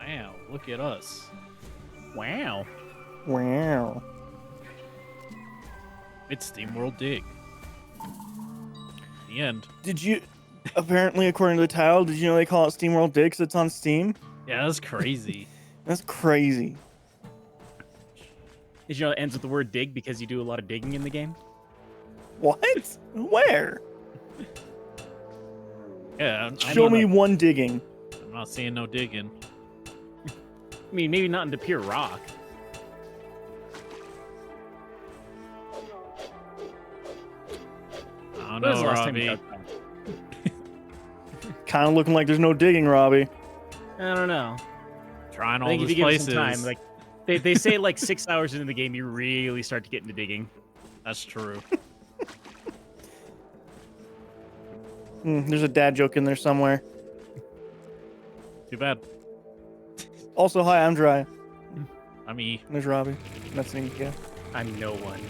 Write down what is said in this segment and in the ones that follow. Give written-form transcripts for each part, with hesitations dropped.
Wow, look at us. Wow. Wow. It's SteamWorld Dig. The end. Did you? Apparently, according to the title, did you know they call it SteamWorld Dig 'cause it's on Steam? Yeah, that's crazy. That's crazy. Did you know it ends with the word dig because you do a lot of digging in the game? What? Where? Yeah, Show me one digging. I'm not seeing no digging. I mean, maybe not into pure rock. I don't When was know, the last time you Robbie. dug that? Kind of looking like there's no digging, Robbie. I don't know. Trying I all think if these you give it places. some time, like they say, like 6 hours into the game, you really start to get into digging. That's true. There's a dad joke in there somewhere. Too bad. Also, hi, I'm Dry. I'm E. There's Robbie. That's me, yeah. I'm no one.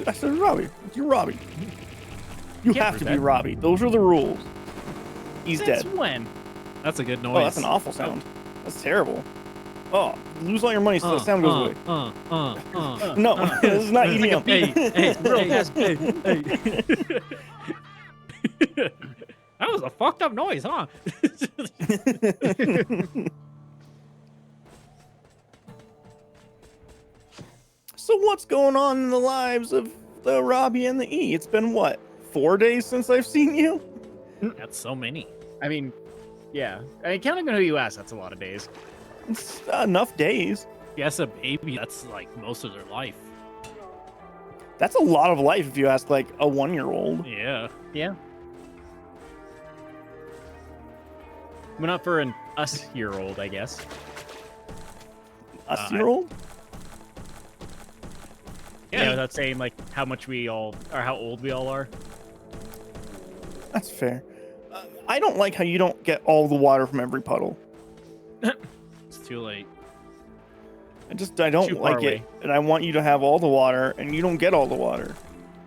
I said Robbie. You're Robbie. You Can't have to prove be that. Robbie. Those are the rules. He's Since dead. when? That's a good noise. Oh, that's an awful sound. That's terrible. Oh, lose all your money so the sound goes away. No, this is not EDM. Hey. That was a fucked up noise, huh? So what's going on in the lives of the Robbie and the E? It's been what, 4 days since I've seen you? That's so many. I mean, yeah. I mean, counting on who you ask, that's a lot of days. It's enough days. Yes, a baby. That's like most of their life. That's a lot of life if you ask like a 1-year-old. Yeah. Yeah. But not for an us-year-old, I guess. Us-year-old? Yeah, without saying like how much we all or how old we all are. That's fair. I don't like how you don't get all the water from every puddle. It's too late. I Too don't far like it, away. and I want you to have all the water, and you don't get all the water.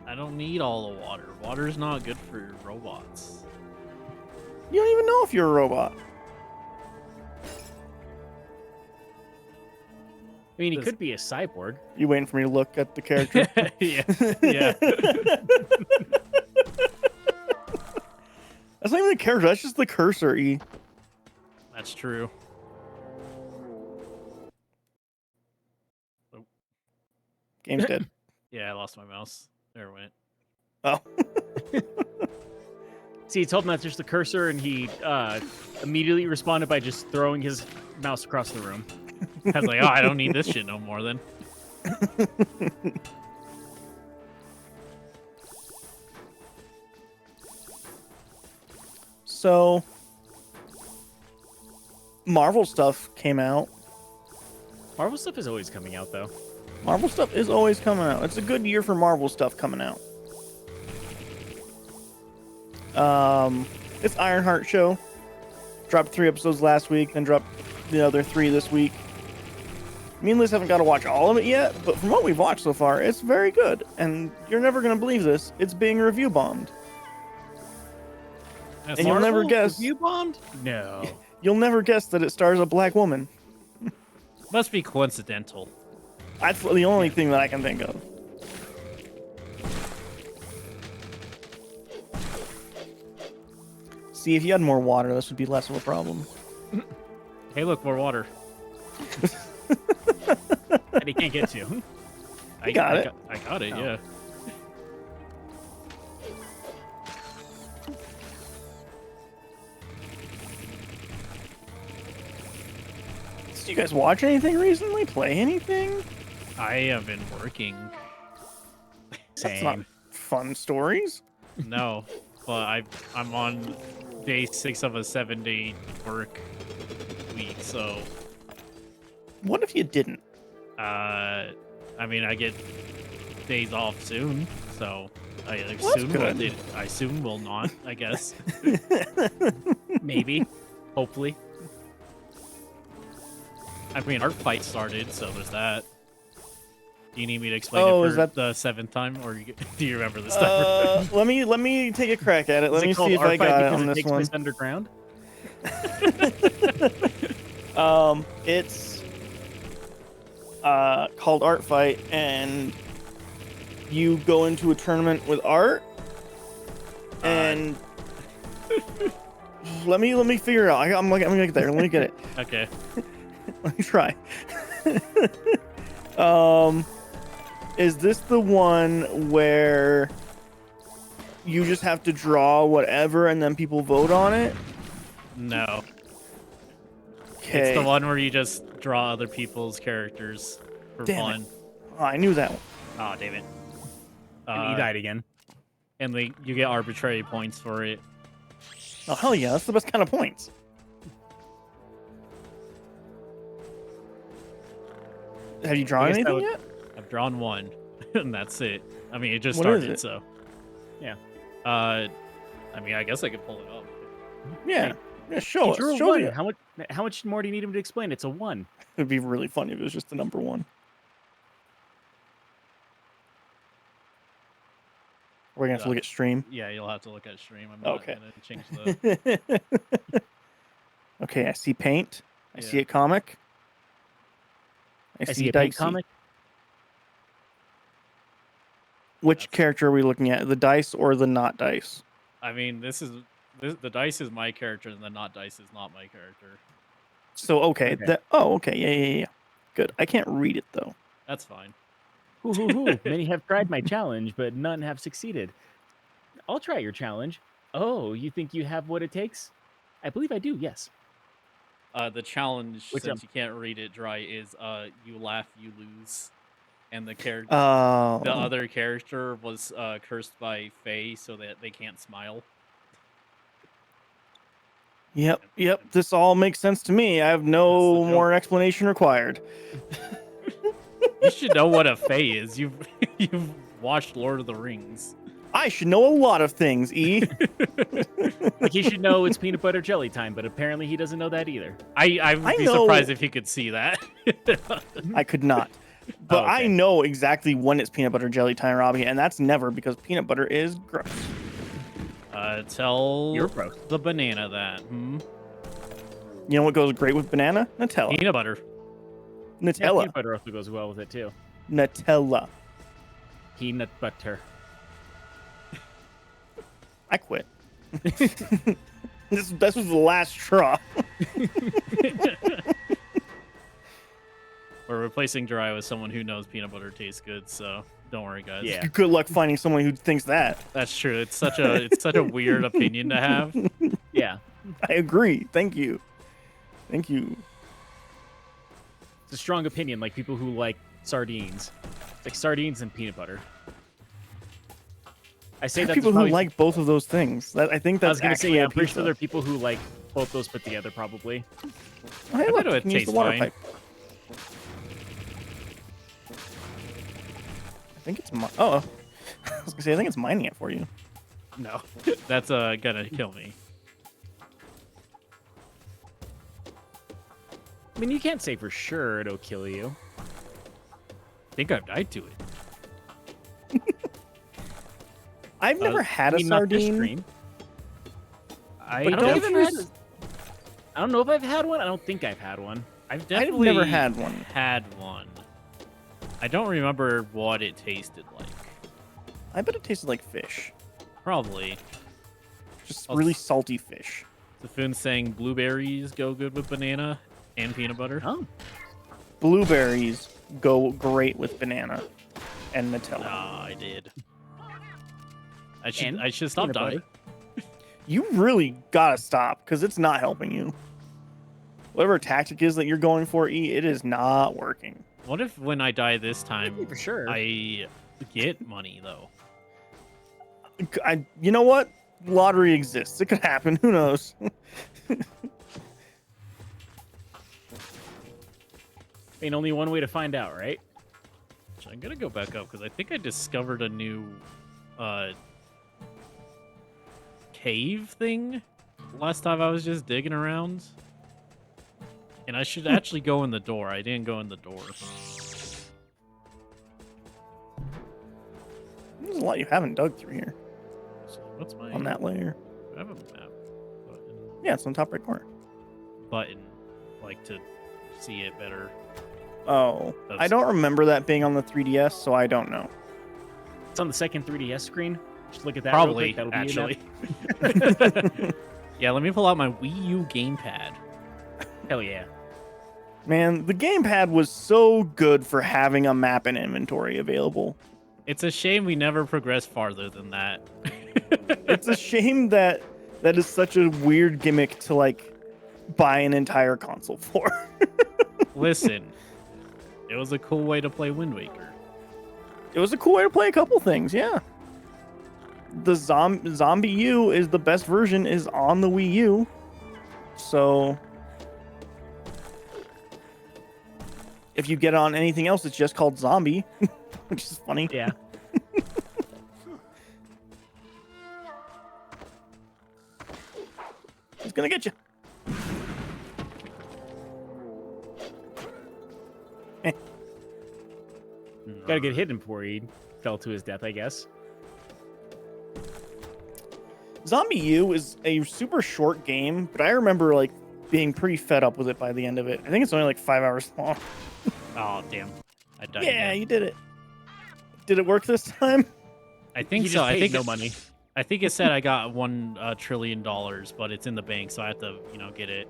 I don't need all the water. Water's not good for robots. You don't even know if you're a robot. I mean, he Does- could be a cyborg. You waiting for me to look at the character? Yeah. Yeah. That's not even the character. That's just the cursor. E. That's true. Game's dead. Yeah, I lost my mouse. There it went. Oh. See, he told him that's just the cursor, and he immediately responded by just throwing his mouse across the room. I was like, oh, I don't need this shit no more then. So, Marvel stuff came out. Marvel stuff is always coming out, though. Marvel stuff is always coming out. It's a good year for Marvel stuff coming out. It's Ironheart show. Dropped 3 episodes last week, then dropped the other 3 this week. Me and Liz haven't got to watch all of it yet, but from what we've watched so far, it's very good. And you're never going to believe this. It's being review bombed. That's And you'll never Marvel? guess. You bombed? No. You'll never guess that it stars a black woman. Must be coincidental. That's the only thing that I can think of. See, if you had more water, this would be less of a problem. Hey, look, more water. That he can't get to. I got it. I got it, Oh. yeah. Did you guys watch anything recently? Play anything? I have been working. That's Same. not fun stories. No, but I'm on day 6 of a 7-day work week, so What if you didn't? I mean I get days off soon, so I Well, soon that's good. I soon will not, I guess. Maybe. Hopefully. I mean, Art Fight started, so there's that. Do you need me to explain Oh, it is for that- the 7th time, or do you remember this time? Let me take a crack at it. Is Let it me called see if I Art Fight got it because on this takes one. place underground? It's called Art Fight, and you go into a tournament with art, and let me figure it out. I'm gonna get there. Let me get it. Okay. Let me try. Is this the one where you just have to draw whatever and then people vote on it? No. Okay. It's the one where you just draw other people's characters for Damn fun. it. Oh, I knew that one. Oh, damn it. And Uh, he died again. and you get arbitrary points for it. Oh, hell yeah. That's the best kind of points. Have you drawn I guess that anything would- yet? I've drawn one, and that's it. I mean, it just What is started, it? so. Yeah. I mean, I guess I could pull it up. Yeah. Yeah, show He us. drew a Show one. me. How much more do you need him to explain? It's a one. It'd be really funny if it was just the number one. We're gonna have to look at stream. Yeah, you'll have to look at stream. I'm not Okay. gonna change the. Okay, I see paint. I see Yeah. a comic. I see a paint Dicey. comic. Which character are we looking at? The dice or the not dice? I mean, the dice is my character, and the not dice is not my character. So okay, Okay. okay, yeah. Good. I can't read it though. That's fine. Hoo, hoo, hoo. Many have tried my challenge, but none have succeeded. I'll try your challenge. Oh, you think you have what it takes? I believe I do, yes. The challenge, Which, since you can't read it dry, is you laugh, you lose, and the character, Oh. the other character was cursed by Fae, so that they can't smile. Yep. This all makes sense to me. I have no That's the more explanation required. You should know what a Fae is. You've watched Lord of the Rings. I should know a lot of things, E. Like, he should know it's peanut butter jelly time, but apparently he doesn't know that either. I would be surprised if he could see that. I could not. But I okay. know exactly when it's peanut butter jelly time, Robbie, and that's never because peanut butter is gross. Tell You're gross. the banana that. Hmm? You know what goes great with banana? Nutella. Peanut butter. Yeah, Nutella. peanut butter also goes well with it, too. Nutella. Peanut butter. I quit. This was the last straw. We're replacing dry with someone who knows peanut butter tastes good, so don't worry, guys. Yeah. Good luck finding someone who thinks that. That's true. It's such a weird opinion to have. Yeah. I agree. Thank you. Thank you. It's a strong opinion, like people who like sardines. It's like sardines and peanut butter. I say There are that people who probably, like both of those things. I think I that's was gonna say, actually yeah, a I'm pretty pizza. sure there are people who like both those put together, probably. Oh, hey, I look, bet it would you can use the taste water fine. pipe. I think it's my. Oh, I was gonna say I think it's mining it for you. No, that's gonna kill me. I mean, you can't say for sure it'll kill you. I think I've died to it. I've never had a I mean, not this sardine. stream. I But I don't don't even you had. I don't know if I've had one. I don't think I've had one. I've I've definitely never had one. Had one. I don't remember what it tasted like. I bet it tasted like fish. Probably. Just I'll really s- salty fish. Safun saying blueberries go good with banana and peanut butter. Oh, Blueberries go great with banana and Nutella. Ah, I did. I And should stop peanut dying. butter. You really gotta stop because it's not helping you. Whatever tactic is that you're going for, E, it is not working. What if when I die this time, for sure. I get money though? You know what? Lottery exists. It could happen. Who knows? I mean, only one way to find out, right? So I'm gonna go back up because I think I discovered a new cave thing last time I was just digging around. And I should actually go in the door. I didn't go in the door. There's a lot you haven't dug through here So what's my on that layer. I have a map button. Yeah, it's on top right corner. Button. like to see it better. Oh, I don't remember that being on the 3DS, so I don't know. It's on the second 3DS screen. Just look at that. Probably, real quick. actually. Yeah, let me pull out my Wii U gamepad. Hell yeah. Man, the gamepad was so good for having a map and inventory available. It's a shame we never progressed farther than that. It's a shame that is such a weird gimmick to like buy an entire console for. Listen, it was a cool way to play Wind Waker. It was a cool way to play a couple things, yeah. The Zombie U is the best version is on the Wii U. So if you get on anything else, it's just called Zombie, which is funny. Yeah. He's gonna get you. Gotta get hidden before he fell to his death, I guess. Zombie U is a super short game, but I remember like being pretty fed up with it by the end of it. I think it's only like 5 hours long. Oh, damn. I died Yeah, again. you did it. Did it work this time? I think He so. just I paid think no it's- money. I think it said I got $1 trillion, but it's in the bank, so I have to, get it.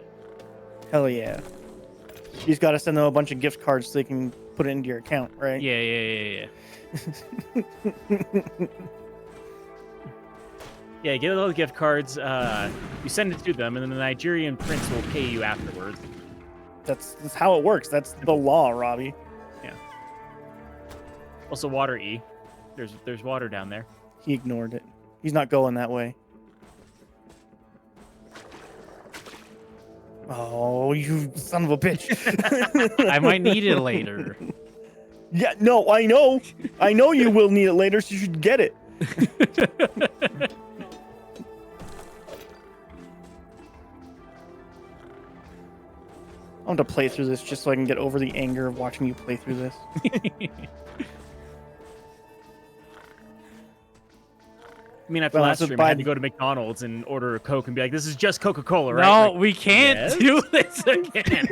Hell yeah. You just gotta send them a bunch of gift cards so they can put it into your account, right? Yeah. Yeah, get those gift cards. You send it to them, and then the Nigerian prince will pay you afterwards. That's how it works. That's the law, Robbie. Also, water E. There's water down there. He ignored it. He's not going that way. Oh, you son of a bitch. I might need it later. Yeah, no, I know. I know you will need it later, so you should get it. I want to play through this just so I can get over the anger of watching you play through this. I mean, after Well, last that's stream, I had by- to go to McDonald's and order a Coke and be like, "This is just Coca-Cola, right?" No, Like, we can't yes? do this again.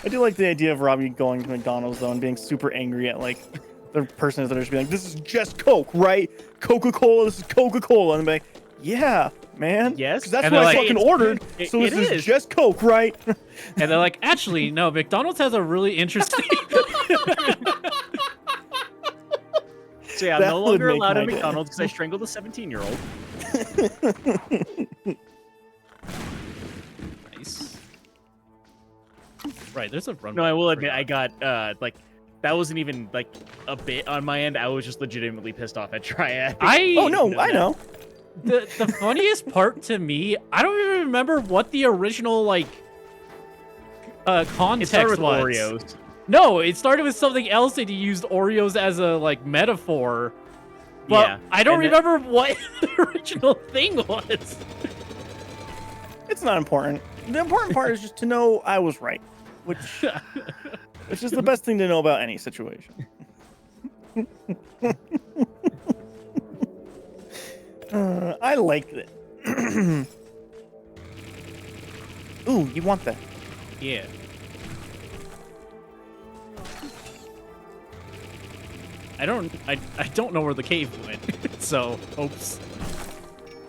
I do like the idea of Robbie going to McDonald's though and being super angry at like the person that's being like, "This is just Coke, right? Coca-Cola. This is Coca-Cola," and I'm like, "Yeah, man. Yes. because that's And what they're I like, fucking "It's- ordered. it- So it this is is." just Coke, right?" And they're like, actually, no, McDonald's has a really interesting... So yeah, I'm That no would longer make allowed my at day. McDonald's because I strangled a 17-year-old. Nice. Right, there's a run. No, I will admit, I got like that wasn't even like a bit on my end. I was just legitimately pissed off at Triad. Oh no, I know. The funniest part to me, I don't even remember what the original like It context started with was. Oreos. No, it started with something else and he used Oreos as a like metaphor. But Yeah, I don't and remember what the original thing was. It's not important. The important part is just to know I was right, which is the best thing to know about any situation. I liked it. Ooh, you want that? Yeah. I don't know where the cave went. So, oops.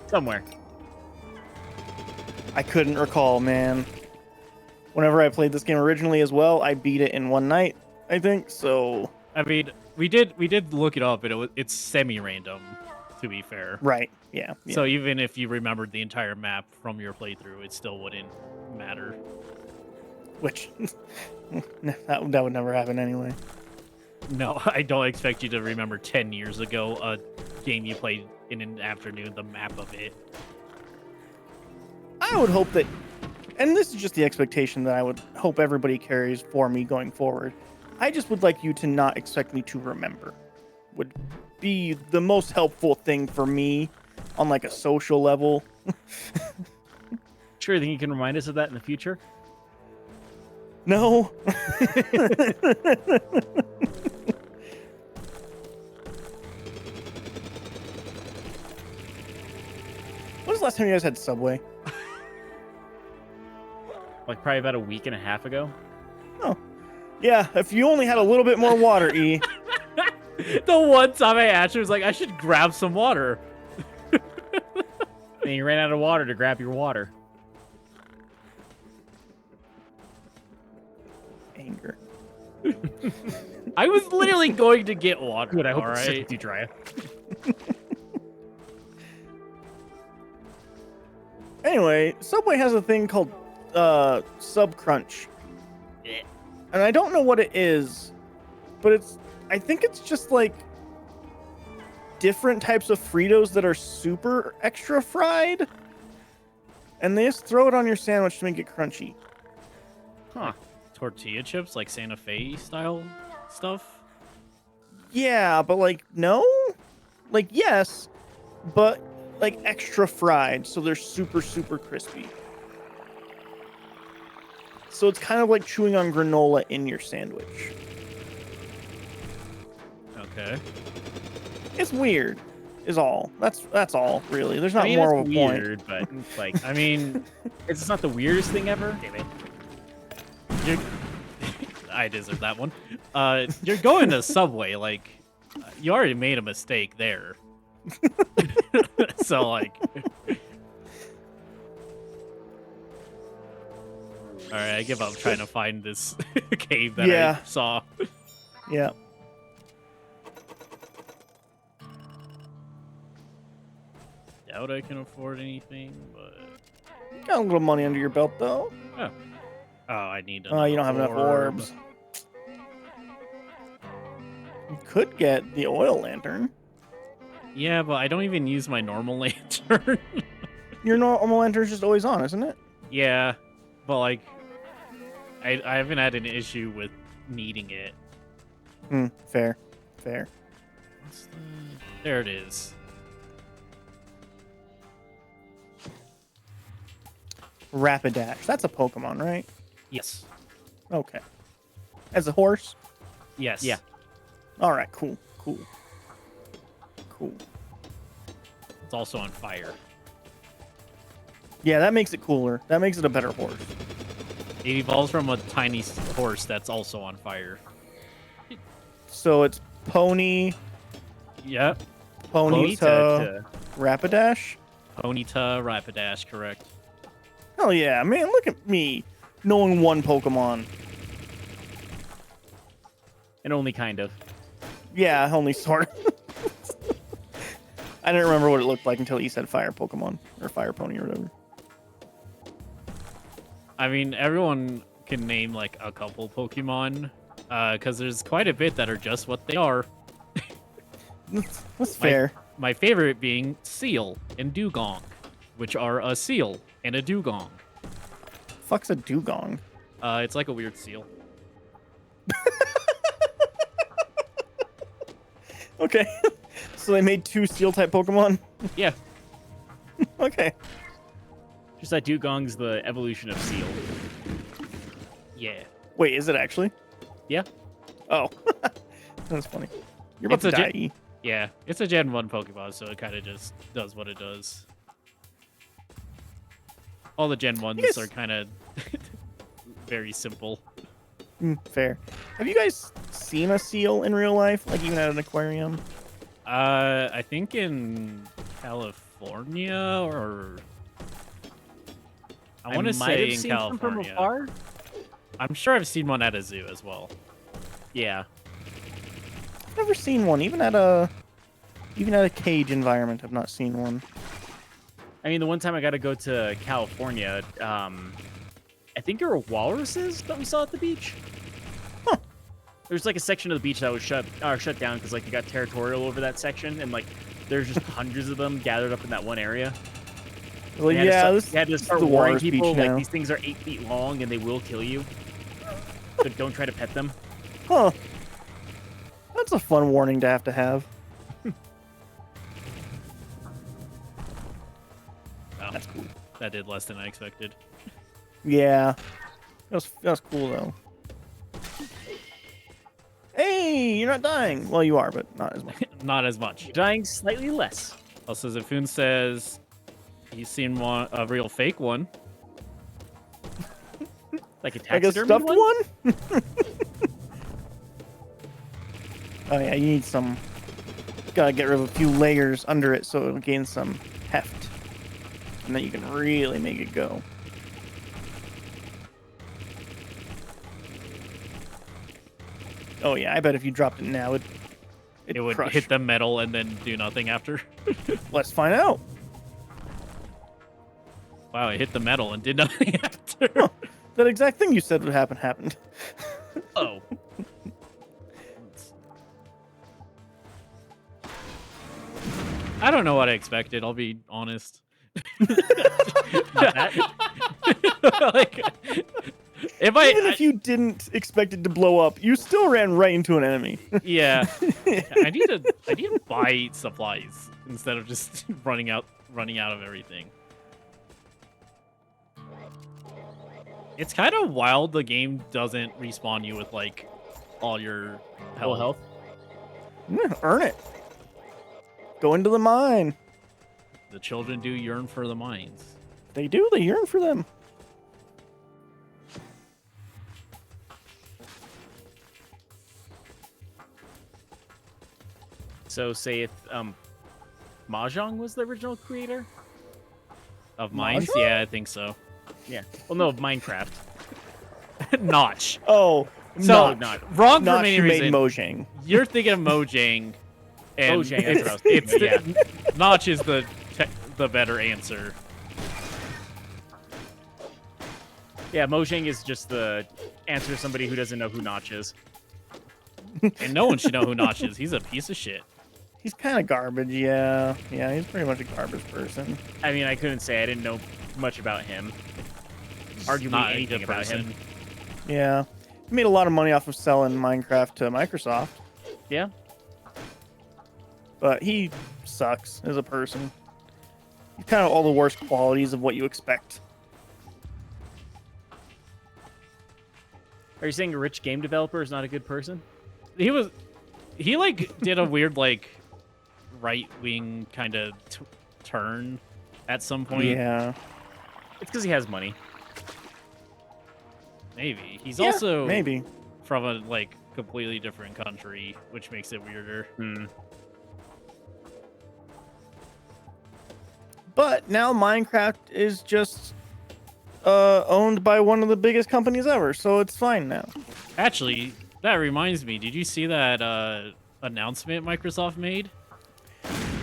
Somewhere. I couldn't recall, man. Whenever I played this game originally as well, I beat it in one night, I think. So, I mean, we did look it up, and it's semi-random, to be fair. right, yeah. So even if you remembered the entire map from your playthrough, it still wouldn't matter. Which that would never happen anyway. No, I don't expect you to remember 10 years ago a game you played in an afternoon, the map of it. I would hope that, and this is just the expectation that I would hope everybody carries for me going forward. I just would like you to not expect me to remember. Would be the most helpful thing for me on like a social level. Sure, you think you can remind us of that in the future? No. When was the last time you guys had Subway? Like probably about a week and a half ago. Yeah, if you only had a little bit more water, E. The one time I asked her was like, I should grab some water. And you ran out of water to grab your water. Anger. I was literally going to get water. Good, I hope all it's right? with you, Drya. Anyway, Subway has a thing called Sub Crunch. Yeah. And I don't know what it is, but I think it's just like different types of Fritos that are super extra fried. And they just throw it on your sandwich to make it crunchy. Huh. Tortilla chips, like Santa Fe style stuff. Yeah, but like, no? Like, yes, but like extra fried, so they're super, super crispy. So it's kind of like chewing on granola in your sandwich. Okay. It's weird, is all. That's all, really. There's not I mean, more it's of a point. weird, but like, I mean, it's not the weirdest thing ever. damn it. I deserve that one. You're going to Subway, like, you already made a mistake there. So, like... Alright, I give up trying to find this cave that Yeah. I saw. Yeah. Doubt I can afford anything, but... Got a little money under your belt, though. Oh, I need Oh, you don't have enough orb. orbs. You could get the oil lantern. Yeah, but I don't even use my normal lantern. Your normal lantern's just always on, isn't it? Yeah, but like, I haven't had an issue with needing it. Fair. Fair. What's the... There it is. Rapidash. That's a Pokemon, right? Yes. Okay. As a horse? Yes. Yeah. All right, cool. Cool. Cool. It's also on fire. Yeah, that makes it cooler. That makes it a better horse. It evolves from a tiny horse that's also on fire. So it's Pony, Yep. Ponyta, to Rapidash? Ponyta, Rapidash, correct. Hell yeah, man, look at me knowing one Pokemon. and only kind of. Yeah, only sort of. I didn't remember what it looked like until you said Fire Pokemon, or Fire Pony, or whatever. I mean, everyone can name like a couple Pokemon, because there's quite a bit that are just what they are. That's fair. My favorite being Seal and Dugong, which are a seal and a dugong. Fuck's a Dugong? It's like a weird seal. Okay. So they made two Steel-type Pokemon? Yeah. Okay. Just that Dugong's the evolution of Seal. Yeah. Wait, is it actually? Yeah. Oh. That's funny. You're about It's to a die. E. Yeah. It's a Gen 1 Pokemon, so it kind of just does what it does. All the Gen 1s Yes. are kind of very simple. Fair. Have you guys seen a seal in real life? Like even at an aquarium? I think in California or... I want to might say have in seen them from California. afar. I'm sure I've seen one at a zoo as well. Yeah. I've never seen one. Even at a cage environment, I've not seen one. I mean, the one time I got to go to California, I think there were walruses that we saw at the beach. Huh. There's like a section of the beach that was shut down because like they got territorial over that section, and like there's just hundreds of them gathered up in that one area. Well, They had to yeah, start- this they had to is start the warning Walrus people Beach like now. these things are 8 feet long and they will kill you. So don't try to pet them. Huh. That's a fun warning to have. Oh, That's cool. that did less than I expected. Yeah. That was cool, though. Hey, you're not dying. Well, you are, but not as much. Not as much. Dying slightly less. Also, Zafun says he's seen a real fake one. Like a Like a taxidermy stuffed one? one? Oh yeah, you need some. Gotta get rid of a few layers under it so it'll gain some heft, and then you can really make it go. Oh yeah, I bet if you dropped it now, It would crush. hit the metal and then do nothing after. Let's find out. Wow, it hit the metal and did nothing after. Huh. That exact thing you said would happen happened. Oh. I don't know what I expected. I'll be honest. Not that. Like, if I, Even if you didn't expect it to blow up, you still ran right into an enemy. yeah, I need to buy supplies instead of just running out of everything. It's kind of wild the game doesn't respawn you with like all your Full health. Earn it. Go into the mine. The children do yearn for the mines. They do. They yearn for them. So say if Mahjong was the original creator? Of mines? Mahjong? Yeah, I think so. Yeah. Well, no, of Minecraft. Notch. Oh, So, not. wrong for Notch many who made reasons. Mojang. You're thinking of Mojang. And Mojang, that's what I was thinking, it's but Notch is the better answer. Yeah, Mojang is just the answer to somebody who doesn't know who Notch is. And no one should know who Notch is. He's a piece of shit. He's kind of garbage. Yeah. Yeah, he's pretty much a garbage person. I mean, I couldn't say I didn't know much about him. Arguably Not a anything good about person. him. Yeah. He made a lot of money off of selling Minecraft to Microsoft, Yeah. but he sucks as a person. He's kind of all the worst qualities of what you expect. Are you saying a rich game developer is not a good person? He like did a weird like right wing kind of turn at some point. Yeah. It's because he has money. Maybe he's Yeah, also maybe. from a like completely different country, which makes it weirder. Hmm. But now Minecraft is just owned by one of the biggest companies ever, so it's fine now. Actually, that reminds me. Did you see that announcement Microsoft made?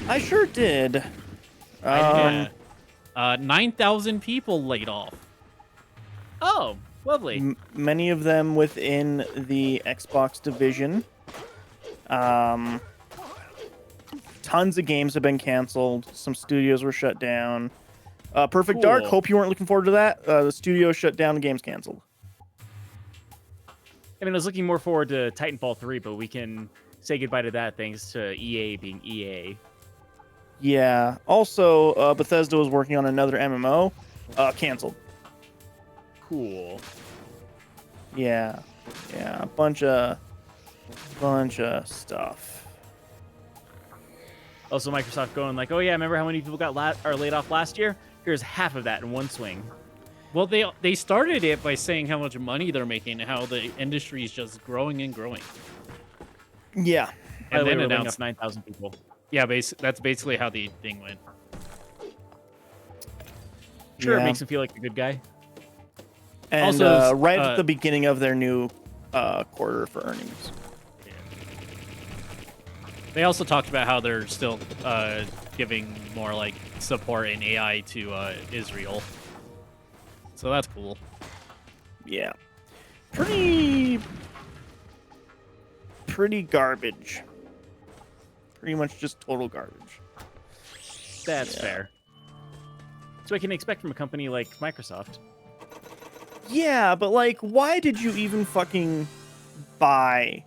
I sure did. Yeah. 9,000 people laid off. Oh, lovely. Many of them within the Xbox division. Tons of games have been canceled. Some studios were shut down. Perfect Dark, Cool. hope you weren't looking forward to that. The studio shut down, the game's canceled. I mean, I was looking more forward to Titanfall 3, but we can say goodbye to that thanks to EA being EA. Yeah. Also, Bethesda was working on another MMO. Canceled. Cool. Yeah. Yeah. A bunch of stuff. Also, Microsoft going like, oh yeah, remember how many people got laid off last year? Here's half of that in one swing. Well, they started it by saying how much money they're making and how the industry is just growing and growing. Yeah. By the way, And then we're laying announced, off 9,000 people. yeah, that's basically how the thing went. Sure, Yeah. it makes him feel like a good guy. And Also, right at the beginning of their new quarter for earnings. They also talked about how they're still giving more like support in AI to Israel. So that's cool. Yeah. Pretty garbage. Pretty much just total garbage. That's Yeah. fair. So I can expect from a company like Microsoft. Yeah, but like, why did you even fucking buy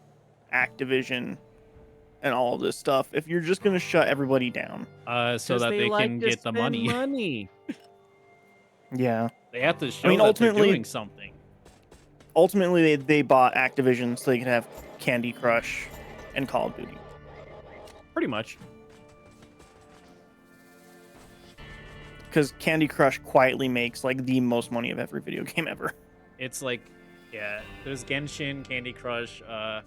Activision and all of this stuff if you're just gonna shut everybody down? So 'Cause that they like can to get the spend money. money. Yeah. They have to show mean, that ultimately- they're doing something. Ultimately, they bought Activision so they could have Candy Crush and Call of Duty. Pretty much. Because Candy Crush quietly makes like the most money of every video game ever. It's like, yeah, there's Genshin, Candy Crush, a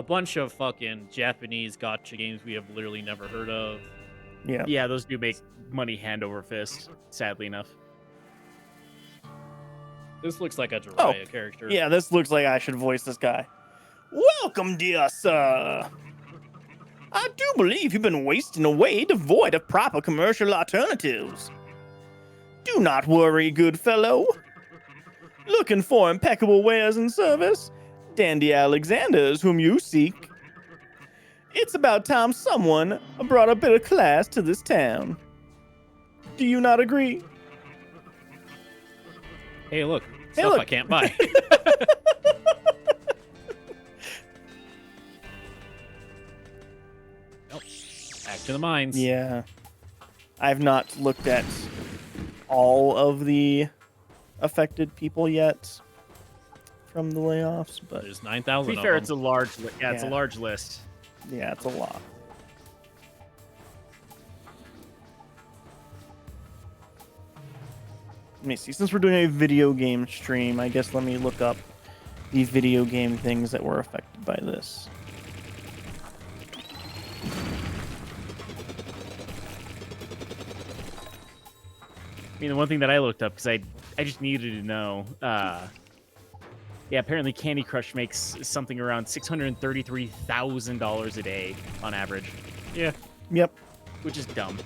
bunch of fucking Japanese gotcha games we have literally never heard of. Yeah. Yeah, those do make money hand over fist, sadly enough. This looks like a Jiraiya character. Yeah, this looks like I should voice this guy. Welcome, dear sir. I do believe you've been wasting away devoid of proper commercial alternatives. Do not worry, good fellow. Looking for impeccable wares and service? Dandy Alexander is whom you seek. It's about time someone brought a bit of class to this town. Do you not agree? Hey, look. Hey, Stuff look. I can't buy. Nope. Back to the mines. Yeah. I've not looked at all of the affected people yet from the layoffs, but There's To 9,000 be of fair, them. it's a large. Yeah, it's a Yeah. large list. yeah, it's a lot. Let me see. Since we're doing a video game stream, I guess let me look up the video game things that were affected by this. I mean, the one thing that I looked up because I just needed to know. Yeah, apparently Candy Crush makes something around $633,000 a day on average, Yeah. Yep. which is dumb.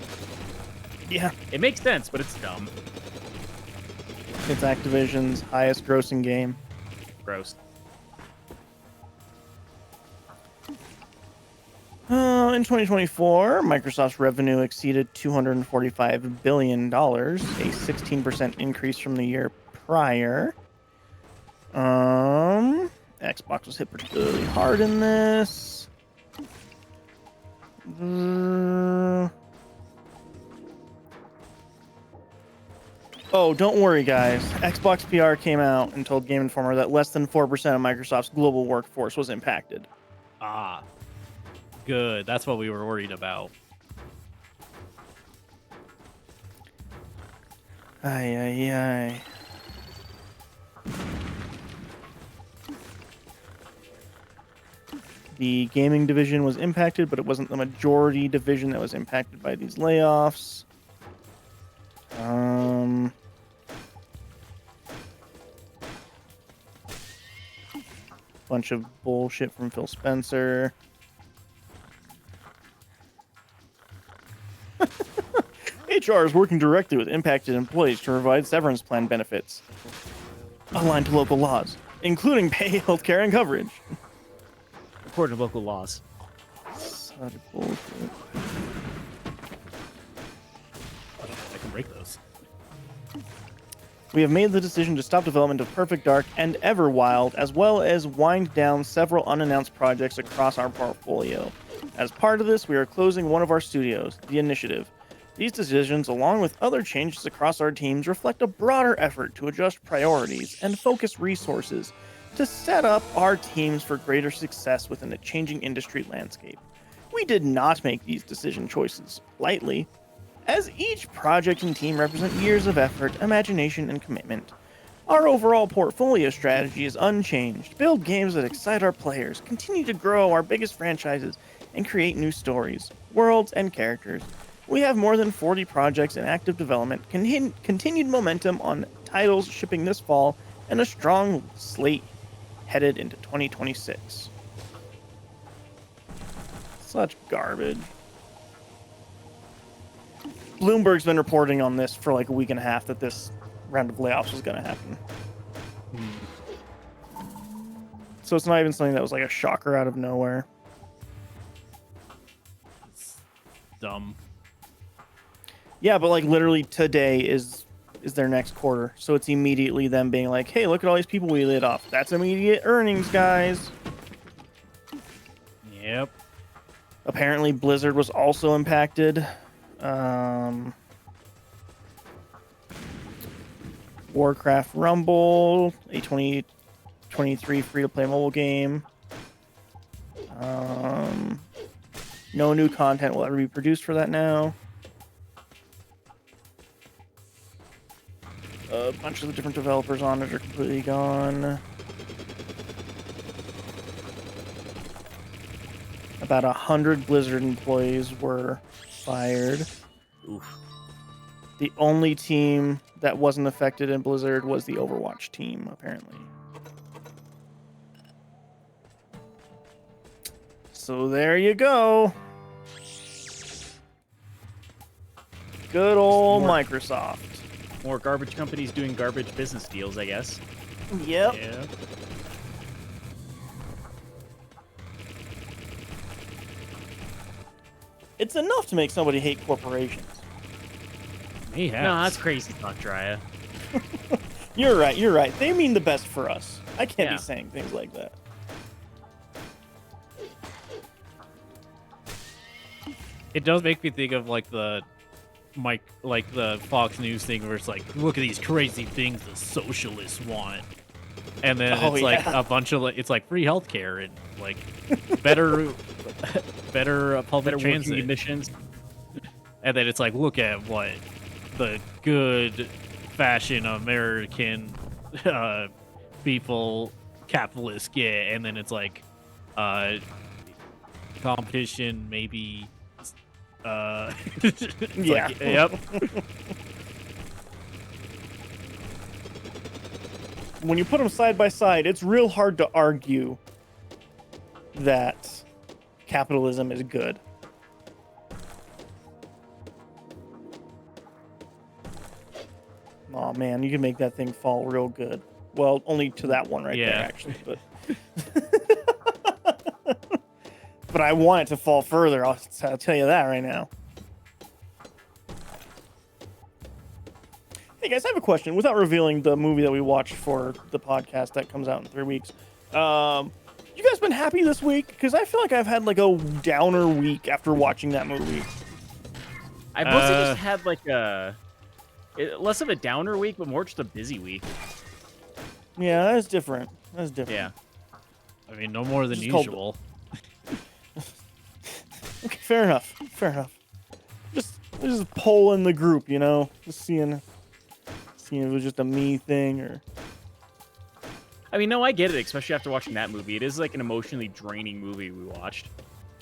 Yeah. It makes sense, but it's dumb. It's Activision's highest grossing game. Gross. In 2024, Microsoft's revenue exceeded $245 billion, a 16% increase from the year prior. Xbox was hit particularly hard in this. Oh, don't worry, guys. Xbox PR came out and told Game Informer that less than 4% of Microsoft's global workforce was impacted. Ah. Good. That's what we were worried about. Ay, ay, ay. The gaming division was impacted, but it wasn't the majority division that was impacted by these layoffs. Bunch of bullshit from Phil Spencer. HR is working directly with impacted employees to provide severance plan benefits aligned to local laws, including pay, healthcare, and coverage. According to local laws. Such bullshit. I can break those. We have made the decision to stop development of Perfect Dark and Everwild, as well as wind down several unannounced projects across our portfolio. As part of this, we are closing one of our studios, The Initiative. These decisions, along with other changes across our teams, reflect a broader effort to adjust priorities and focus resources to set up our teams for greater success within a changing industry landscape. We did not make these decision choices lightly, as each project and team represent years of effort, imagination, and commitment. Our overall portfolio strategy is unchanged: build games that excite our players, continue to grow our biggest franchises, and create new stories, worlds, and characters. We have more than 40 projects in active development, continued momentum on titles shipping this fall, and a strong slate headed into 2026. Such garbage. Bloomberg's been reporting on this for like a week and a half that this round of layoffs was going to happen. So it's not even something that was like a shocker out of nowhere. It's dumb. Yeah, but like literally today is their next quarter. So it's immediately them being like, hey, look at all these people we laid off. That's immediate earnings, guys. Yep. Apparently Blizzard was also impacted. Warcraft Rumble, a 2023 free-to-play mobile game. No new content will ever be produced for that now. A bunch of the different developers on it are completely gone. About 100 Blizzard employees were fired. Oof. The only team that wasn't affected in Blizzard was the Overwatch team, apparently. So there you go. Good old Microsoft. More garbage companies doing garbage business deals, I guess. Yep. Yeah. It's enough to make somebody hate corporations. Mayhaps. No, that's crazy talk, Drya. You're right, you're right. They mean the best for us. I can't Yeah. be saying things like that. It does make me think of like the Fox News thing where it's like, look at these crazy things the socialists want, and then Oh, it's like yeah. a bunch of it's like free healthcare and like better public Better working transit, conditions. and then it's like, look at what the good fashion American people capitalists get, and then it's like competition maybe. It's Yeah. like, yep. When you put them side by side, it's real hard to argue that capitalism is good. Oh man, you can make that thing fall real good. Well, only to that one right there, Yeah. actually. But but I want it to fall further. I'll tell you that right now. Hey guys, I have a question. Without revealing the movie that we watched for the podcast that comes out in 3 weeks, you guys been happy this week? Because I feel like I've had like a downer week after watching that movie. I mostly just had like less of a downer week, but more just a busy week. Yeah, that's different. That's different. Yeah. I mean, no more than Just called- usual. Okay, fair enough. Fair enough. Just polling the group, you know, just seeing if it was just a me thing or. I mean, no, I get it, especially after watching that movie. It is like an emotionally draining movie we watched.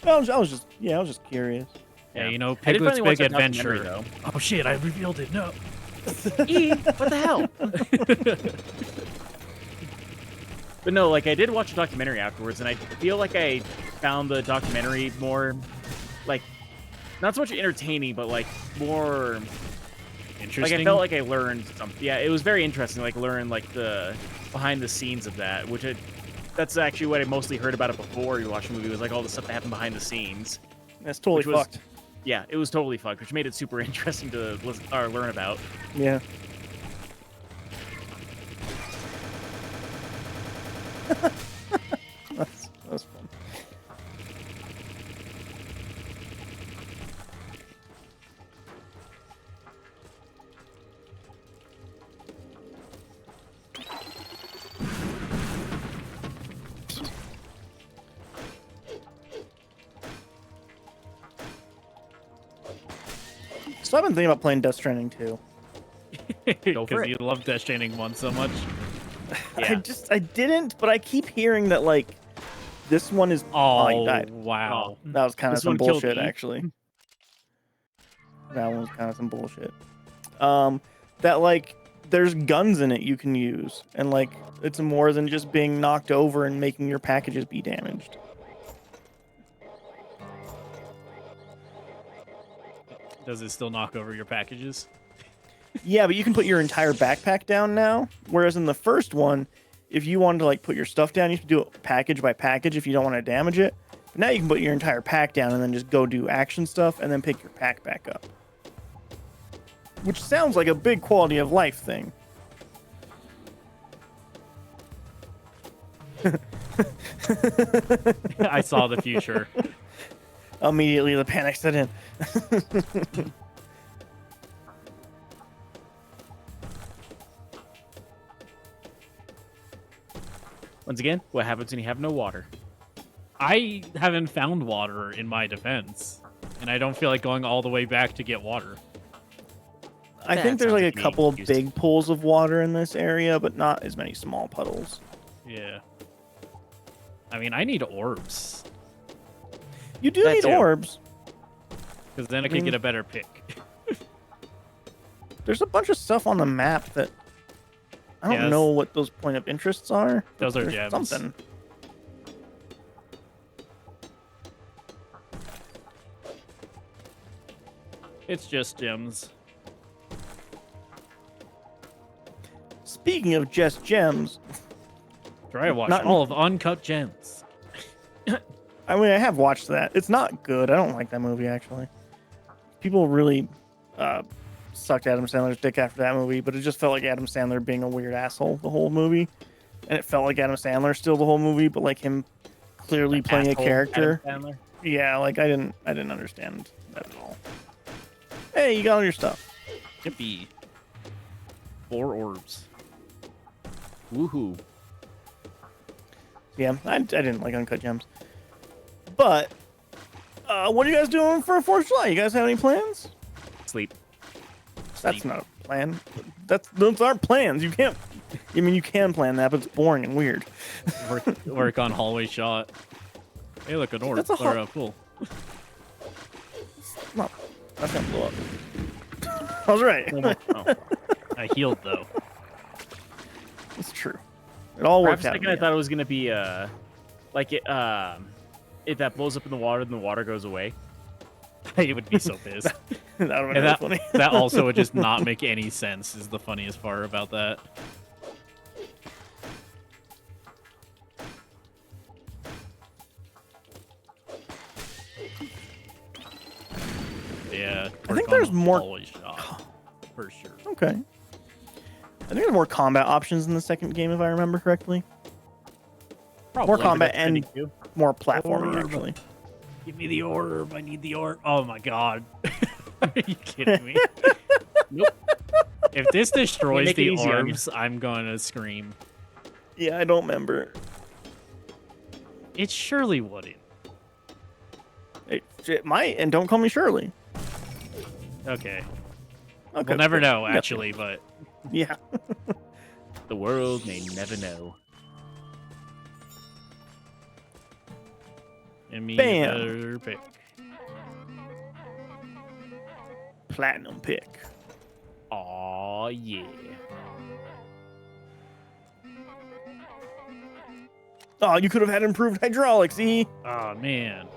I was just curious. Yeah, you know, I did Piglet's finally watch Big that documentary, Adventure. though. Oh shit! I revealed it. No. What the hell? But no, like I did watch a documentary afterwards, and I feel like I found the documentary more, like, not so much entertaining, but like more. Interesting. Like I felt like I learned something. Yeah, it was very interesting. Like learn like the behind the scenes of that, that's actually what I mostly heard about it before you watch the movie. Was like all the stuff that happened behind the scenes. That's totally Which was- fucked. Yeah, it was totally fucked, which made it super interesting to listen or learn about. Yeah. that's fun. So I've been thinking about playing Death Stranding too. Go for Because it. you love Death Stranding 1 so much. Yeah. I didn't, but I keep hearing that like this one is Oh, he died. wow. That was kind of This some one killed bullshit, me. actually. That one was kind of some bullshit. That like there's guns in it you can use, and like it's more than just being knocked over and making your packages be damaged. Does it still knock over your packages? Yeah, but you can put your entire backpack down now. Whereas in the first one, if you wanted to like put your stuff down, you have to do it package by package if you don't want to damage it. But now you can put your entire pack down and then just go do action stuff and then pick your pack back up. Which sounds like a big quality of life thing. I saw the future. Immediately the panic set in. Once again, what happens when you have no water? I haven't found water in my defense, and I don't feel like going all the way back to get water. I That think there's sounds like a like me couple of confused. big pools of water in this area, but not as many small puddles. Yeah. I mean, I need orbs You do That need too. orbs. because then I I can mean- get a better pick. There's a bunch of stuff on the map that I don't Yes. know what those point of interests are. but Those are there's gems. Something. It's just gems. Speaking of just gems, Try to watch Not- all of Uncut Gems. I mean, I have watched that. It's not good. I don't like that movie, actually. People really sucked Adam Sandler's dick after that movie, but it just felt like Adam Sandler being a weird asshole the whole movie. And it felt like Adam Sandler still the whole movie, but like him clearly playing Asshole a character. Adam Sandler. Yeah, like I didn't understand that at all. Hey, you got all your stuff. Yippee. 4 orbs. Woohoo. Yeah, I didn't like Uncut Gems. But what are you guys doing for 4th of July? You guys have any plans? Sleep. That's Sleep. not a plan. Those aren't plans. You can't. I mean, you can plan that, but it's boring and weird. Work on hallway shot. Hey, look, an orb. That's a Or a pool. No, that's gonna blow up. I was right. Oh. I healed, though. It's true. It all For worked a out. second, I thought it was gonna be like it if that blows up in the water, then the water goes away. I would be so pissed. that would have been And that, funny. that also would just not make any sense, is the funniest part about that. Yeah. I think work on there's more- hallway shot, for sure. Okay. I think there's more combat options in the second game, if I remember correctly. More combat and Destiny 2. more platforming, Orb. actually. Give me the orb. I need the orb. Oh my god. Are you kidding me? Nope. If this destroys make it the easy on you. orbs, I'm gonna scream. Yeah, I don't remember. It surely wouldn't. It might, and don't call me Shirley. Okay. Okay. We'll never good. know, Yeah. actually, but Yeah. The world may never know. give me Bam. a better pick. Platinum pick. Aw, yeah. Oh, you could have had improved hydraulics, E. Oh man.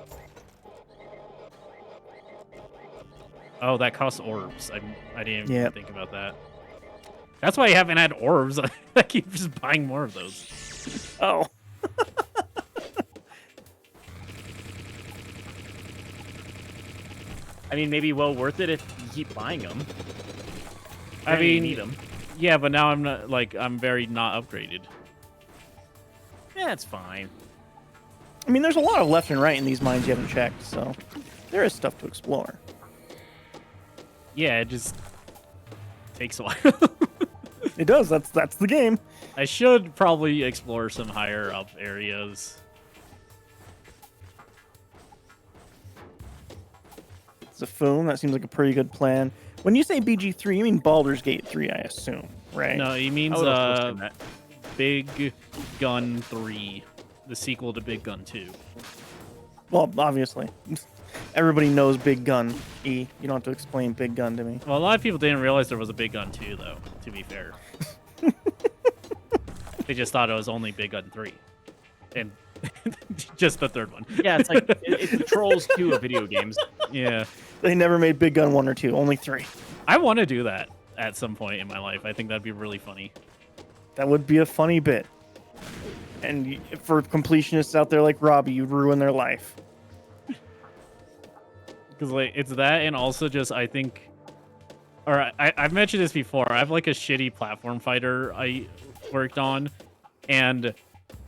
Oh, that costs orbs. I didn't even Yep. think about that. That's why I haven't had orbs. I keep just buying more of those. Oh. I mean, maybe well worth it if you keep buying them. I mean, you need them. Yeah, but now I'm not I'm very not upgraded. Yeah, it's fine. I mean, there's a lot of left and right in these mines you haven't checked, so there is stuff to explore. Yeah, it just takes a while. It does. That's the game. I should probably explore some higher up areas. Zafoon, that seems like a pretty good plan. When you say BG3, you mean Baldur's Gate 3, I assume, right? No, he means I would also assume that. Big Gun 3, the sequel to Big Gun 2. Well, obviously. Everybody knows Big Gun, E. You don't have to explain Big Gun to me. Well, a lot of people didn't realize there was a Big Gun 2, though, to be fair. They just thought it was only Big Gun 3. And just the third one. Yeah, it's like it's the Trolls 2 of video games. Yeah. They never made Big Gun 1 or 2, only 3. I want to do that at some point in my life. I think that'd be really funny. That would be a funny bit. And for completionists out there like Robbie, you'd ruin their life. Because like it's that, and also just I think, or I've mentioned this before. I have like a shitty platform fighter I worked on, and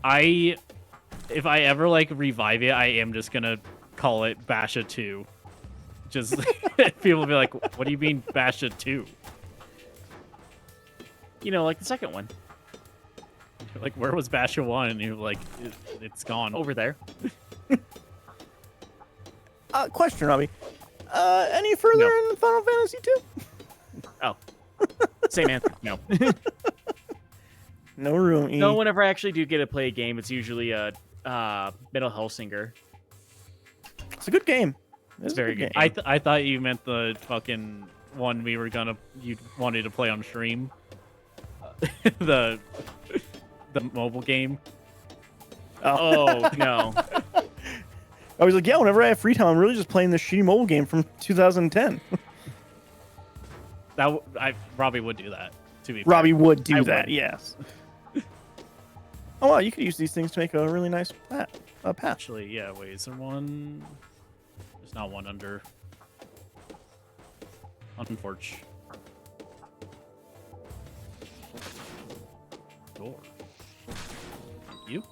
if I ever like revive it, I am just gonna call it Basha 2. Just people will be like, "What do you mean Basha 2?" You know, like the second one Like, where was Basha 1? And you're like, it's gone. over there. Question, Robbie. Any further No. in Final Fantasy 2? Oh, Same answer. No. No room. E. No, whenever I actually do get to play a game, it's usually a Middle Hellsinger. It's a good game. It's a very good I game. I thought you meant the fucking one you wanted to play on stream. the mobile game. Oh, no. I was like, yeah, whenever I have free time, I'm really just playing this shitty mobile game from 2010. Robbie would do that. To be fair. Robbie would do I that, would. yes. Oh, wow, you could use these things to make a really nice path. Actually, yeah. Wait, is there one? There's not one under. On porch. Door. Thank you.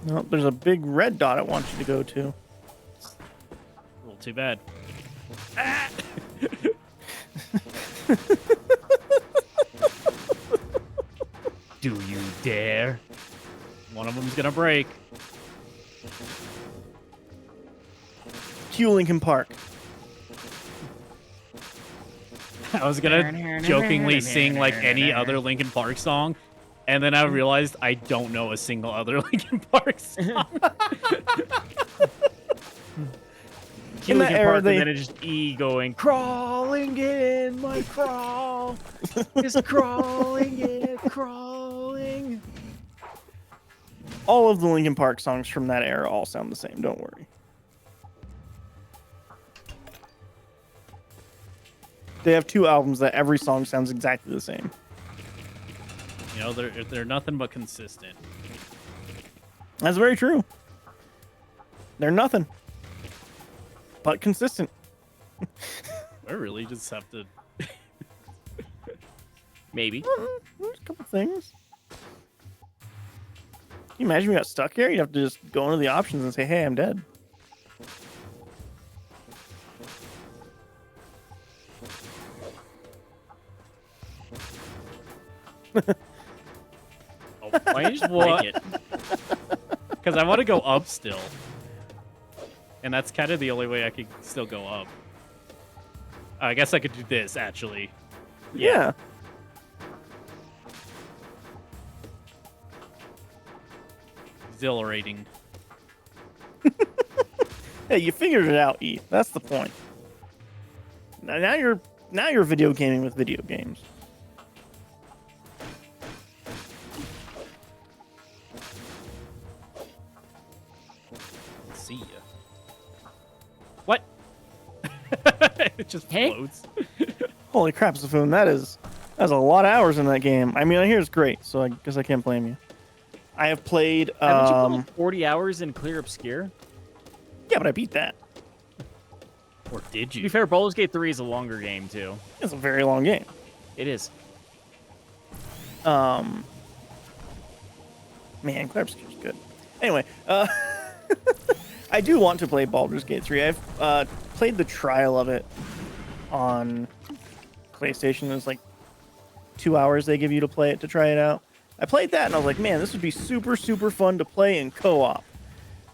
No, there's a big red dot I want you to go to. A little too bad. Do you dare? One of them's gonna break. Cue Lincoln Park. I was gonna jokingly sing like any other Linkin Park song, and then I realized I don't know a single other Linkin Park song. In that era, And then it's just E going, crawling in my crawl. Is crawling in, crawling. All of the Linkin Park songs from that era all sound the same. Don't worry. They have 2 albums that every song sounds exactly the same. You know, they're nothing but consistent. That's very true. They're nothing but consistent. I really just have to. Maybe. There's a couple things. Can you imagine if you got stuck here? You'd have to just go into the options and say, hey, I'm dead. Oh, why don't you just break it? Because I want to go up still, and that's kind of the only way I could still go up. I guess I could do this actually. Yeah. Exhilarating. Hey, you figured it out, E. That's the point. Now you're video gaming with video games. See ya. What? It just Hey? floats. Holy crap, Zafoon, that's a lot of hours in that game. I mean, I hear it's great, so I guess I can't blame you. I have played Haven't you put 40 hours in Clear Obscure? yeah, but I beat that. Or did To be you? fair, Baldur's Gate 3 is a longer game, too. It's a very long game. It is. Man, Clear Obscure's good. Anyway, I do want to play Baldur's Gate 3. I've played the trial of it on PlayStation. It's like 2 hours they give you to play it to try it out. I played that and I was like, man, this would be super, super fun to play in co-op.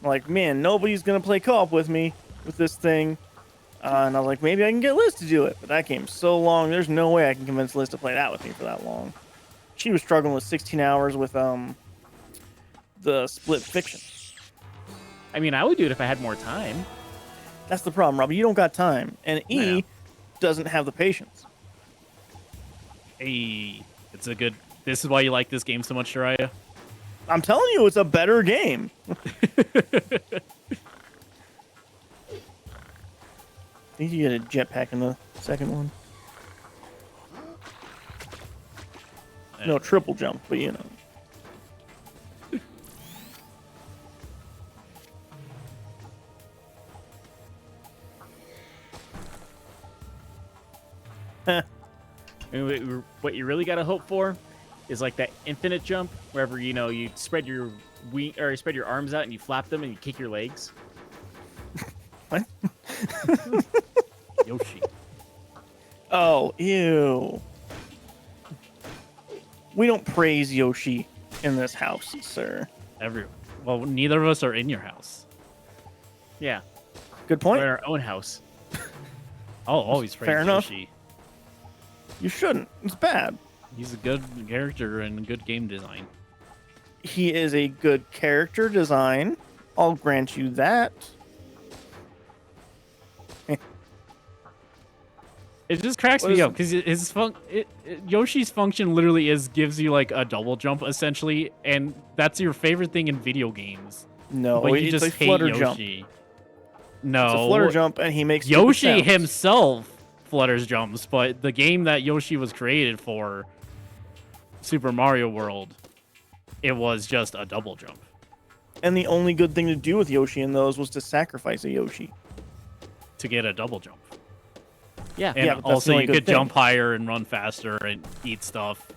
I'm like, man, nobody's going to play co-op with me with this thing. And I was like, maybe I can get Liz to do it. But that game's so long, there's no way I can convince Liz to play that with me for that long. She was struggling with 16 hours with the Split Fiction. I mean, I would do it if I had more time. That's the problem, Robbie. You don't got time. And E Yeah. doesn't have the patience. Hey, it's a good. This is why you like this game so much, Jiraiya? I'm telling you, it's a better game. I think you get a jetpack in the second one. No triple jump, but you know. I mean, what you really got to hope for is like that infinite jump, wherever you spread your spread your arms out and you flap them and you kick your legs. What? Yoshi. Oh, ew. We don't praise Yoshi in this house, sir. Well, neither of us are in your house. Yeah, Good we're point. in our own house. I'll always praise Fair enough. Yoshi. You shouldn't. It's bad. He's a good character and good game design. He is a good character design. I'll grant you that. It just cracks me up because Yoshi's function literally gives you like a double jump essentially, and that's your favorite thing in video games. No, but you it's just a hate flutter Yoshi. jump. No, It's a flutter jump, and he makes stupid Yoshi sounds. himself flutters jumps, but the game that Yoshi was created for, Super Mario World, it was just a double jump. And the only good thing to do with Yoshi in those was to sacrifice a Yoshi. To get a double jump. Yeah. And Yeah, but that's the also only you good could thing. jump higher and run faster and eat stuff.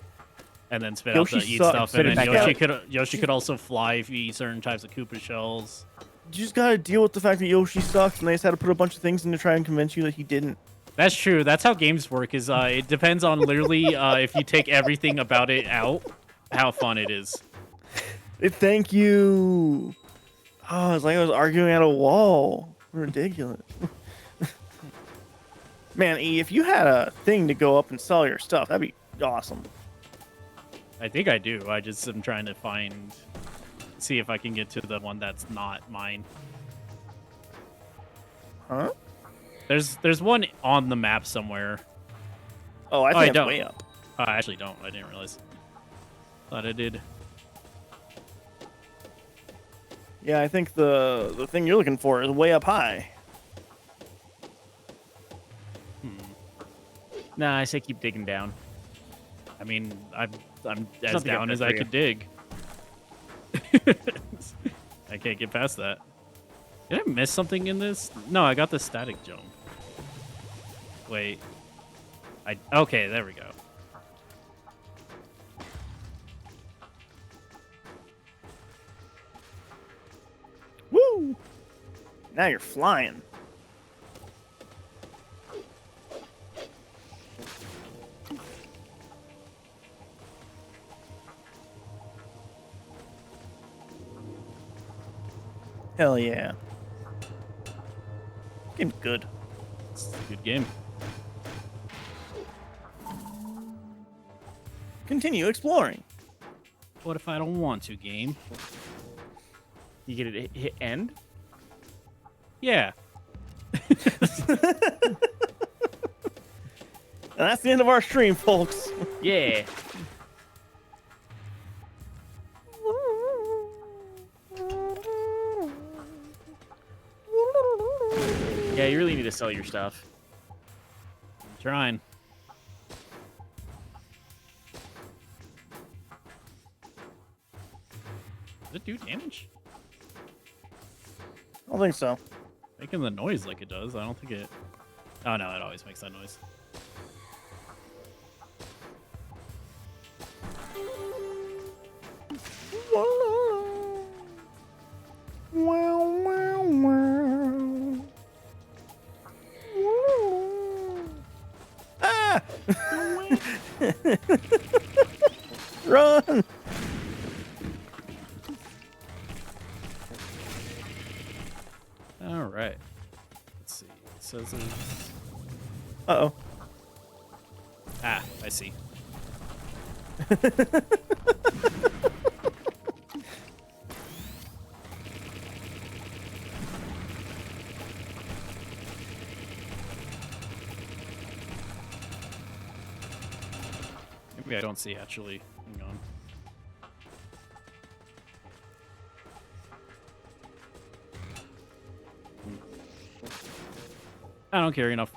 And then spit out Yoshi the eat sucks. stuff. Spit And it then back Yoshi could also fly if you eat certain types of Koopa shells. You just gotta deal with the fact that Yoshi sucks, and they just had to put a bunch of things in to try and convince you that he didn't. That's true. That's how games work. Is it depends on literally if you take everything about it out, how fun it is. Thank you. Oh, it's like I was arguing at a wall. Ridiculous. Man, E, if you had a thing to go up and sell your stuff, that'd be awesome. I think I do. I just am trying to see if I can get to the one that's not mine. Huh? There's one on the map somewhere. Oh, I I think it's don't. way up. I actually don't. I didn't realize. Thought I did. Yeah, I think the thing you're looking for is way up high. Nah, I say keep digging down. I mean, I'm as nothing up down there as for I you. could dig. I can't get past that. Did I miss something in this? No, I got the static jump. Wait. Okay, there we go. Woo! Now you're flying. Hell yeah. Game's good. It's a good game. Continue exploring. What if I don't want to, game? You get it hit end? Yeah. And that's the end of our stream, folks. Yeah. Yeah, you really need to sell your stuff. I'm trying. Does it do damage? I don't think so. Making the noise like it does. I don't think it... Oh, no, it always makes that noise. Ah! Run! All right. Let's see. It says there's... Uh-oh. Ah, I see. Maybe I don't see, actually. Hang on. I don't care enough.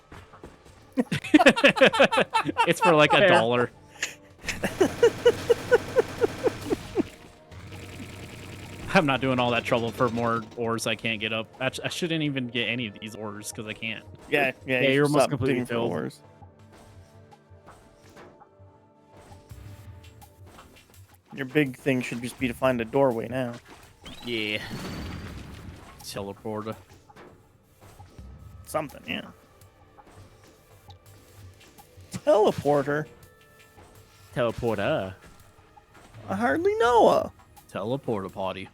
It's for like Fair. $1. I'm not doing all that trouble for more ores I can't get up. Actually, I shouldn't even get any of these ores because I can't. Yeah, Yeah, you you're should almost stop completely digging for filled. ores. Your big thing should just be to find a doorway now. Yeah. Teleporter. Something, yeah. Teleporter? Teleporter. I hardly know her. Teleporter potty.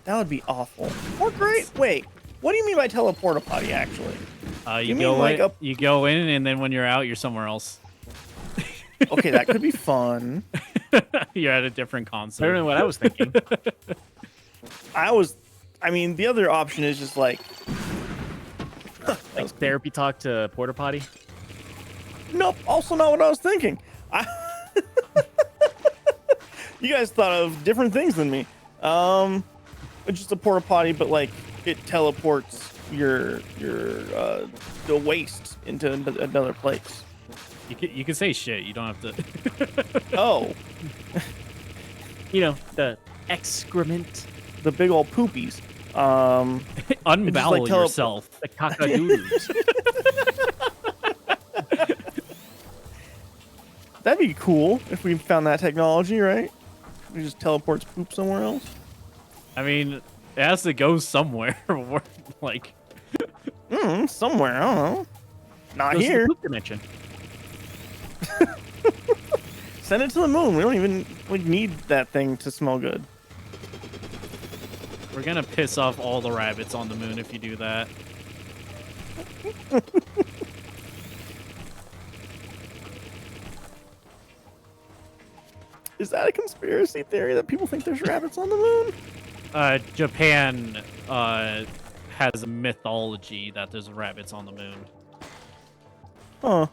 That would be awful. Or great. Wait, what do you mean by teleporter potty, actually? You You go mean like in, a- you go in, and then when you're out, you're somewhere else. Okay, that could be fun. You're at a different I don't console. know what I was thinking. I mean, the other option is just like, Like therapy talk to porta potty. nope, also not what I was thinking. You guys thought of different things than me. It's just a porta potty, but like it teleports your the waste into another place. You can say shit. You don't have to. Oh, You know, the excrement, the big old poopies. Unbowel tele- yourself. the cockadoodles. That'd be cool if we found that technology, right? We just teleports poop somewhere else. I mean, it has to go somewhere. Like, Somewhere. I don't know. Not Goes to the here. poop dimension. Send it to the moon. We don't even need that thing to smell good. we're gonna piss off all the rabbits on the moon if you do that. Is that a conspiracy theory that people think there's rabbits on the moon? Japan has a mythology that there's rabbits on the moon. Huh.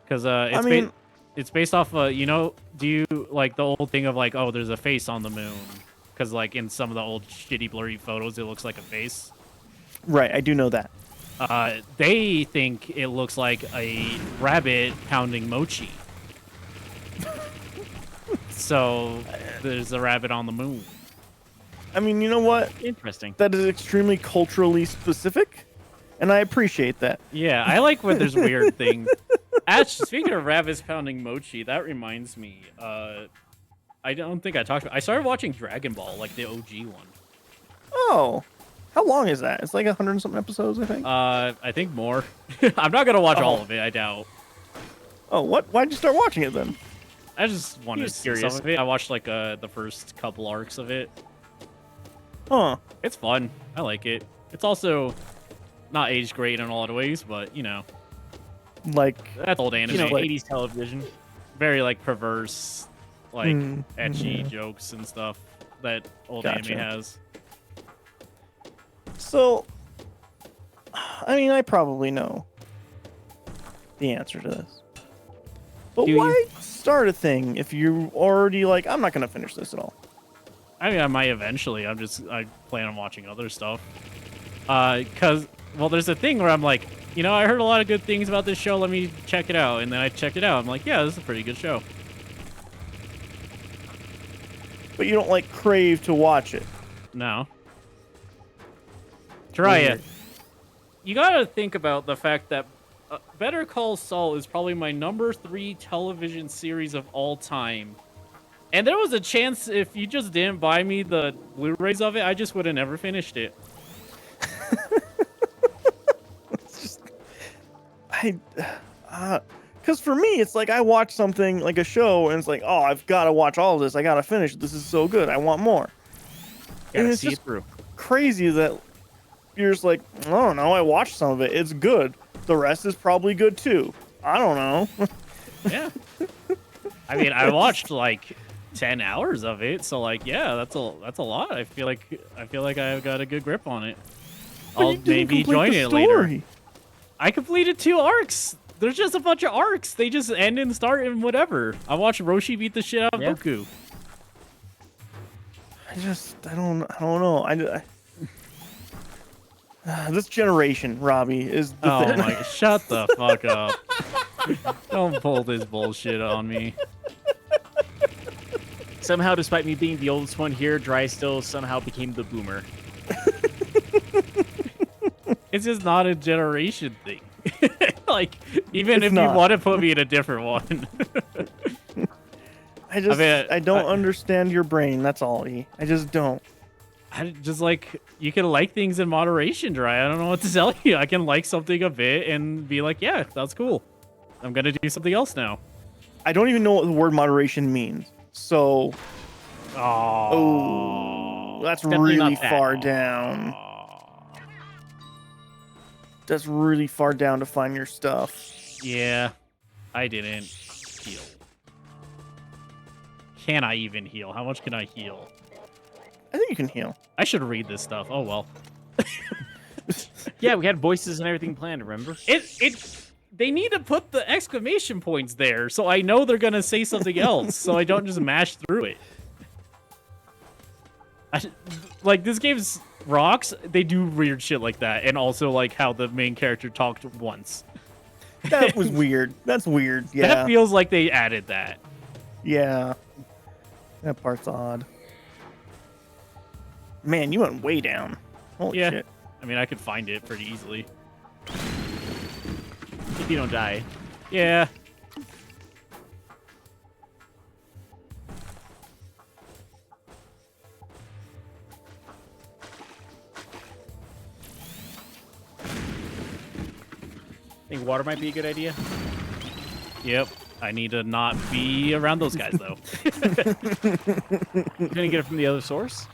Because I mean, it's based off do you like the old thing of like, oh, there's a face on the moon? Because like in some of the old shitty blurry photos, it looks like a face. right. I do know that. They think it looks like a rabbit pounding mochi. So there's a rabbit on the moon. I mean, you know what? Interesting. That is extremely culturally specific, and I appreciate that. Yeah, I like when there's weird things. Actually, speaking of rabbits pounding mochi, that reminds me. I don't think I talked about. I started watching Dragon Ball, like the OG one. Oh, how long is that? It's like 100 and something episodes, I think. I think more. I'm not gonna watch all Oh. of it. I doubt. Oh, what? Why'd you start watching it then? I just wanted to was see curious. some of it. I watched like the first couple arcs of it. Huh. It's fun. I like it. It's also not aged great in a lot of ways, but you know, Like, that's old anime. You know, like- 80s television. Very like perverse, like Mm, etchy mhm. jokes and stuff that old Gotcha. anime has. so, I mean, I probably know the answer to this. But Do you? why start a thing if you're already like, I'm not gonna finish this at all? I mean, I might eventually. I plan on watching other stuff. Cause there's a thing where I'm like, I heard a lot of good things about this show. Let me check it out. And then I checked it out. I'm like, yeah, this is a pretty good show. But you don't like crave to watch it. No. Try it. Weird. You gotta think about the fact that Better Call Saul is probably my number 3 television series of all time. And there was a chance if you just didn't buy me the Blu-rays of it, I just would have never finished it. It's just, because for me, it's like I watch something like a show, and it's like, oh, I've got to watch all of this. I got to finish it. This is so good. I want more. Gotta it's see it just through. crazy that you're just like, I don't know. I watched some of it. It's good. The rest is probably good too. I don't know. Yeah. I mean, I watched like 10 hours of it, so like, yeah, that's a lot. I feel like I've got a good grip on it. But I'll you didn't maybe complete join the it later. story. I completed 2 arcs. There's just a bunch of arcs. They just end and start and whatever. I watched Roshi beat the shit out of Yeah. Goku. I don't know. This generation, Robbie, is the Oh thing. my! Shut the fuck up! Don't pull this bullshit on me. Somehow, despite me being the oldest one here, Dry still somehow became the boomer. It's just not a generation thing. Like, even It's if not. you want to put me in a different one. I just, mean, I don't understand your brain. That's all, E. I just don't. I just like, you can like things in moderation, Dry. I don't know what to tell you. I can like something a bit and be like, yeah, that's cool. I'm gonna do something else now. I don't even know what the word moderation means. So, Oh, that's Definitely really not that. far down. that's really far down to find your stuff. Yeah, I didn't heal. Can I even heal? How much can I heal? I think you can heal. I should read this stuff. Oh well. Yeah, we had voices and everything planned, remember? They need to put the exclamation points there so I know they're gonna say something else, so I don't just mash through it. Like, this game's rocks, they do weird shit like that, and also like how the main character talked once. That was weird. That's weird. Yeah. That feels like they added that. Yeah. That part's odd. Man, you went way down. Holy Yeah. shit. I mean, I could find it pretty easily. If you don't die. Yeah. Think water might be a good idea? Yep. I need to not be around those guys, though. You gonna get it from the other source?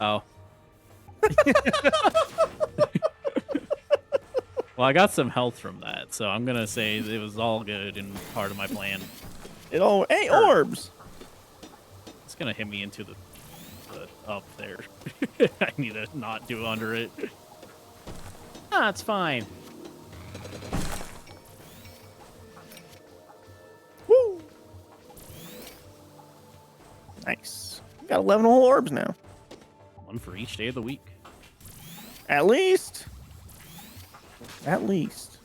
Oh. Well, I got some health from that, so I'm gonna say it was all good and part of my plan. Hey, orbs! It's gonna hit me into the up there. I need to not do under it. Ah, it's fine. Woo! Nice. We got 11 whole orbs now. One for each day of the week. At least. At least.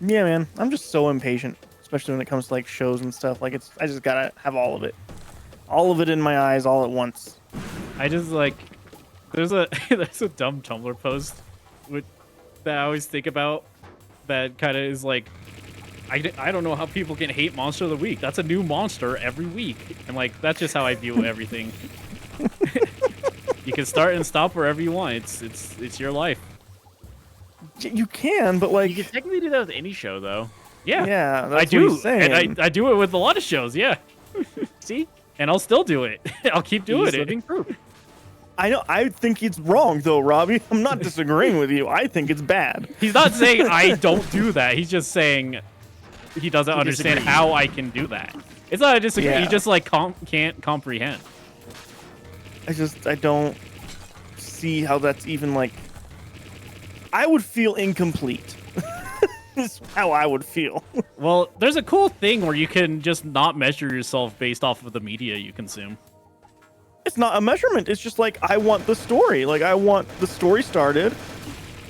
Yeah, man. I'm just so impatient, especially when it comes to like shows and stuff. Like I just gotta have all of it. All of it in my eyes all at once. I just like there's a there's a dumb Tumblr post that I always think about that kind of is like I don't know how people can hate Monster of the Week. That's a new monster every week. And like that's just how I view everything. You can start and stop wherever you want. It's your life. You can, but like You can technically do that with any show, though. Yeah. yeah, that's I what do. he's saying. And I do it with a lot of shows, yeah. See? And I'll still do it. I'll keep doing He's it. living proof. I know. I think it's wrong, though, Robbie. I'm not disagreeing with you. I think it's bad. He's not saying I don't do that. He's just saying he doesn't understand disagrees. how I can do that. It's not a disagree. Yeah. He just like can't comprehend. I don't see how that's even like. I would feel incomplete. Is how I would feel. Well, there's a cool thing where you can just not measure yourself based off of the media you consume. It's not a measurement. It's just like I want the story. Like I want the story started,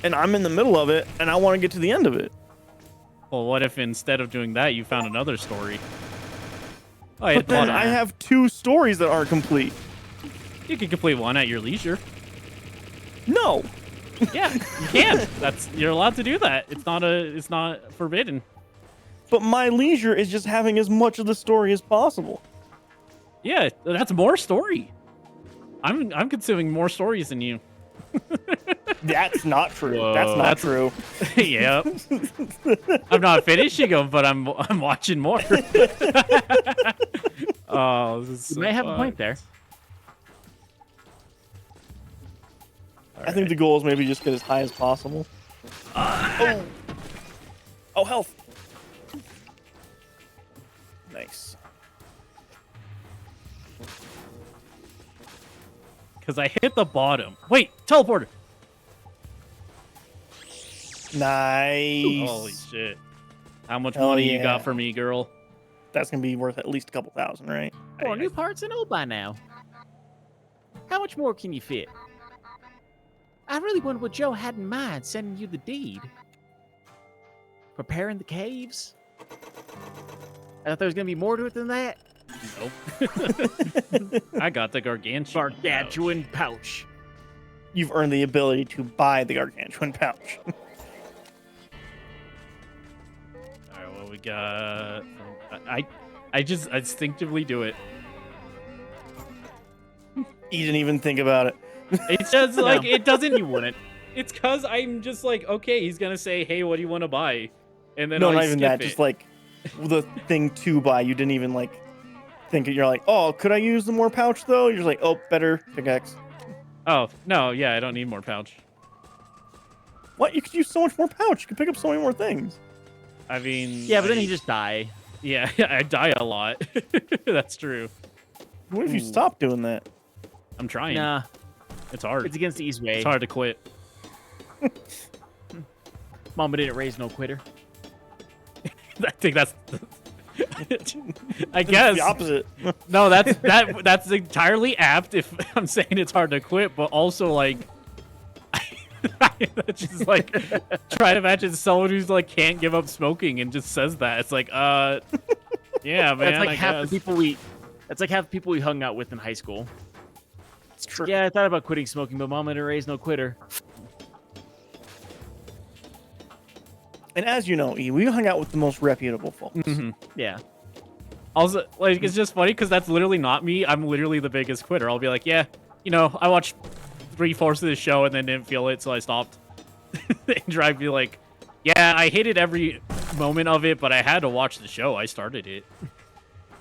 and I'm in the middle of it, and I want to get to the end of it. Well, what if instead of doing that, you found another story? Oh, But then I have 2 stories that aren't complete. You can complete one at your leisure. No. Yeah, you can. You're allowed to do that. It's not forbidden. But my leisure is just having as much of the story as possible. Yeah, that's more story. I'm consuming more stories than you. That's not true. Whoa. That's not true. Yep. I'm not finishing them, but I'm watching more. Oh, this is so You might have a fun. point there. I think the goal is maybe just get as high as possible. Oh, health. Nice. Because I hit the bottom. Wait, teleporter. Nice. Holy shit. How much Hell money you yeah. got for me, girl? That's gonna be worth at least a couple thousand, right? More new parts and old by now. How much more can you fit? I really wonder what Joe had in mind sending you the deed. Preparing the caves? I thought there was going to be more to it than that. Nope. I got the gargantuan. Gargantuan pouch. You've earned the ability to buy the gargantuan pouch. All right, what we got? I just instinctively do it. You didn't even think about it. It's just like it doesn't. You wouldn't. It's cause I'm just like, okay, he's gonna say, hey, what do you want to buy? And then No, I not even skip that. it. Just like the thing to buy. You didn't even like thinking you're like, oh, could I use the more pouch though? You're just like, oh, better pickaxe. Oh, no, yeah, I don't need more pouch. What? You could use so much more pouch. You could pick up so many more things. I mean... Yeah, but then you just die. Yeah, I die a lot. That's true. What if you stop doing that? I'm trying. Nah, It's hard. it's against the east way. It's hard to quit. Mama didn't raise no quitter. I think that's... I guess. The opposite. No, that's entirely apt if I'm saying it's hard to quit, but also, like... That's just like try to imagine someone who's like can't give up smoking and just says that. It's like, yeah, man. That's like I half guess. the people we. That's like half the people we hung out with in high school. It's true. Yeah, I thought about quitting smoking, but Mama didn't raise no quitter. And as you know, E, we hung out with the most reputable folks. Mhm. Yeah. Also, like, it's just funny because that's literally not me. I'm literally the biggest quitter. I'll be like, yeah, you know, I watched 3/4 of the show and then didn't feel it, so I stopped. And Drive be like, yeah, I hated every moment of it, but I had to watch the show. I started it.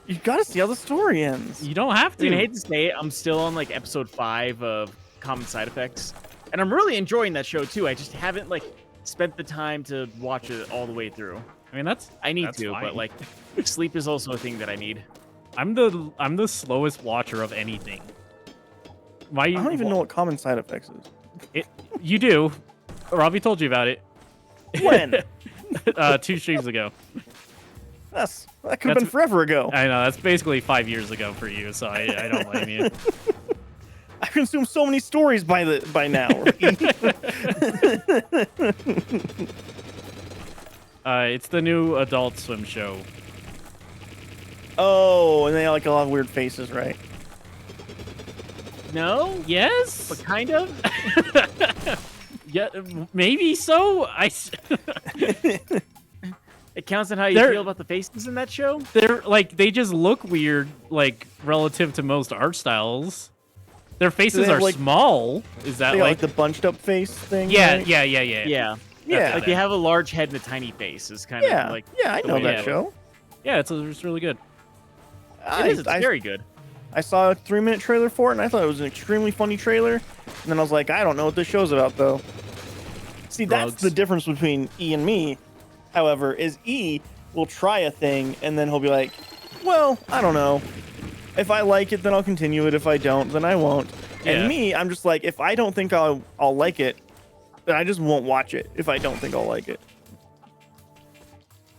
You gotta see how the story ends. You don't have I to. mean, I hate to say it, I'm still on like episode 5 of Common Side Effects, and I'm really enjoying that show too. I just haven't like spent the time to watch it all the way through. I mean, that's I need that's to, fine. but like sleep is also a thing that I need. I'm the slowest watcher of anything. Why you? I don't even know what common side effects is. You do. Robbie told you about it. When? 2 streams ago. That could have been That's- forever ago. I know, that's basically 5 years ago for you, so I don't blame you. I consumed so many stories by now. It's the new Adult Swim show. Oh, and they like all have weird faces, right? No, Yes? but kind of. Yeah, maybe so. It counts on how you They're- feel about the faces in that show. They're like, they just look weird, like, relative to most art styles. Their faces have, are like- small. Is that They got, like... like the bunched up face thing. Yeah, right? yeah. Yeah, Yeah. like they have a large head and a tiny face. Is kind Yeah, of like yeah, I the know way that it show. Yeah, it's really good. It is. It's very good. I saw a 3-minute trailer for it, and I thought it was an extremely funny trailer. And then I was like, I don't know what this show's about, though. See, that's Drugs. the difference between E and me. However, is E will try a thing, and then he'll be like, well, I don't know. If I like it, then I'll continue it. If I don't, then I won't. Yeah. And me, I'm just like, if I don't think I'll like it, then I just won't watch it if I don't think I'll like it.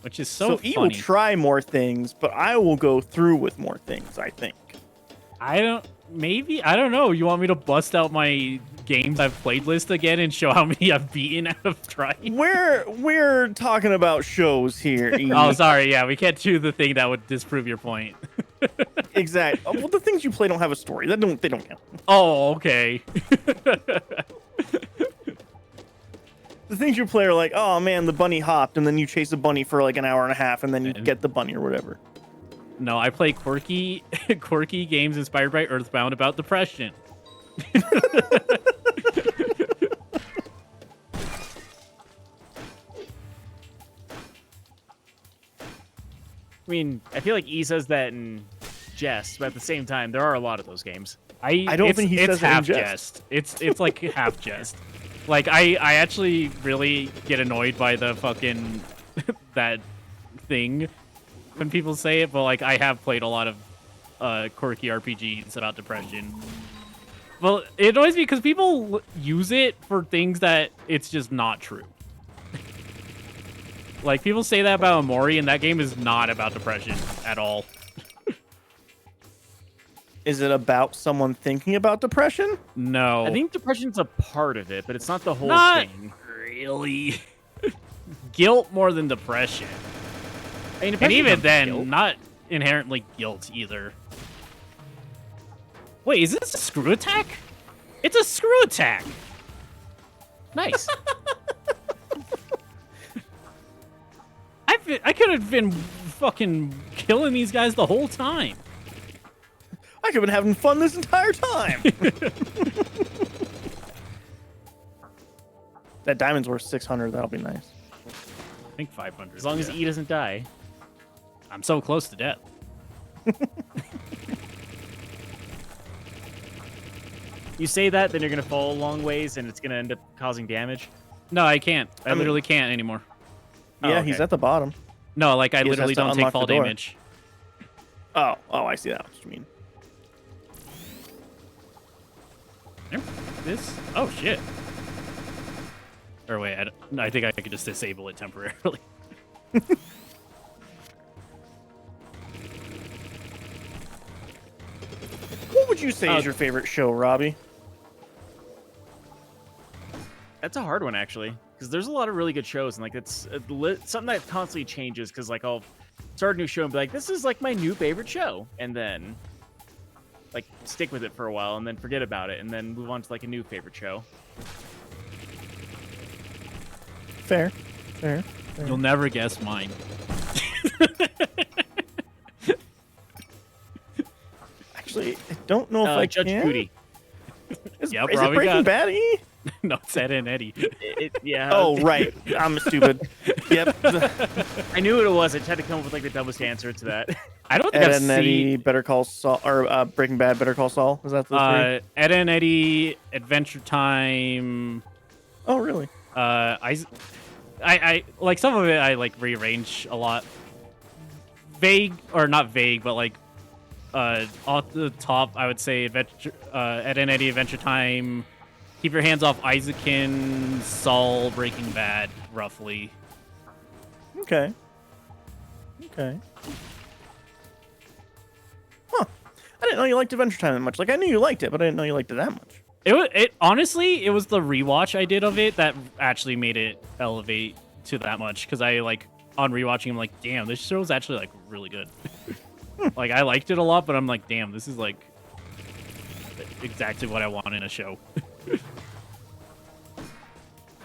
Which is so E will funny. try more things, but I will go through with more things, I think. I don't know. You want me to bust out my games I've played list again and show how many I've beaten out of trying? We're talking about shows here. E. Oh, sorry. Yeah, we can't do the thing that would disprove your point. Exactly. Well, the things you play don't have a story. They don't count. Oh, okay. The things you play are like, oh man, the bunny hopped, and then you chase a bunny for like an hour and a half, and then you get the bunny or whatever. No, I play quirky games inspired by Earthbound about depression. I mean, I feel like E says that in jest, but at the same time, there are a lot of those games. I don't think he it's says it in half jest. It's like half jest. Like I actually really get annoyed by the fucking that thing when people say it, but like I have played a lot of quirky RPGs about depression. Well, it annoys me because people use it for things that it's just not true. Like people say that about Amori, and that game is not about depression at all. Is it about someone thinking about depression? No, I think depression's a part of it, but it's not the whole Not thing. really. Guilt more than depression. I mean, And depression even comes then, guilt. not inherently guilt either. Wait, is this a screw attack? It's a screw attack. Nice. I could have been fucking killing these guys the whole time. I could have been having fun this entire time. That diamond's worth 600. That'll be nice. I think 500. As long as E doesn't die. I'm so close to death. You say that, then you're gonna fall a long ways, and it's gonna end up causing damage. No, I can't. I mean- literally can't anymore. Yeah, Oh, he's okay. at the bottom. No, like I He just literally has to don't take unlock fall the door. damage. Oh, I see that. What you mean? This? Oh shit. Or wait, I think I could just disable it temporarily. What would you say is your favorite show, Robbie? That's a hard one, actually, because there's a lot of really good shows, and like it's something that constantly changes. Because like I'll start a new show and be like, "This is like my new favorite show," and then like stick with it for a while, and then forget about it, and then move on to like a new favorite show. Fair. You'll never guess mine. Actually, I don't know if I Judge can. Judy. Is, Yep, is it Robbie Breaking got- Bad? No, it's Ed and Eddie. Yeah. Oh, right. I'm stupid. Yep. I knew what it was. I tried to come up with like the dumbest answer to that. I don't think Ed I've and Eddie, seen Better Call Saul, or Breaking Bad, Better Call Saul. Is that the three? Ed and Eddie, Adventure Time. Oh, really? I like some of it. I like rearrange a lot. Vague or not vague, but like off the top, I would say Adventure, Ed and Eddie, Adventure Time. Keep Your Hands Off Isaacin, Saul, Breaking Bad, roughly. Okay. Huh. I didn't know you liked Adventure Time that much. Like, I knew you liked it, but I didn't know you liked it that much. It honestly, it was the rewatch I did of it that actually made it elevate to that much. Because I like on rewatching, I'm like, damn, this show's actually like really good. Like I liked it a lot, but I'm like, damn, this is like exactly what I want in a show.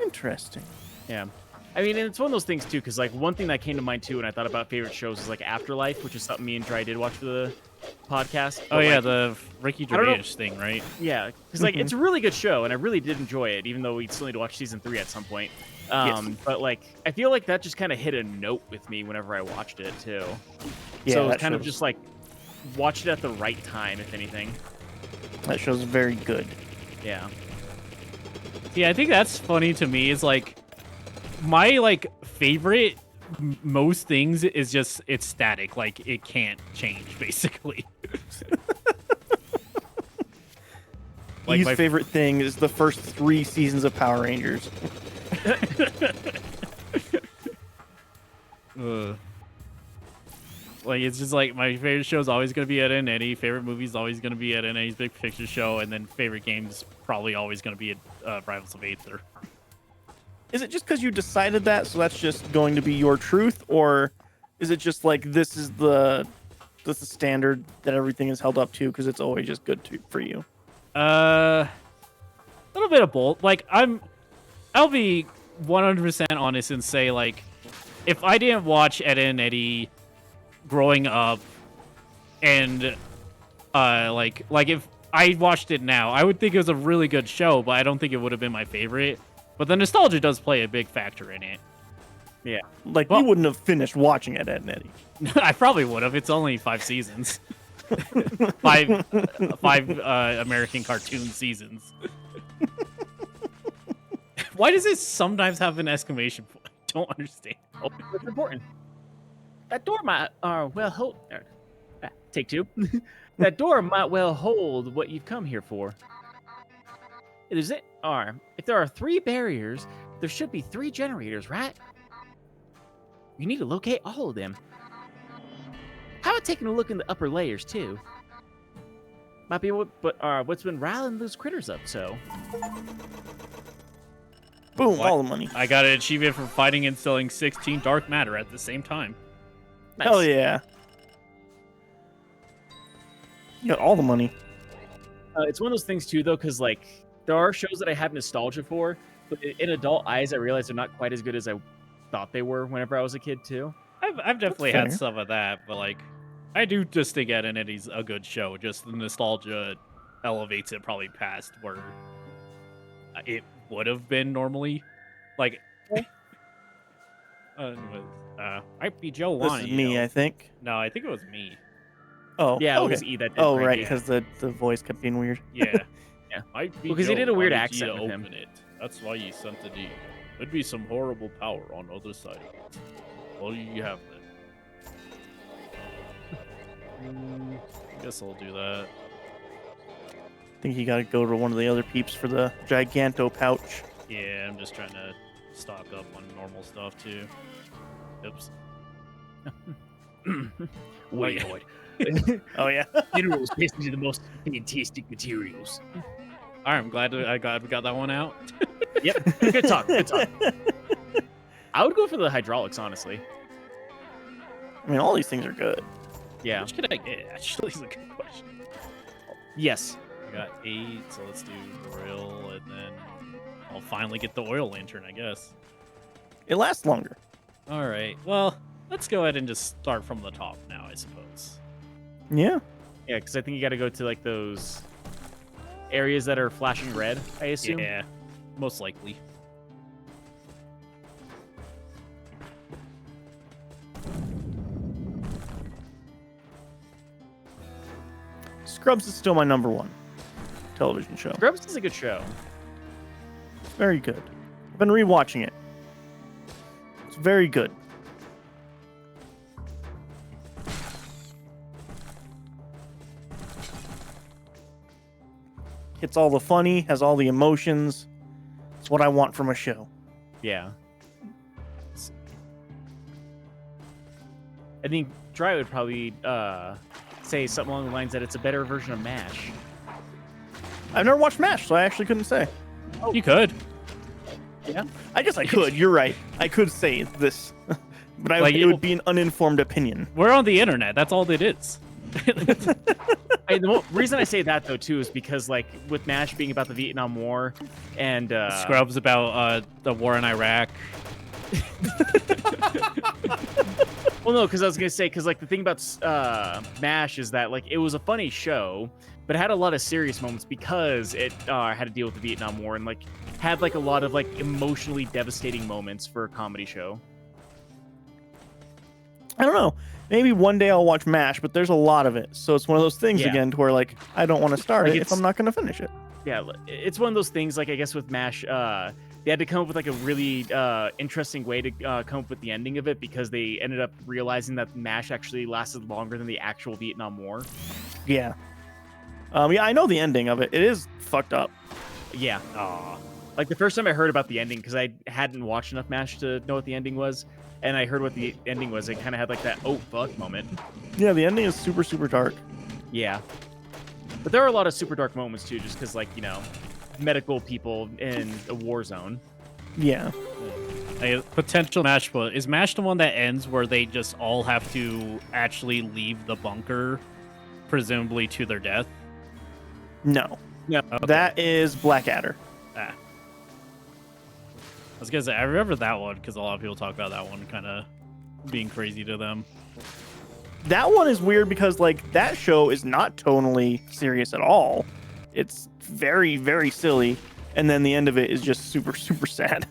Interesting. Yeah. I mean, and it's one of those things too, because like one thing that came to mind too when I thought about favorite shows is like Afterlife, which is something me and Dry did watch for the podcast. Oh But, yeah, like, the Ricky I don't know- Gervais thing, right? yeah, because like it's a really good show, and I really did enjoy it, even though we still need to watch season 3 at some point. But like, I feel like that just kind of hit a note with me whenever I watched it too. Yeah, So it was that kind of show's- just like watched it at the right time, if anything. That show's very good. Yeah. Yeah, I think that's funny to me. Is like my like favorite most things is just it's static. Like it can't change basically. Like His my favorite thing is the first 3 seasons of Power Rangers. Like it's just like my favorite show is always gonna be Ed and Eddie. Favorite movie is always gonna be Ed and Eddie's Big Picture Show, and then favorite games probably always gonna be Rivals of Aether. Is it just because you decided that, so that's just going to be your truth, or is it just like this is the standard that everything is held up to because it's always just good for you? A little bit of both. Like I'll be 100% honest and say like, if I didn't watch Ed and Eddie growing up, and like if I watched it now, I would think it was a really good show, but I don't think it would have been my favorite. But the nostalgia does play a big factor in it. Yeah. Like, Well- you wouldn't have finished watching it, Ed and Eddie. I probably would have. It's only 5 seasons. five American cartoon seasons. Why does it sometimes have an exclamation point? I don't understand. Oh, it's important. That door might, well, hold. Take 2. That door might well hold what you've come here for. If there are 3 barriers, there should be 3 generators, right? You need to locate all of them. How about taking a look in the upper layers too? Might be what's been riling those critters up. So Boom, What? all the money. I got an achievement for fighting and selling 16 dark matter at the same time. nice. Hell yeah. You got all the money. It's one of those things too, though, because like there are shows that I have nostalgia for, but in adult eyes, I realize they're not quite as good as I thought they were whenever I was a kid too. I've definitely That's had fair. some of that, but like, I do just think Ed and Eddie's a good show. Just the nostalgia elevates it probably past where it would have been normally. Like, might be Joe This Lonnie. is you me, know? I think. No, I think it was me. Oh, Yeah, it okay. was E that did Oh, break right, it. because the voice kept being weird. Yeah. Might be Because he did a Joe weird wanted accent you to with him. open it. That's why you sent the deed. Could be some horrible power on the other side of it. What do you have then? I guess I'll do that. I think you gotta go to one of the other peeps for the Giganto pouch. Yeah, I'm just trying to stock up on normal stuff too. Oops. Wait, Oh, wait. Oh yeah. Minerals based into the most fantastic materials. All right, I'm glad we got that one out. Yep. Good talk. Good talk. I would go for the hydraulics, honestly. I mean, all these things are good. Yeah. Which could I get? Actually, is a good question. Yes. I got 8, so let's do grill, and then I'll finally get the oil lantern, I guess. It lasts longer. All right. Well, let's go ahead and just start from the top now, I suppose. Yeah. Yeah, because I think you got to go to like those areas that are flashing red, I assume. Yeah, most likely. Scrubs is still my #1 television show. Scrubs is a good show. It's very good. I've been rewatching it. It's very good. Hits all the funny, has all the emotions. It's what I want from a show. Yeah. I think Dry would probably say something along the lines that it's a better version of MASH. I've never watched MASH, so I actually couldn't say. You could. Yeah. I guess I could. You're right. I could say this, but Like, it would be an uninformed opinion. We're on the internet. That's all it is. The reason I say that though too is because like with MASH being about the Vietnam War and Scrubs about the war in Iraq. Well, no, because I was gonna say because like the thing about MASH is that like it was a funny show, but it had a lot of serious moments because it had to deal with the Vietnam War and like had like a lot of like emotionally devastating moments for a comedy show. I don't know. Maybe one day I'll watch MASH, but there's a lot of it, so it's one of those things Yeah. again to where like I don't want to start Like, it if it's- I'm not going to finish it. Yeah, it's one of those things like I guess with MASH, they had to come up with like a really interesting way to come up with the ending of it because they ended up realizing that MASH actually lasted longer than the actual Vietnam War. Yeah. Yeah, I know the ending of it. It is fucked up. Yeah. Like the first time I heard about the ending, because I hadn't watched enough MASH to know what the ending was, and I heard what the ending was, it kind of had like that oh fuck moment. Yeah, the ending is super, super dark. Yeah. But there are a lot of super dark moments too, just because like, you know, medical people in a war zone. Yeah. A potential MASH, but is MASH the one that ends where they just all have to actually leave the bunker, presumably to their death? No. No. Okay. That is Blackadder. I was gonna say I remember that one because a lot of people talk about that one kind of being crazy to them. That one is weird because like that show is not tonally serious at all. It's very, very silly, and then the end of it is just super, super sad.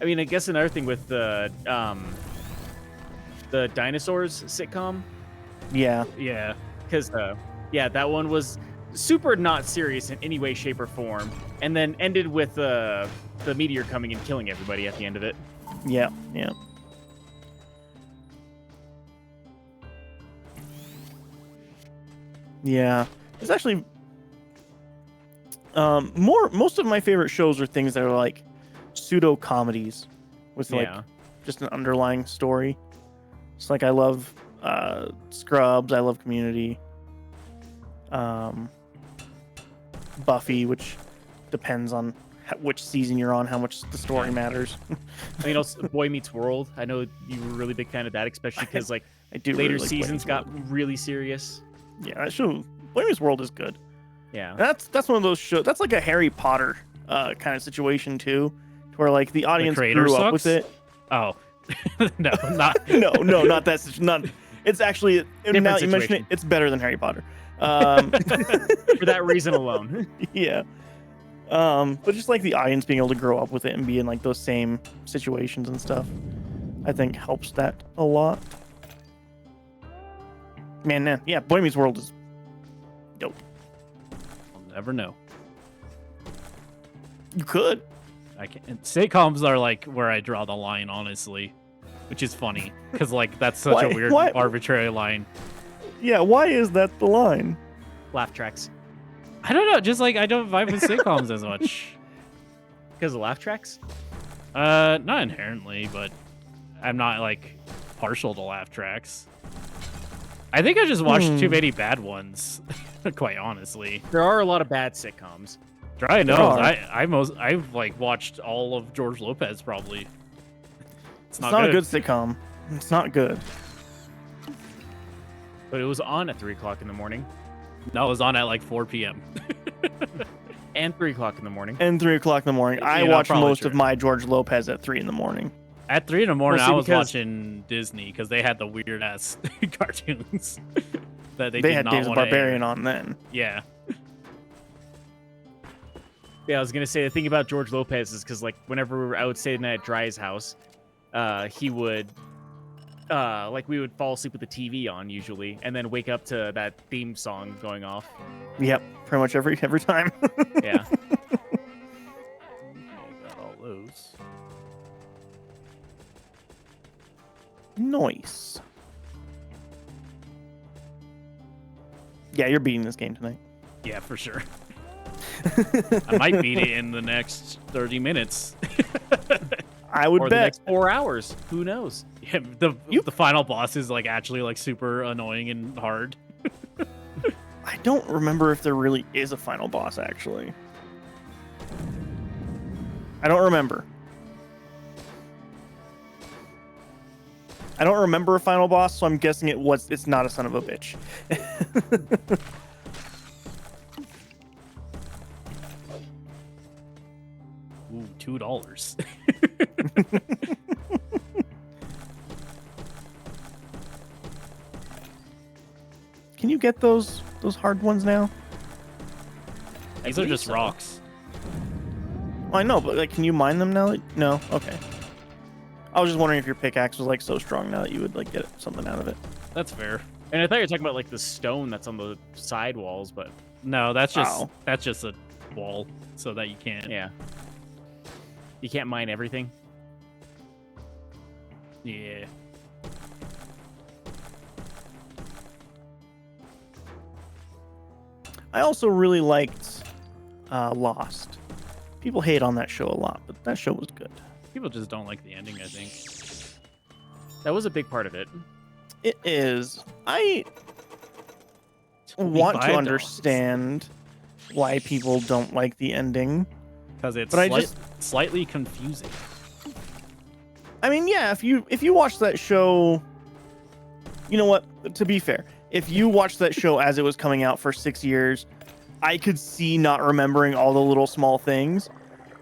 I mean, I guess another thing with the dinosaurs sitcom, Yeah. Yeah. because yeah, that one was super not serious in any way, shape, or form, and then ended with the meteor coming and killing everybody at the end of it. Yeah. Yeah. Yeah. It's actually most of my favorite shows are things that are like pseudo comedies with like Yeah. just an underlying story. It's like I love Scrubs, I love Community. Buffy, which depends on which season you're on, how much the story matters. I mean, also Boy Meets World. I know you were a really big fan of that, especially because like I do later really like Boy seasons Meets got World. really serious. Yeah, that show Boy Meets World is good. Yeah. That's one of those shows. That's like a Harry Potter kind of situation too, to where like the audience creator grew up with sucks? it. Oh. No, not. No, not that. Not. It's actually now Different that you mention it, situation. it's better than Harry Potter. For that reason alone. Yeah. But just like the audience being able to grow up with it and be in like those same situations and stuff, I think helps that a lot. Man, yeah, Boy Meets World is dope. never know. You could. I can't. Sitcoms are like where I draw the line, honestly, which is funny because like that's such a weird, arbitrary line. Yeah, why is that the line? Laugh tracks. I don't know. Just like I don't vibe with sitcoms as much. Because of laugh tracks? Not inherently, but I'm not like partial to laugh tracks. I think I just watched too many bad ones, quite honestly. There are a lot of bad sitcoms. Dry nose. I've like watched all of George Lopez probably. It's not a good sitcom. It's not good. But it was on at 3 o'clock in the morning. No, it was on at like 4 p.m. And 3 o'clock in the morning. And 3 o'clock in the morning. I watch most of my George Lopez at 3 in the morning. At 3 in the morning, I was watching Disney because they had the weird ass cartoons that they had Dave's Barbarian on then. Yeah. Yeah, I was gonna say the thing about George Lopez is because like whenever I would stay the night at Dry's house, he would like we would fall asleep with the TV on usually, and then wake up to that theme song going off. Yep, pretty much every time. Yeah. Got all those. Nice. Yeah, you're beating this game tonight. Yeah, for sure. I might beat it in the next 30 minutes. I would or bet. The next 4 hours. Who knows? Yeah, the final boss is like actually like super annoying and hard. I don't remember if there really is a final boss, actually. I don't remember. I don't remember a final boss, so I'm guessing it's not a son of a bitch. Ooh, $2. Can you get those hard ones now? These are just rocks. Well, I know, but like, can you mine them now? No? Okay. I was just wondering if your pickaxe was like so strong now that you would like get something out of it. That's fair. And I thought you were talking about like the stone that's on the side walls, but no, that's just a wall so that you can't. Yeah. You can't mine everything. Yeah. I also really liked Lost. People hate on that show a lot, but that show was good. People just don't like the ending, I think. That was a big part of it. It is. I want to understand why people don't like the ending. Because it's slightly confusing. I mean, yeah, if you watch that show, you know what? To be fair, if you watched that show as it was coming out for 6 years, I could see not remembering all the little small things.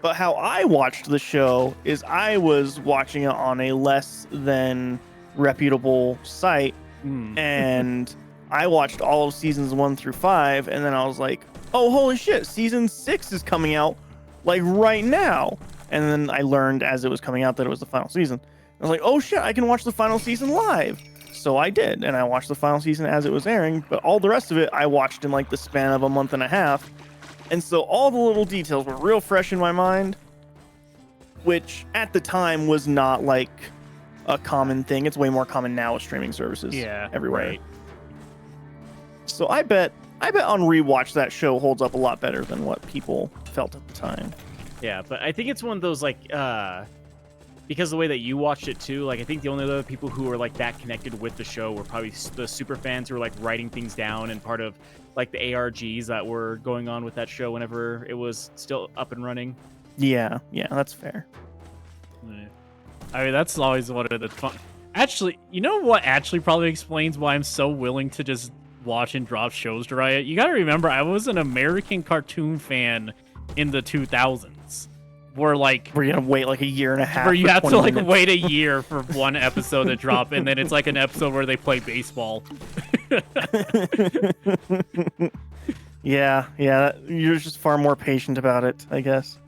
But how I watched the show is I was watching it on a less than reputable site, and I watched all of seasons 1 through 5, and then I was like, oh, holy shit, season 6 is coming out like right now. And then I learned as it was coming out that it was the final season. I was like, oh shit, I can watch the final season live. So I did, and I watched the final season as it was airing, but all the rest of it I watched in like the span of a month and a half. And so all the little details were real fresh in my mind, which at the time was not like a common thing. It's way more common now with streaming services everywhere. Right. So I bet on rewatch that show holds up a lot better than what people felt at the time. Yeah, but I think it's one of those like because the way that you watched it too, like I think the only other people who were like that connected with the show were probably the super fans who were like writing things down and part of like the ARGs that were going on with that show whenever it was still up and running. Yeah, that's fair. Yeah. I mean, that's always one of the fun. Actually, you know what actually probably explains why I'm so willing to just watch and drop shows to Riot? You gotta remember, I was an American cartoon fan in the 2000s. Where you gonna wait like a year and a half. Where you have to like wait a year for one episode to drop, and then it's like an episode where they play baseball. Yeah, you're just far more patient about it, I guess.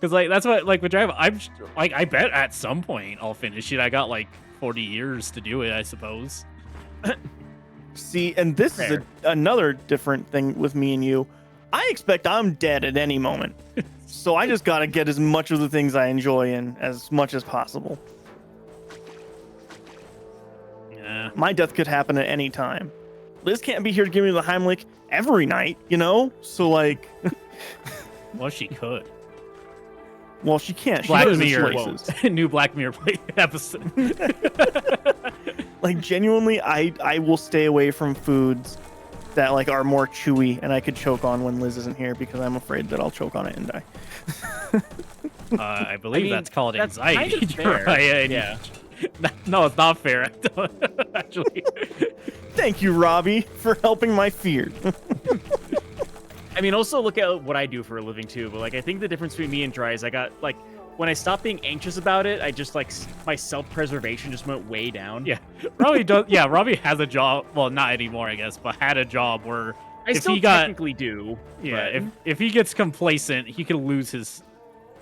Because like that's what like with Drive, I'm like I bet at some point I'll finish it. I got like 40 years to do it, I suppose. See, and this is another different thing with me and you. I expect I'm dead at any moment. So I just gotta get as much of the things I enjoy in as much as possible. Yeah. My death could happen at any time. Liz can't be here to give me the Heimlich every night, you know? So, like... Well, she could. Well, she can't. She Black goes to Mirror. places. New Black Mirror episode. Like, genuinely, I will stay away from foods that, like, are more chewy and I could choke on when Liz isn't here because I'm afraid that I'll choke on it and die. I believe mean, that's called that's anxiety. kind of fair. Right, Yeah. No, it's not fair. Actually. Thank you, Robbie, for helping my fear. I mean, also look at what I do for a living too. But like, I think the difference between me and Dry is I got like, when I stopped being anxious about it, I just like my self-preservation just went way down. Yeah, Robbie does. Yeah, Robbie has a job. Well, not anymore, I guess, but had a job where I if still he got, technically do. yeah, but- if he gets complacent, he could lose his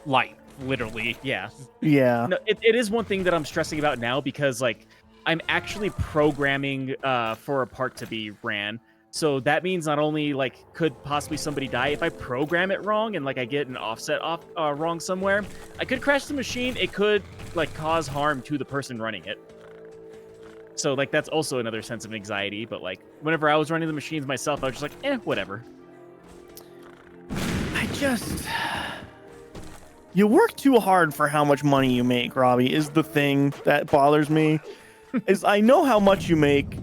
life, literally. yeah. Yeah. No, it is one thing that I'm stressing about now because like I'm actually programming for a part to be ran. So that means not only like could possibly somebody die if I program it wrong and like I get an offset off wrong somewhere, I could crash the machine. It could like cause harm to the person running it. So like that's also another sense of anxiety. But like whenever I was running the machines myself, I was just like, whatever. You work too hard for how much money you make, Robbie, is the thing that bothers me. Is I know how much you make,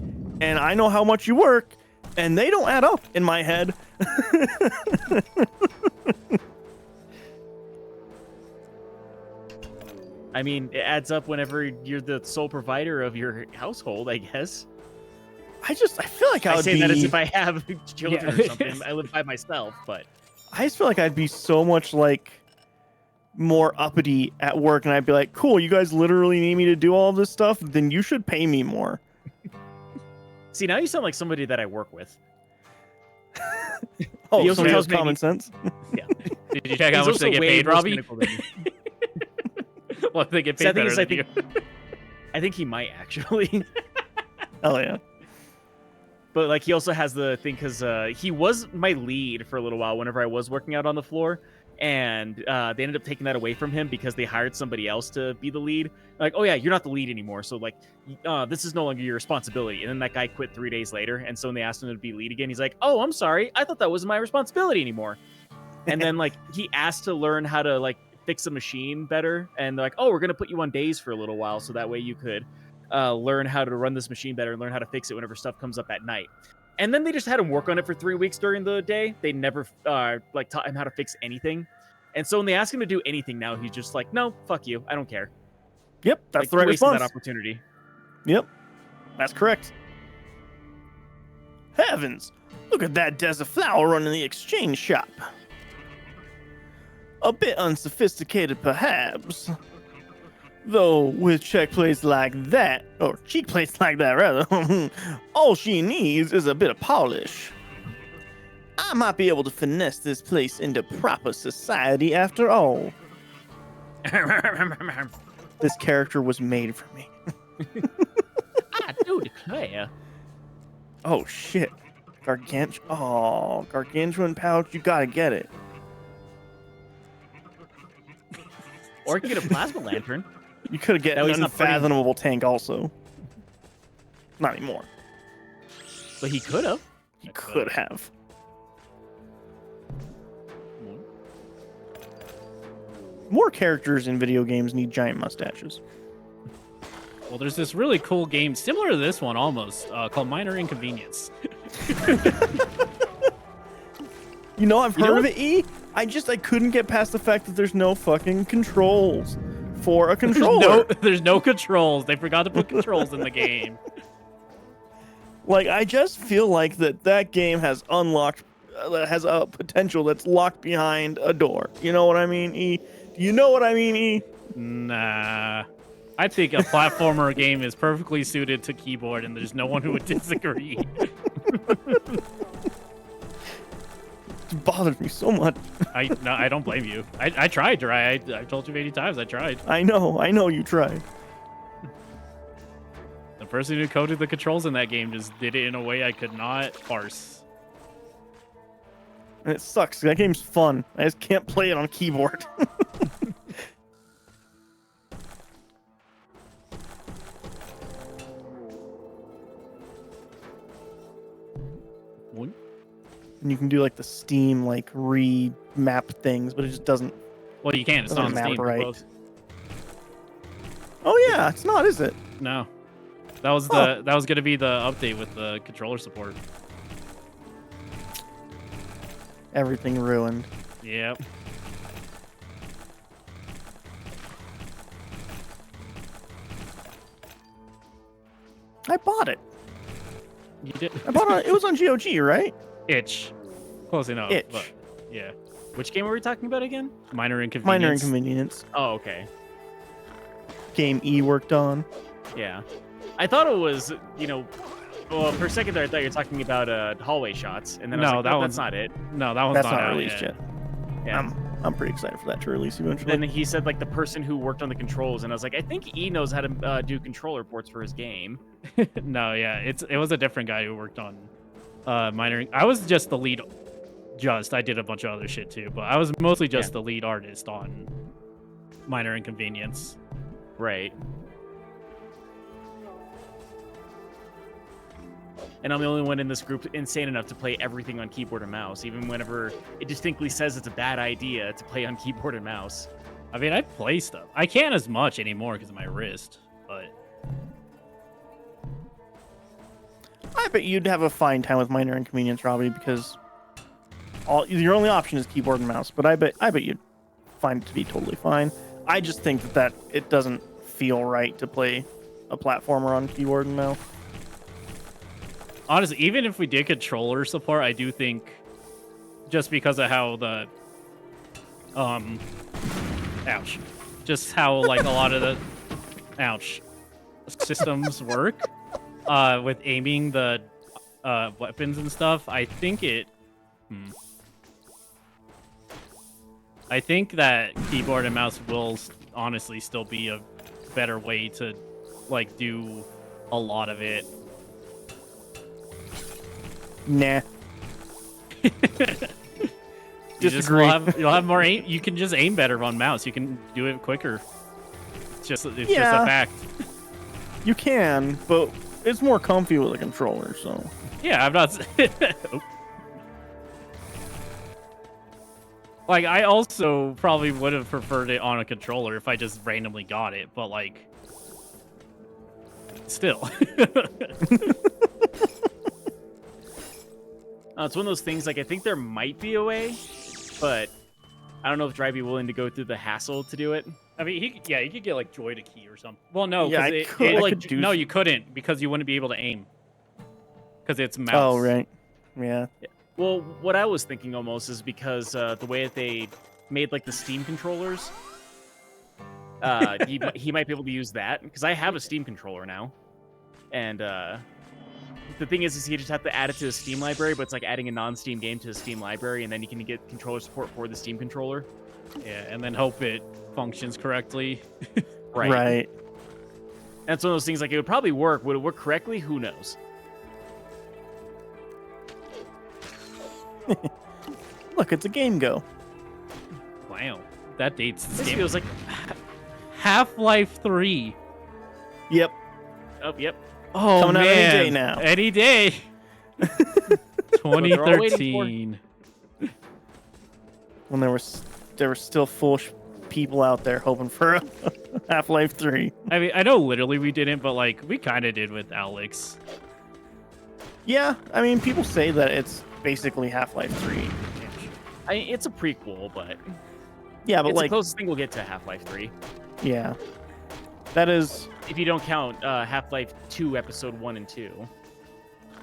and I know how much you work, and they don't add up in my head. I mean, it adds up whenever you're the sole provider of your household, I guess. I feel like I I would say be... that as if I have children Yeah. or something. I live by myself, but I just feel like I'd be so much like more uppity at work, and I'd be like, "Cool, you guys literally need me to do all of this stuff. Then you should pay me more." see, now you sound like somebody that I work with. Oh, He also so he has tells me common sense. Did you check how He's much they also get way paid, more Robbie? cynical than me. Well, they get See, I paid think better is, than you. I think he might actually, Hell yeah. but like he also has the thing because he was my lead for a little while whenever I was working out on the floor, and they ended up taking that away from him because they hired somebody else to be the lead. Like, oh yeah, you're not the lead anymore, so like this is no longer your responsibility. And then that guy quit 3 days later, and so when they asked him to be lead again, he's like, oh, I'm sorry, I thought that wasn't my responsibility anymore. And then like he asked to learn how to like fix a machine better, and they're like, oh, we're gonna put you on days for a little while so that way you could learn how to run this machine better and learn how to fix it whenever stuff comes up at night. And then they just had him work on it for 3 weeks during the day. They never like taught him how to fix anything. And so when they ask him to do anything now, he's just like, no, fuck you, I don't care. Yep, that's Like, the right wasted response. that opportunity. Yep, that's correct. Heavens, look at that desert flower running the exchange shop. A bit unsophisticated, perhaps. Though, with cheek plates like that, or cheek plates like that, rather, all she needs is a bit of polish. I might be able to finesse this place into proper society after all. This character was made for me. I do declare. Oh, shit. Gargantuan pouch, you gotta get it. Or you can get a plasma lantern. You could have get No, an he's not putting- unfathomable tank also. Not anymore. But he could have. He could have. More characters in video games need giant mustaches. Well, there's this really cool game similar to this one almost called Minor Inconvenience. You know, I've You know heard of what? it, E. I couldn't get past the fact that there's no fucking controls for a controller. There's no controls. They forgot to put controls in the game. Like, I just feel like that game has unlocked, has a potential that's locked behind a door. You know what I mean, E? Do you know what I mean, E? Nah. I think a platformer game is perfectly suited to keyboard, and there's no one who would disagree. It bothers me so much. No, I don't blame you. I tried, Dry. I've told you 80 times I tried. I know you tried. The person who coded the controls in that game just did it in a way I could not parse. And it sucks. That game's fun. I just can't play it on keyboard. What? And you can do like the Steam like remap things, but it just doesn't. Well, you can't. It's Doesn't not on map Steam. right. Close. Oh yeah, it's not, is it? No. That was Huh. that was gonna be the update with the controller support. Everything ruined. Yep. I bought it. You did. I bought it. It was on GOG, right? Itch. Close enough. Itch. But yeah. Which game were we talking about again? Minor inconvenience. Minor inconvenience. Oh, okay. Game E worked on. Yeah. I thought it was, well, for a second there, I thought you were talking about hallway shots, and then I was No, like, that that's one's- not it. No, that one's That's not not out released yet. Yeah. I'm pretty excited for that to release eventually. Then he said like the person who worked on the controls, and I was like, I think E knows how to do controller ports for his game. No, yeah, it was a different guy who worked on minor. I was just the lead. I did a bunch of other shit too, but I was mostly just the lead artist on Minor Inconvenience. Right. And I'm the only one in this group insane enough to play everything on keyboard and mouse, even whenever it distinctly says it's a bad idea to play on keyboard and mouse. I mean, I play stuff. I can't as much anymore because of my wrist, but I bet you'd have a fine time with Minor Inconvenience, Robbie, because your only option is keyboard and mouse. But I bet you'd find it to be totally fine. I just think that it doesn't feel right to play a platformer on keyboard and mouse. honestly, even if we did controller support, I do think just because of how the ouch, just how like a lot of the systems work with aiming the weapons and stuff, I think I think that keyboard and mouse will honestly still be a better way to like do a lot of it. Nah. Disagree. You'll have more aim. You can just aim better on mouse. You can do it quicker. It's just a fact. You can, but it's more comfy with a controller, so. Yeah, I'm not. Oh. Like, I also probably would have preferred it on a controller if I just randomly got it, but like, still. It's one of those things, like, I think there might be a way, but I don't know if Drive be willing to go through the hassle to do it. I mean, he could get like Joy to key or something. Well, no, Yeah, because no, you couldn't because you wouldn't be able to aim because it's mouse. Oh, right. Yeah. Well, what I was thinking almost is because the way that they made like the Steam controllers, he might be able to use that because I have a Steam controller now, and the thing is you just have to add it to the Steam library, but it's like adding a non-Steam game to the Steam library, and then you can get controller support for the Steam controller. Yeah, and then hope it functions correctly. Right. And it's one of those things like it would probably work. Would it work correctly? Who knows? Look, it's a game go. Wow, that dates this This game. feels like Half-Life 3. Yep. oh yep. Oh Coming out man, any day now. Any day. all waiting for. 2013. When there were still people out there hoping for a Half-Life 3. I mean, I know literally we didn't, but like we kind of did with Alex. Yeah, I mean, people say that it's basically Half-Life 3. It's a prequel, but Yeah, but it's like, the closest thing we'll get to Half-Life 3. yeah, that is, If you don't count Half-Life 2, Episode 1 and 2.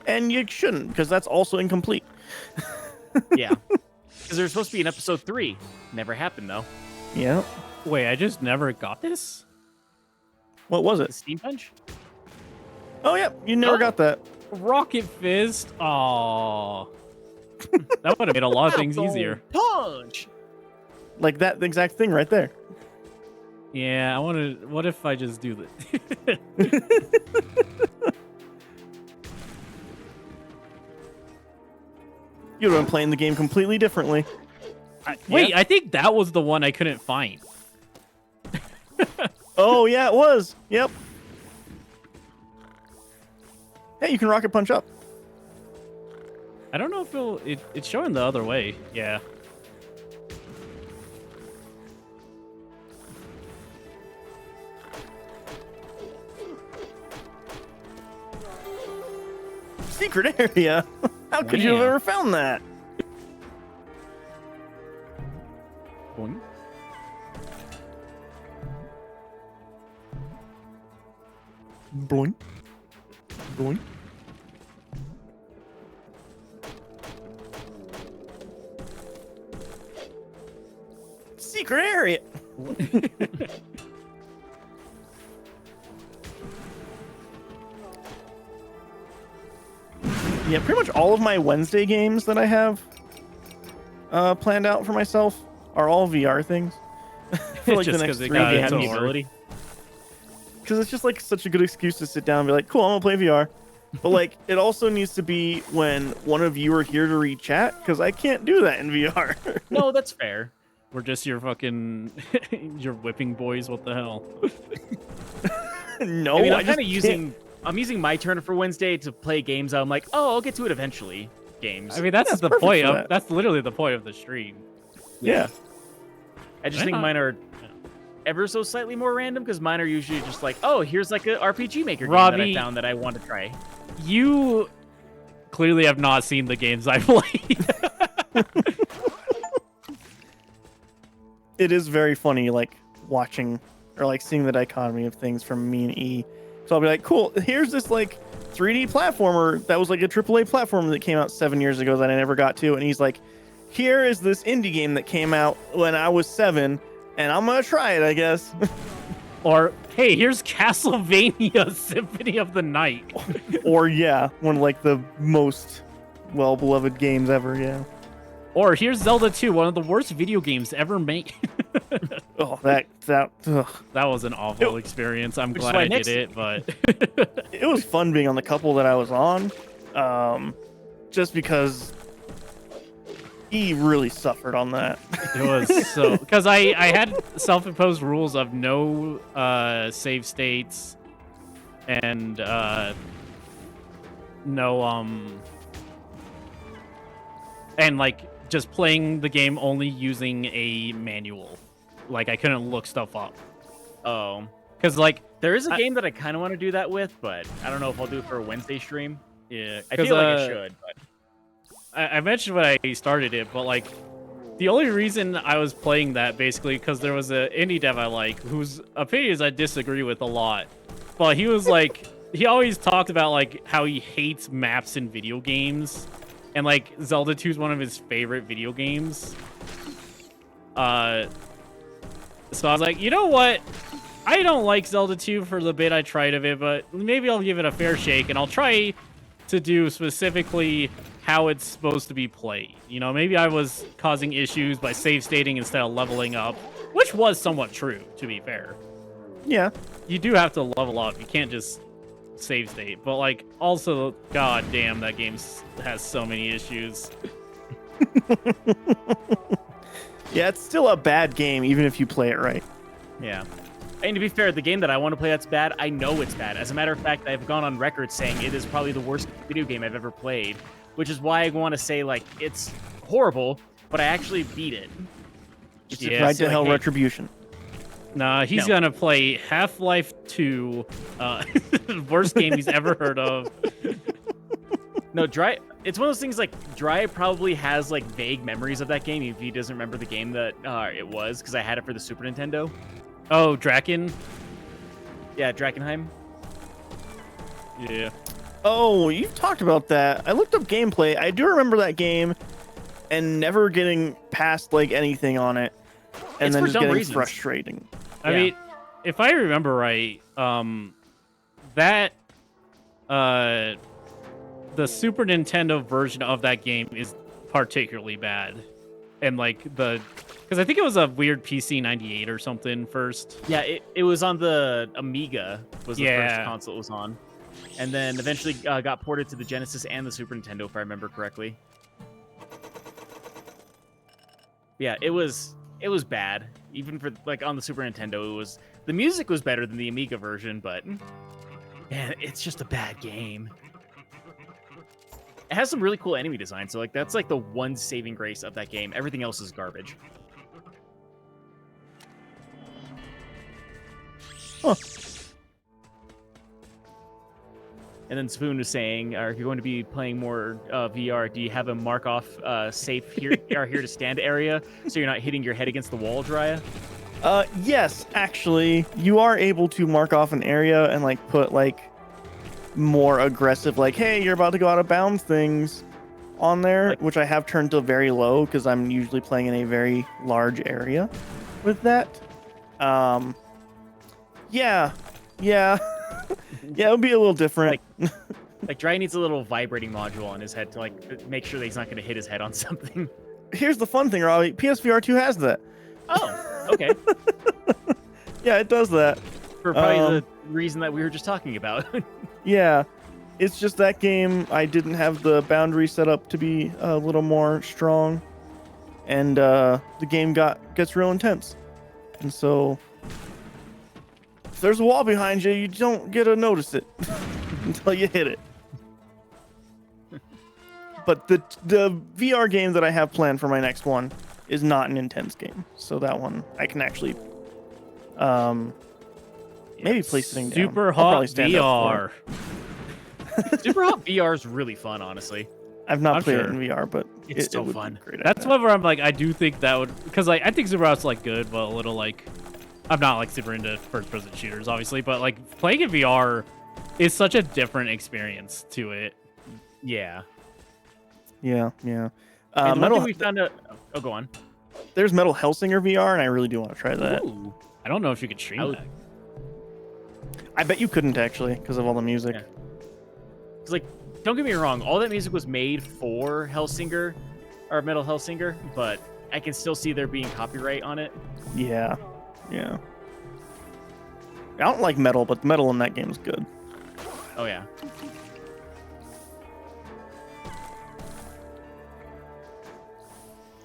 and you shouldn't, because that's also incomplete. Yeah. Because there's supposed to be an Episode 3. Never happened, though. Yeah. Wait, I just never got this? What was The it? Steam Punch? Oh, yeah, you never got that. Rocket Fist? Aww. That would have made a lot of things easier. Punch! Like that exact thing right there. Yeah, I want to. What if I just do that? You'd have been playing the game completely differently. Wait, I think that was the one I couldn't find. Oh, yeah, it was. Yep. Hey, you can rocket punch up. I don't know if it's showing the other way. Yeah. Secret area? How could you have Wow. ever found that? Boing. Boing. Boing. Secret area. Yeah, pretty much all of my Wednesday games that I have planned out for myself are all VR things. For like Just the 'cause next it 3 got games. its own. ability. Because it's just like such a good excuse to sit down and be like, cool, I'm gonna play VR. But like, it also needs to be when one of you are here to read chat, because I can't do that in VR. No, that's fair. We're just your fucking your whipping boys. What the hell? No, I mean, I I'm just kind of using. I'm using my turn for Wednesday to play games. I'm like, oh, I'll get to it eventually. Games. I mean, that's That's the perfect point for of that. that's literally the point of the stream. Yeah. I just think Yeah. mine are ever so slightly more random because mine are usually just like, oh, here's like a RPG Maker game that Robbie- I found that I want to try. You clearly have not seen the games I played. It is very funny, like watching or like seeing the dichotomy of things from me and E. So I'll be like, cool, here's this like 3D platformer that was like a AAA platform that came out 7 years ago that I never got to. And he's like, here is this indie game that came out when I was 7, and I'm gonna try it, I guess. Or hey, here's Castlevania Symphony of the Night. Or yeah, one of like the most well-beloved games ever, yeah. Or here's Zelda 2, one of the worst video games ever made. Oh, that ugh. That was an awful experience. I'm Which is glad why I next- did it, but It was fun being on the couple that I was on. Just because he really suffered on that. it was so because I had self-imposed rules of no save states and no and like just playing the game only using a manual. Like I couldn't look stuff up Oh, because like there is a game that I kind of want to do that with, but I don't know if I'll do it for a Wednesday stream. yeah, I 'cause, feel like I should. But I mentioned when I started it, but like the only reason I was playing that basically because there was an indie dev I like whose opinions I disagree with a lot, but he was like he always talked about like how he hates maps in video games, and like Zelda 2 is one of his favorite video games. So I was like, you know what? I don't like Zelda 2 for the bit I tried of it, but maybe I'll give it a fair shake, and I'll try to do specifically how it's supposed to be played. You know, maybe I was causing issues by save stating instead of leveling up, which was somewhat true, to be fair. Yeah. You do have to level up. You can't just save state. But, like, also, god damn, that game has so many issues. Yeah, it's still a bad game, even if you play it right. yeah. And to be fair, the game that I want to play that's bad, I know it's bad. As a matter of fact, I've gone on record saying it is probably the worst video game I've ever played, which is why I want to say, like, it's horrible, but I actually beat it. Just Yeah. Ride to like, Hell hey, Retribution. Nah, he's No. gonna play Half-Life 2, worst game he's ever heard of. No, Dry. It's one of those things like Dry probably has like vague memories of that game if he doesn't remember the game that it was because I had it for the Super Nintendo. Oh, Draken? Yeah, Drakenheim. Yeah. Oh, you've talked about that. I looked up gameplay. I do remember that game and never getting past like anything on it. And It's then for just dumb getting reasons. frustrating. I Yeah. mean, if I remember right, that the Super Nintendo version of that game is particularly bad, and like because I think it was a weird PC 98 or something first. Yeah, it was on the Amiga was the Yeah. first console it was on, and then eventually got ported to the Genesis and the Super Nintendo if I remember correctly. Yeah, it was bad. Even for like on the Super Nintendo, the music was better than the Amiga version, but man, it's just a bad game. It has some really cool enemy design, so like that's like the one saving grace of that game. Everything else is garbage. Huh. And then Spoon was saying, if you're going to be playing more VR, do you have a mark off safe here or here to stand area so you're not hitting your head against the wall, Drya? Yes, actually, you are able to mark off an area and like put like more aggressive, like, hey, you're about to go out of bounds things on there, Like- which I have turned to very low because I'm usually playing in a very large area with that. Yeah. Yeah, it would be a little different. Like Drya needs a little vibrating module on his head to like make sure that he's not going to hit his head on something. Here's the fun thing, Robbie. PSVR 2 has that. Oh, okay. Yeah, it does that. For probably the reason that we were just talking about. Yeah, it's just that game, I didn't have the boundary set up to be a little more strong, and the game gets real intense. And so, if there's a wall behind you, you don't get to notice it until you hit it. But the VR game that I have planned for my next one is not an intense game, so that one I can actually maybe play sitting down. Super I'll hot probably stand up for VR. it. Super Hot VR is really fun, honestly. I've not I'm played sure. it in VR, but It's so would be fun. great. That's one where I'm like, I do think that would, because like I think Super Hot's like good, but a little like, I'm not like super into first-person shooters, obviously, but like playing in VR is such a different experience to it. Yeah. Yeah. And the one Metal. thing we found out. Oh, go on. There's Metal Hellsinger VR, and I really do want to try that. Ooh. I don't know if you could stream I would- that. I bet you couldn't actually because of all the music. Yeah. It's like, don't get me wrong, all that music was made for Hellsinger or Metal Hellsinger, but I can still see there being copyright on it. Yeah. I don't like metal, but the metal in that game is good. Oh yeah.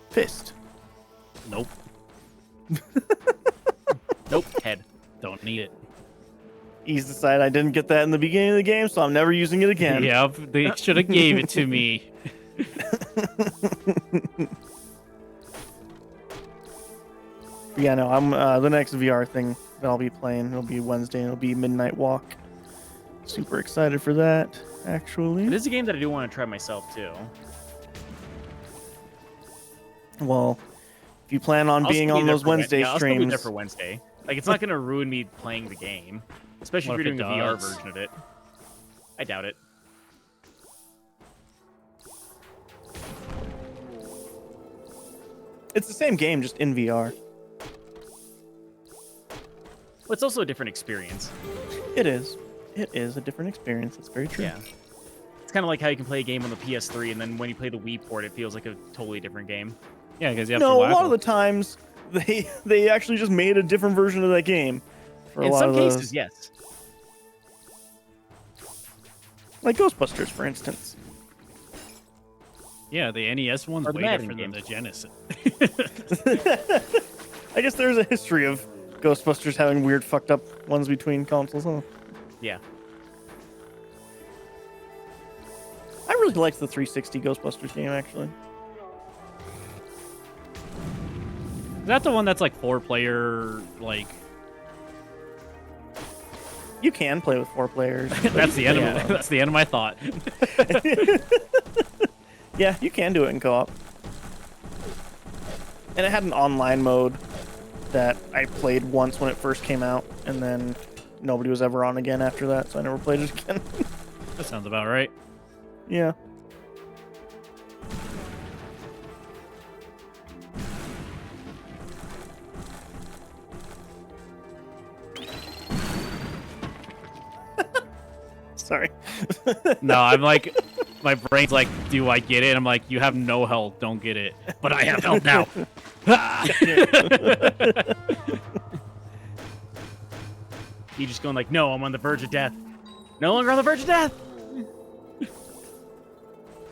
Fist. Nope. Nope. Head. Don't need it. He's decided I didn't get that in the beginning of the game, so I'm never using it again. Yep, they should have gave it to me. Yeah, no, I'm the next VR thing that I'll be playing. It'll be Wednesday, and it'll be Midnight Walk. Super excited for that, actually. It is a game that I do want to try myself too. Well, if you plan on I'll being still be on there those for Wed- Wednesday yeah, I'll still be streams, there for Wednesday. Like, it's not going to ruin me playing the game, especially What if you're if doing it the VR does? version of it. I doubt it. it's the same game, just in VR. Well, it's also a different experience. It is. It is a different experience. It's very true. Yeah. It's kind of like how you can play a game on the PS3, and then when you play the Wii port, it feels like a totally different game. Yeah, because you have No, to a whack lot of them. the times they actually just made a different version of that game. For a In lot some of cases, those. yes. Like Ghostbusters, for instance. Yeah, the NES one's Or the way Madden different than games. the Genesis. I guess there's a history of Ghostbusters having weird, fucked up ones between consoles. Huh? Yeah. I really liked the 360 Ghostbusters game, actually. Is that the one that's like 4-player, like... You can play with 4 players. that's the end Yeah. of that's the end of my thought. Yeah, you can do it in co-op. And it had an online mode that I played once when it first came out, and then nobody was ever on again after that, so I never played it again. That sounds about right. Yeah. Sorry. No, I'm like, my brain's like, do I get it? And I'm like, you have no health, don't get it. But I have health now. You just going like, no, I'm on the verge of death. No longer on the verge of death.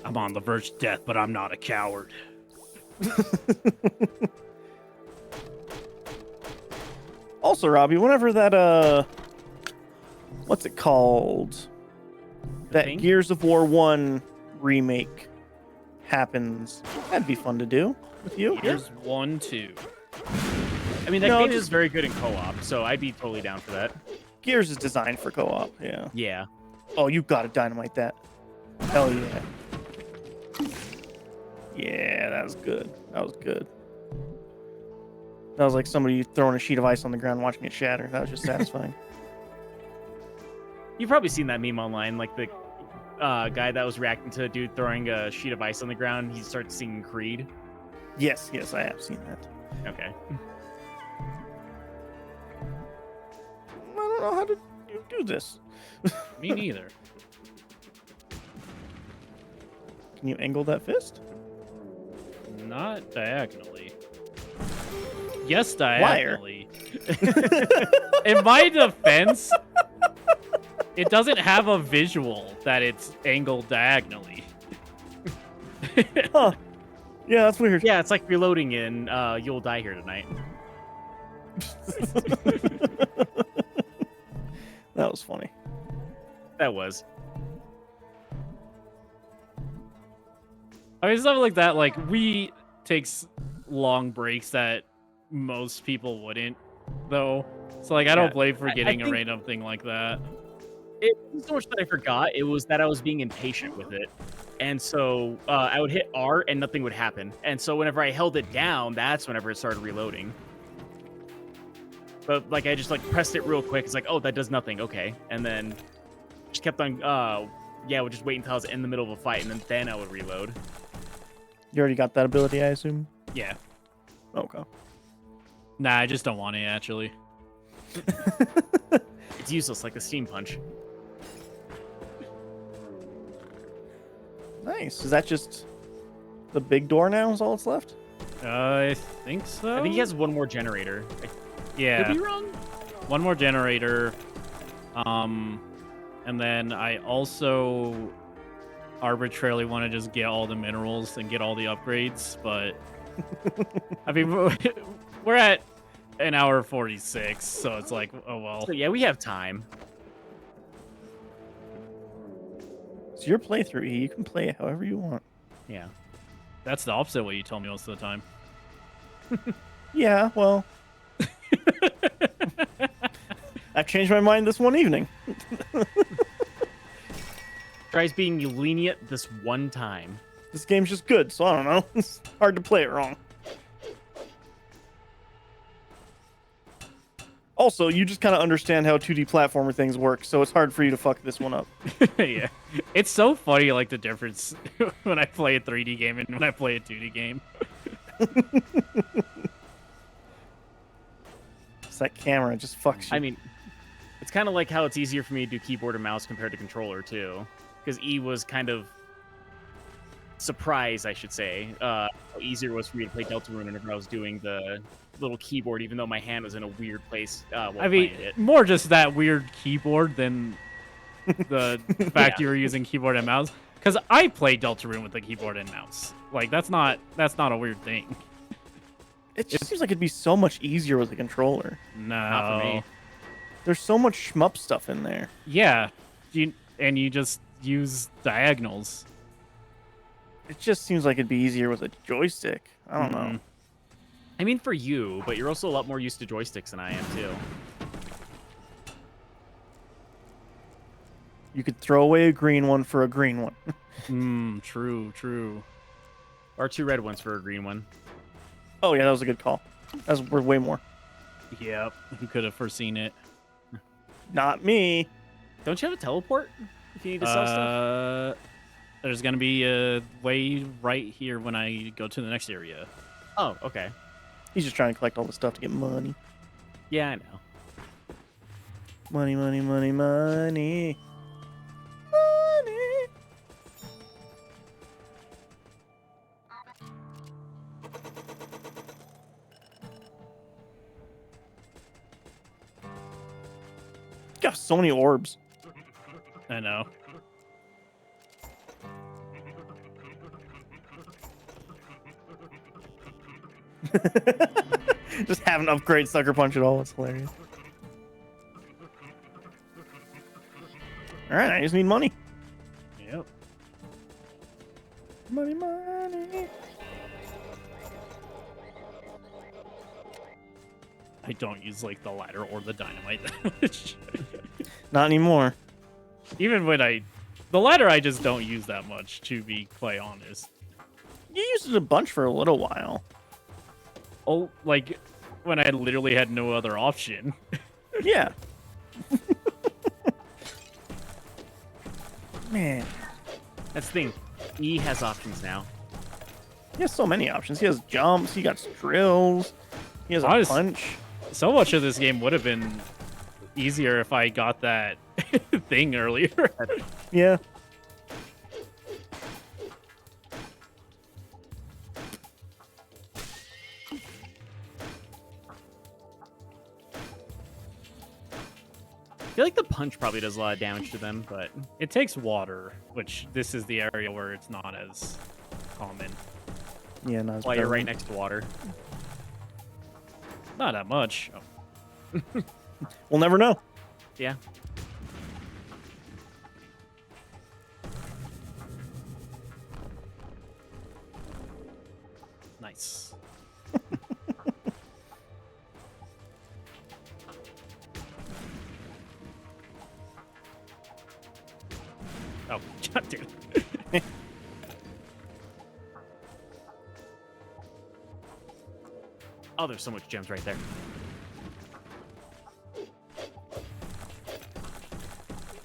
I'm on the verge of death, but I'm not a coward. Also, Robbie, whenever that what's it called? That thing? Gears of War 1 remake happens, that'd be fun to do with you. Here's 1, 2. I mean, that No, game just- is very good in co-op, so I'd be totally down for that. Gears is designed for co-op, yeah. Yeah. Oh, you gotta dynamite that. Hell yeah. Yeah, that was good. That was good. That was like somebody throwing a sheet of ice on the ground watching it shatter. That was just satisfying. You've probably seen that meme online, like the guy that was reacting to a dude throwing a sheet of ice on the ground. He starts singing Creed. Yes, I have seen that. Okay. I don't know how to do this. Me neither. Can you angle that fist? Not diagonally. Yes, Liar. diagonally. In my defense, it doesn't have a visual that it's angled diagonally. Huh. Yeah, that's weird. Yeah, it's like reloading in You'll Die Here Tonight. That was funny. That was. I mean, stuff like that, like, we takes long breaks that most people wouldn't, though. So, like, I don't Yeah, blame forgetting a think- random thing like that. It wasn't so much that I forgot, it was that I was being impatient with it. And so I would hit R and nothing would happen. And so whenever I held it down, that's whenever it started reloading. But like I just like pressed it real quick. It's like, oh, that does nothing. Okay. And then just kept on yeah, I would just wait until I was in the middle of a fight and then I would reload. You already got that ability, I assume? Yeah. Okay. Nah, I just don't want it, actually. It's useless like the steam punch. Nice. Is that just the big door now is all that's left? I think so. I think he has one more generator. I Yeah. could be wrong. One more generator. And then I also arbitrarily want to just get all the minerals and get all the upgrades, but I mean, we're at an hour 46, so it's like, oh well. So yeah, we have time. It's your playthrough, E. You can play it however you want. Yeah. That's the opposite way you tell me most of the time. Yeah, well. I've changed my mind this one evening. Tries being lenient this one time. This game's just good, so I don't know. It's hard to play it wrong. Also, you just kind of understand how 2D platformer things work, so it's hard for you to fuck this one up. Yeah. It's so funny, like, the difference when I play a 3D game and when I play a 2D game. It's that camera, it just fucks you. I mean, it's kind of like how it's easier for me to do keyboard and mouse compared to controller, too. Because E was kind of surprised, I should say, how easier it was for me to play Deltarune whenever I was doing the little keyboard, even though my hand was in a weird place while I mean, playing it. more just that weird keyboard than the fact you were using keyboard and mouse. Because I play Deltarune with the keyboard and mouse. Like, that's not a weird thing. It just seems like it'd be so much easier with a controller. No. Not for me. There's so much shmup stuff in there. Yeah. You just use diagonals. It just seems like it'd be easier with a joystick. I don't know. I mean, for you, but you're also a lot more used to joysticks than I am, too. You could throw away a green one for a green one. True. Or 2 red ones for a green one. Oh yeah, that was a good call. That's worth way more. Yep. Who could have foreseen it? Not me. Don't you have a teleport if you need to sell stuff? There's gonna be a way right here when I go to the next area. Oh, okay. He's just trying to collect all the stuff to get money. Yeah, I know. Money, money, money, money. Money. Got so many orbs. I know. Just haven't upgraded Sucker Punch at all. It's hilarious. All right, I just need money. Yep. Money, money. I don't use like the ladder or the dynamite that much. Not anymore. Even when the ladder I just don't use that much, to be quite honest. You used it a bunch for a little while. Oh, like when I literally had no other option. Yeah. Man, That's the thing. E has options now. he has so many options. He has jumps. He got drills. He has a Honest- punch. So much of this game would have been easier if I got that thing earlier. Yeah. I feel like the punch probably does a lot of damage to them, but It takes water, which this is the area where it's not as common. Yeah, not as while you're prevalent. right next to water. Not that much. Oh, We'll never know. Yeah. nice. Oh, god damn it. Oh, there's so much gems right there.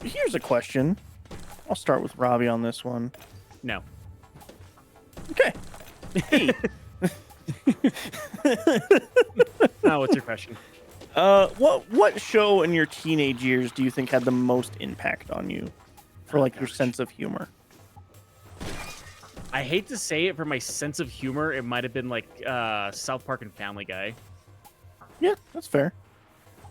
Here's a question. I'll start with Robbie on this one. No. Okay. Now, what's your question? What show in your teenage years do you think had the most impact on you, for like your sense of humor? I hate to say it, for my sense of humor, it might have been like South Park and Family Guy. Yeah, that's fair.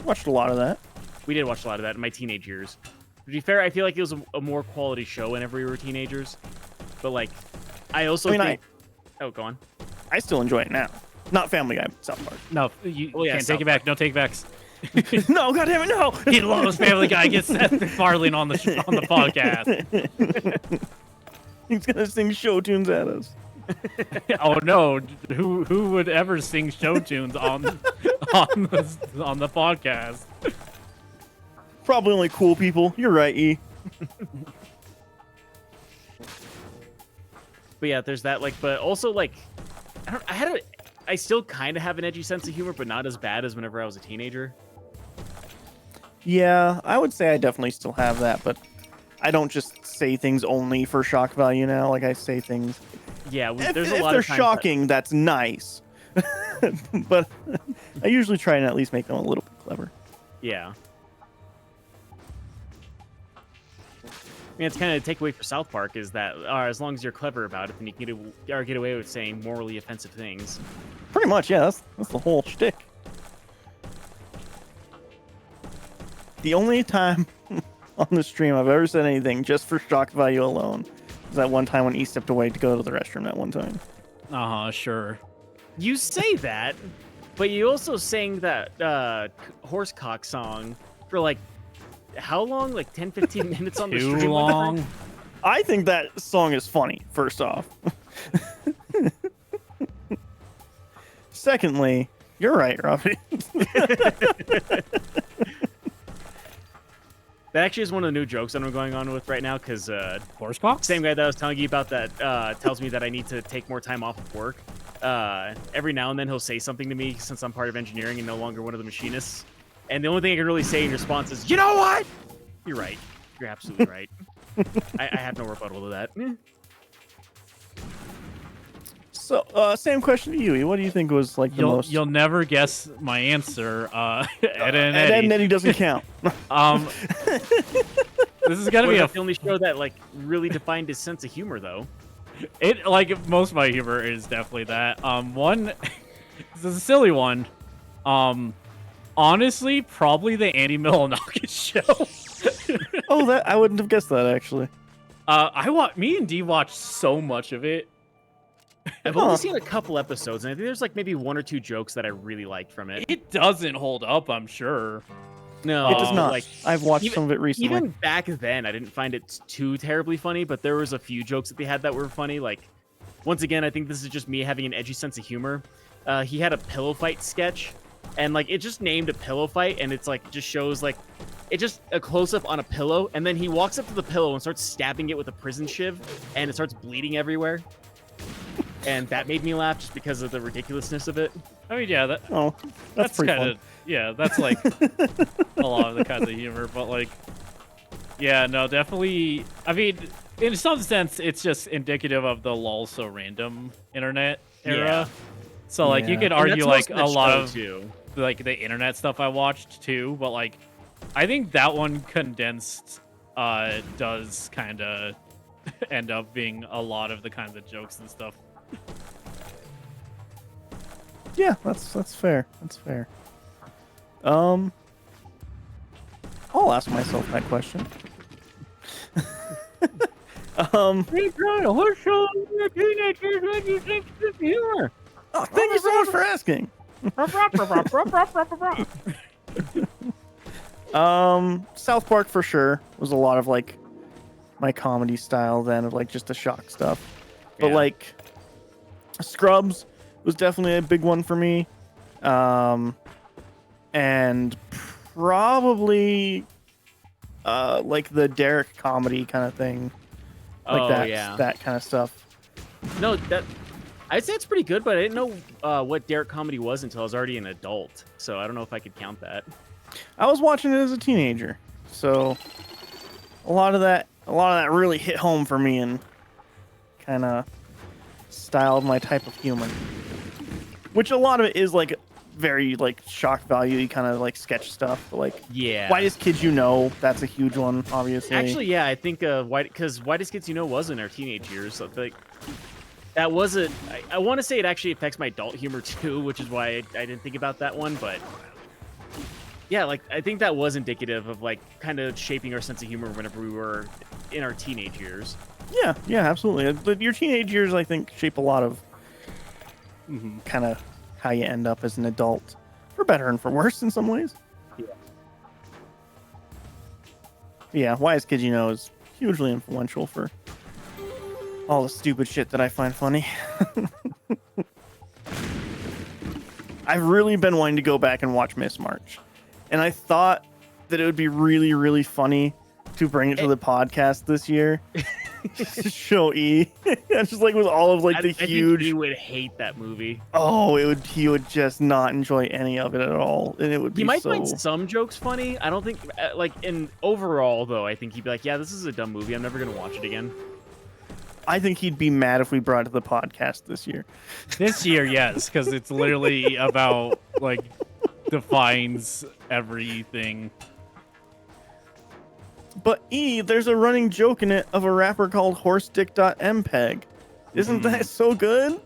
Watched a lot of that. We did watch a lot of that in my teenage years. To be fair, I feel like it was a more quality show whenever we were teenagers. But like, I also think... Oh, go on. I still enjoy it now. Not Family Guy, but South Park. No, you Oh, yeah, can't South take it back. No take backs. No, goddamn it, no! He loves Family Guy. Gets Seth MacFarlane on the podcast. He's gonna sing show tunes at us. Oh no! Who would ever sing show tunes on the podcast? Probably only cool people. You're right, E. But yeah, there's that. Like, but also like, I still kind of have an edgy sense of humor, but not as bad as whenever I was a teenager. Yeah, I would say I definitely still have that, but I don't just say things only for shock value now. Like, I say things. Yeah, there's If a lot they're of times shocking, that's nice. But I usually try and at least make them a little bit clever. Yeah. I mean, it's kind of the takeaway for South Park is that as long as you're clever about it, then you can get away with saying morally offensive things. Pretty much, yeah. That's the whole shtick. The only time on the stream I've ever said anything just for shock value alone is that one time when E stepped away to go to the restroom that one time. Sure. You say that, but you also sang that horsecock song for like how long? Like 10, 15 minutes on the stream. Too one time? long. I think that song is funny, first off. Secondly, you're right, Robbie. That actually is one of the new jokes that I'm going on with right now because Horsecock? same guy that I was telling you about that tells me that I need to take more time off of work. Every now and then he'll say something to me since I'm part of engineering and no longer one of the machinists. And the only thing I can really say in response is, you know what? You're right. You're absolutely right. I have no rebuttal to that. So, same question to you. E. What do you think was like the most? You'll never guess my answer. Ed and Ed Eddie. and Eddie doesn't count. This is gonna be the only show that like really defined his sense of humor, though. It like most of my humor is definitely that. One, this is a silly one. Honestly, probably the Andy Milonakis show. Oh, that I wouldn't have guessed that actually. Me and D watched so much of it. I've only seen a couple episodes, and I think there's like maybe 1 or 2 jokes that I really liked from it. It doesn't hold up, I'm sure. No, It does not. Like, I've watched some of it recently. even back then, I didn't find it too terribly funny, but there was a few jokes that they had that were funny. Like, once again, I think this is just me having an edgy sense of humor. He had a pillow fight sketch, and like it just named a pillow fight, and it's like just shows like it just a close up on a pillow, and then he walks up to the pillow and starts stabbing it with a prison shiv, and it starts bleeding everywhere. And that made me laugh just because of the ridiculousness of it. I mean, yeah, That's pretty kind of that's like a lot of the kinds of humor, but like, yeah, no, definitely. I mean, in some sense, it's just indicative of the lol so random internet era. Yeah. So like, you Yeah. could And argue that's like most of a the lot show, of too. like the internet stuff I watched too, but like, I think that one condensed does kind of end up being a lot of the kinds of jokes and stuff. Yeah, that's fair. That's fair. I'll ask myself that question. Hey, John, what show your teenagers made you think this humor? Oh, thank you so much for asking. South Park for sure was a lot of like my comedy style then, of like just the shock stuff. But Yeah. like Scrubs was definitely a big one for me. And probably like the Derek comedy kind of thing. Like that kind of stuff. No, I'd say it's pretty good, but I didn't know what Derek comedy was until I was already an adult. So I don't know if I could count that. I was watching it as a teenager, so a lot of that really hit home for me and kind of styled my type of humor. Which a lot of it is like very like shock value, kind of like sketch stuff. But, like, Yeah. Whitest Kids You Know, that's a huge one, obviously. Actually, yeah, I think Whitest Kids You Know was in our teenage years. So like that wasn't. I want to say it actually affects my adult humor too, which is why I didn't think about that one. But yeah, like I think that was indicative of like kind of shaping our sense of humor whenever we were in our teenage years. Yeah, absolutely. Your teenage years, I think, shape a lot of kind of how you end up as an adult, for better and for worse in some ways. Yeah, Whitest Kids You Know is hugely influential for all the stupid shit that I find funny. I've really been wanting to go back and watch Miss March. And I thought that it would be really, really funny to bring it to the podcast this year. Show E. It's just like with all of like the I huge. think he would hate that movie. Oh, he would just not enjoy any of it at all, and it would be He might so. find some jokes funny. I don't think like in overall though. I think he'd be like, yeah, this is a dumb movie. I'm never gonna watch it again. I think he'd be mad if we brought it to the podcast this year. This year, yes, because it's literally about like defines everything. But E, there's a running joke in it of a rapper called HorseDick.mpeg. Isn't that so good?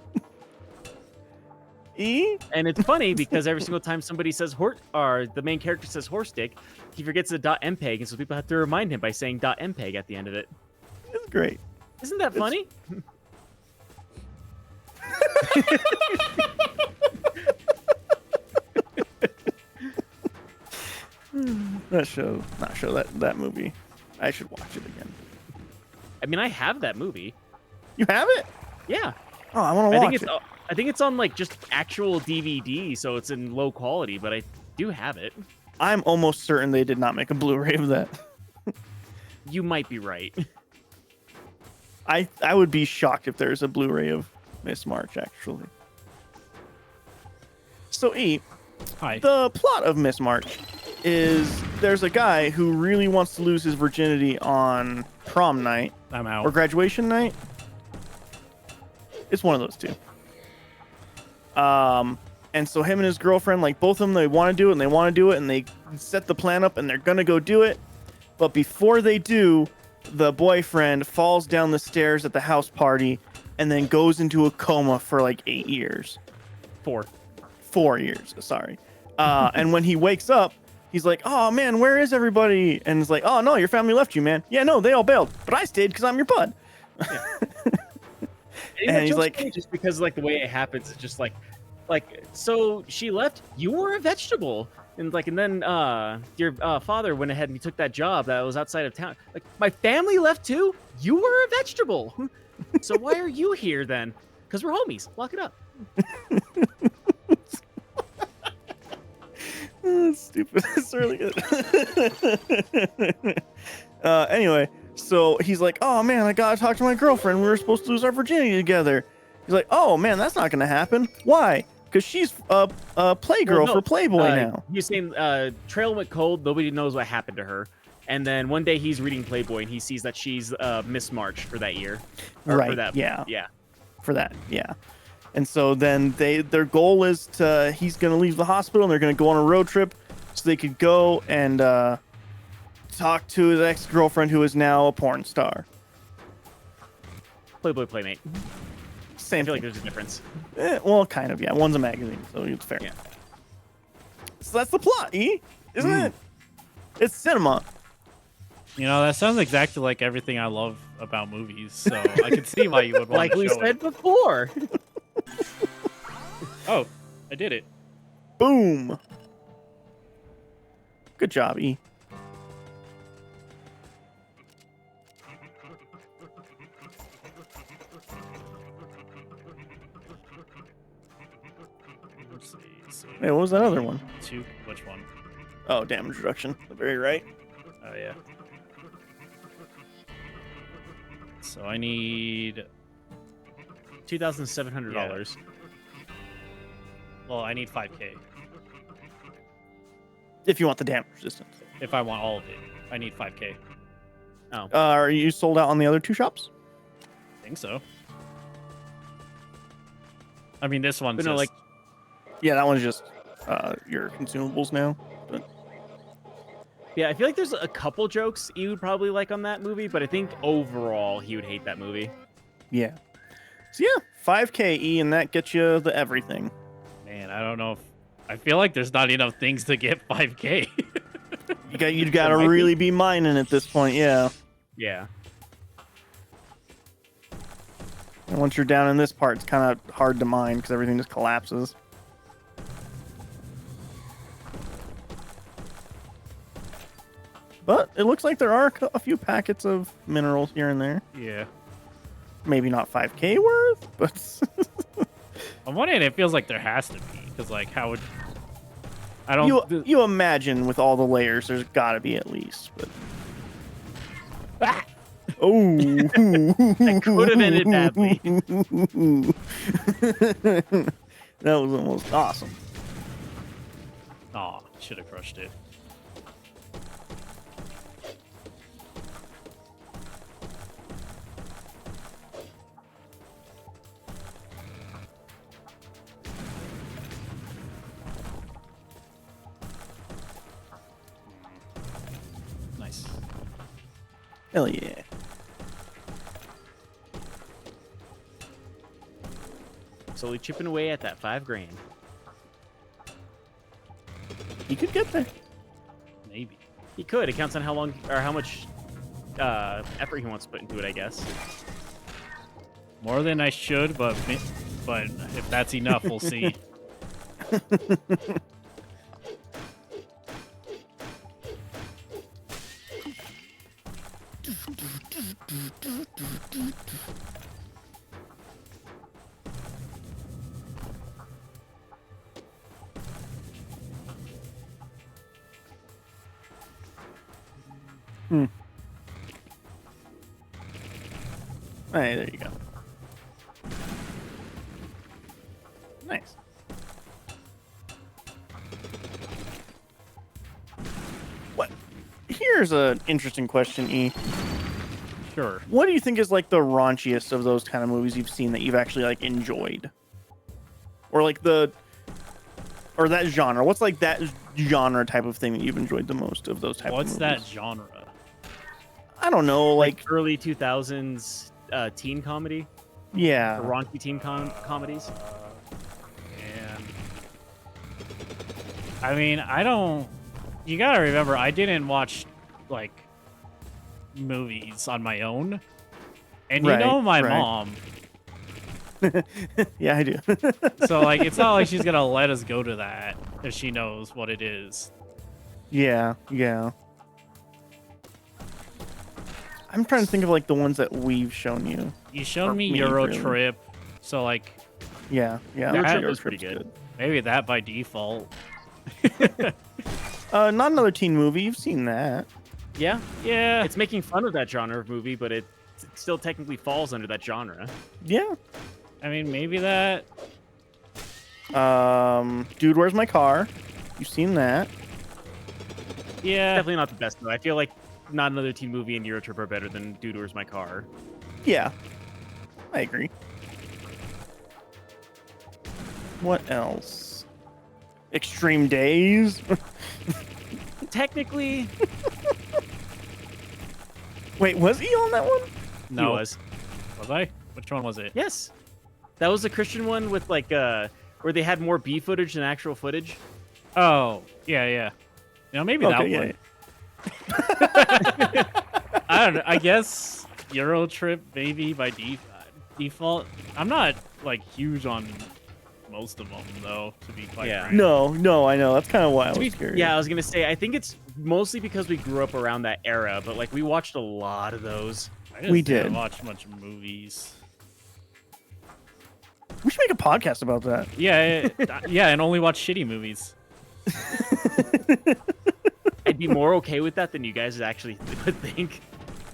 E? And it's funny because every single time somebody says or the main character says horse dick, he forgets the .mpeg, and so people have to remind him by saying .mpeg at the end of it. It's great. Isn't that funny? That movie. I should watch it again. I mean, I have that movie. You have it? Yeah. Oh, I want to watch it. I think it's on like just actual DVD, so it's in low quality, but I do have it. I'm almost certain they did not make a Blu-ray of that. You might be right. I would be shocked if there's a Blu-ray of Miss March, actually. So, E, Hi. the plot of Miss March is there's a guy who really wants to lose his virginity on prom night I'm out. or graduation night. It's one of those two. And so him and his girlfriend, like both of them, they want to do it and they set the plan up and they're going to go do it. But before they do, the boyfriend falls down the stairs at the house party and then goes into a coma for like 8 years. 4 years, sorry. And when he wakes up, he's like, oh man, where is everybody? And it's like, oh no, your family left you, man. Yeah, no, they all bailed. But I stayed because I'm your bud. And And that he's joke's like- funny just because like the way it happens, it's just like so she left. You were a vegetable, and then your father went ahead and he took that job that was outside of town. Like my family left too. You were a vegetable. So why are you here then? Because we're homies. Lock it up. That's stupid. It's really good. Anyway, so he's like, oh man, I gotta talk to my girlfriend. We were supposed to lose our virginity together. He's like, oh man, that's not gonna happen. Why? Because she's a playgirl no, for Playboy now. He's saying Trail went cold. Nobody knows what happened to her. And then one day he's reading Playboy and he sees that she's Miss March for that year. Or Right, For that, yeah. Yeah. For that, yeah. And so then their goal is he's gonna leave the hospital and they're gonna go on a road trip so they could go and talk to his ex-girlfriend who is now a porn star. Playboy Playmate. Same I feel like thing. there's a difference. Well, kind of, yeah. One's a magazine, so it's fair. Yeah. So that's the plot, isn't it? It's cinema. You know, that sounds exactly like everything I love about movies, so I can see why you would want Like to we show said it. before. Oh, I did it. Boom. Good job, E. Let's see. So, Hey, what was that other one? which one? Oh, damage reduction. The very right. Oh, yeah. So I need... $2,700. Well, I need 5K. If you want the damage resistance. If I want all of it, I need 5K. Are you sold out on the other two shops? I think so. I mean, this one's But no, just... like- Yeah, that one's just your consumables now. But Yeah, I feel like there's a couple jokes you would probably like on that movie, but I think overall he would hate that movie. yeah. So yeah, 5K E, and that gets you the everything. Man, I don't know if... I feel like there's not enough things to get 5K. You got to might be. really be mining at this point, yeah. Yeah. And once you're down in this part, it's kind of hard to mine because everything just collapses. But it looks like there are a few packets of minerals here and there. Yeah. Maybe not 5K worth, but On one hand, it feels like there has to be, because, like, how would... I don't... you imagine with all the layers, there's got to be at least. But oh, That could have ended badly. That was almost awesome. Aw, should have crushed it. Nice. Hell yeah. Slowly chipping away at that $5,000. You could get there. Maybe. He could. It counts on how long or how much effort he wants to put into it, I guess. More than I should, but if that's enough, we'll see. Hey, there you go. Nice. What? Here's an interesting question, E. Sure. What do you think is like the raunchiest of those kind of movies you've seen that you've actually like enjoyed? Or like that genre. What's like that genre type of thing that you've enjoyed the most of those type What's of that movies? genre? I don't know, like Early 2000s teen comedy, yeah. or raunchy teen comedies. And I mean, I don't. You gotta remember, I didn't watch like movies on my own, and you Right, know, my right. mom. Yeah, I do. So like, it's not like she's gonna let us go to that if she knows what it is. Yeah, yeah. I'm trying to think of like the ones that we've shown you. You showed Or me me, Euro really. Trip, so like Yeah, yeah. Euro That- Trip Euro was pretty Trip's good. maybe that by default. Not another teen movie. You've seen that. Yeah, Yeah, it's making fun of that genre of movie, but it still technically falls under that genre. Yeah. I mean maybe that. Dude, Where's My Car? You've seen that. Yeah, Definitely not the best though. I feel like not another teen movie and Euro Trip are better than Dude, Where's My Car? Yeah, I agree. What else? Extreme Days. Technically, Wait, was he on that one? no. he was. Was I? Which one was it? Yes, that was the Christian one with like where they had more B footage than actual footage. Oh, yeah. You know, maybe that Okay, one. yeah. I don't know. I guess Euro Trip maybe by default. I'm not like huge on most of them though, to be quite Yeah. frank. No, I know. That's kind of why I To was be- curious. yeah, I was gonna say I think it's mostly because we grew up around that era, but like we watched a lot of those. I just We didn't did. watch much movies. We should make a podcast about that. Yeah, yeah, and only watch shitty movies. I'd be more okay with that than you guys actually would think.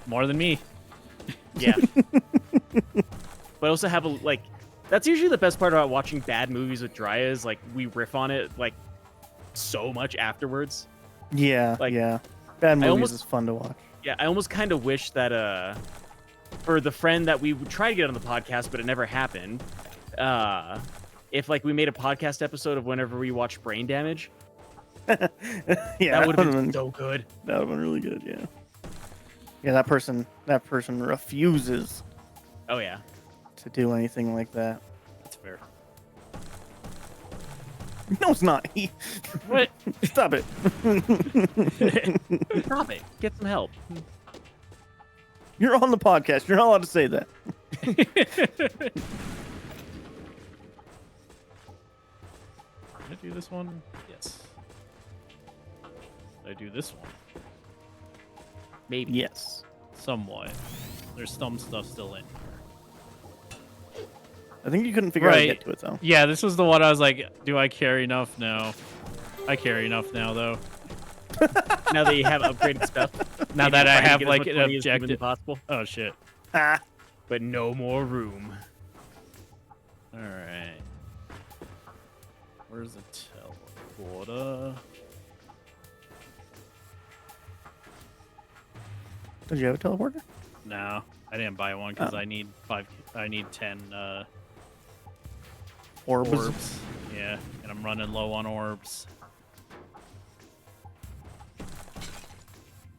More than me. Yeah. But also have a like that's usually the best part about watching bad movies with Drya is like we riff on it like so much afterwards. Yeah, Like, yeah. Bad movies almost- is fun to watch. Yeah, I almost kind of wish that for the friend that we would try to get on the podcast but it never happened, if like we made a podcast episode of whenever we watch Brain Damage, Yeah, that would have been been so good. that would have been really good. Yeah. Yeah, that person refuses Oh yeah. to do anything like that. That's fair. No, it's not. What? Stop it. Stop it. Get some help. You're on the podcast. You're not allowed to say that. Did I do this one? Yes. Did I do this one? Maybe. Yes. Somewhat. There's some stuff still in. I think you couldn't figure out how to Right. get to it though. Yeah, this was the one I was like, do I care enough? No. I care enough now, though. Now that you have upgraded stuff. Now maybe that I try to have get as like much an money as humanly objective. possible, Oh shit. Ah. but no more room. All right. Where's the teleporter? Did you have a teleporter? No, I didn't buy one because Oh. I need 10 Orbs. orbs. Yeah, and I'm running low on orbs.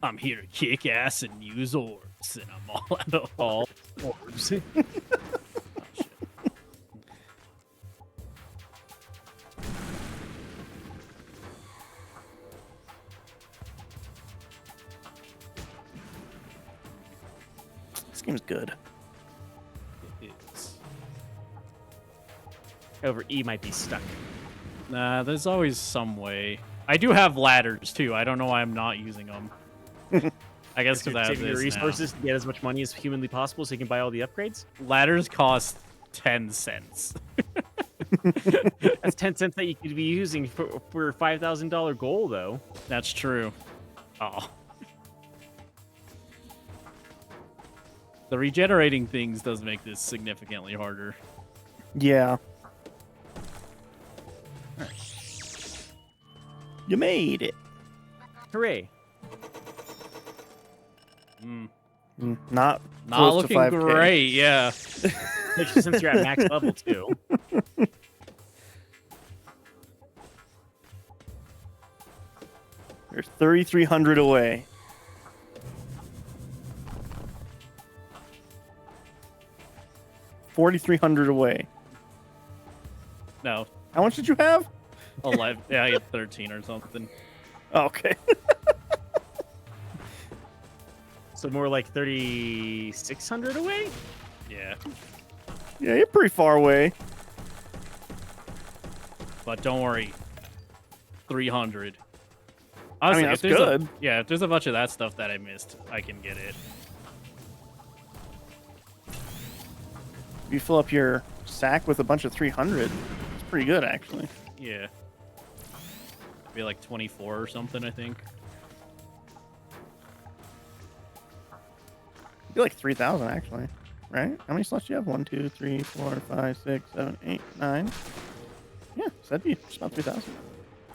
I'm here to kick ass and use orbs, and I'm all out of All orbs. Oh, shit. This game's good. It is. Over E might be stuck. Nah, there's always some way. I do have ladders too. I don't know why I'm not using them. I guess because I have Saving your this resources to get as much money as humanly possible so you can buy all the upgrades. now. Ladders cost 10 cents. That's 10 cents that you could be using for a $5,000 goal, though. That's true. Oh. The regenerating things does make this significantly harder. Yeah. You made it. Hooray. Mm. Not Not close looking to 5K. great, yeah. Especially since you're at max level, too. You're 3,300 away. $4,300 away. No, How much did you have? 11. Yeah, I get 13 or something. Okay. So more like 3,600 away? Yeah. Yeah, you're pretty far away. But don't worry. 300. I mean, Honestly, that's if there's good. yeah, if there's a bunch of that stuff that I missed, I can get it. If you fill up your sack with a bunch of 300, it's pretty good, actually. Yeah. Be like 24 or something, I think. Be like 3,000, actually. Right? How many slots do you have? 1, 2, 3, 4, 5, 6, 7, 8, 9. Yeah, so that'd be just about 3,000.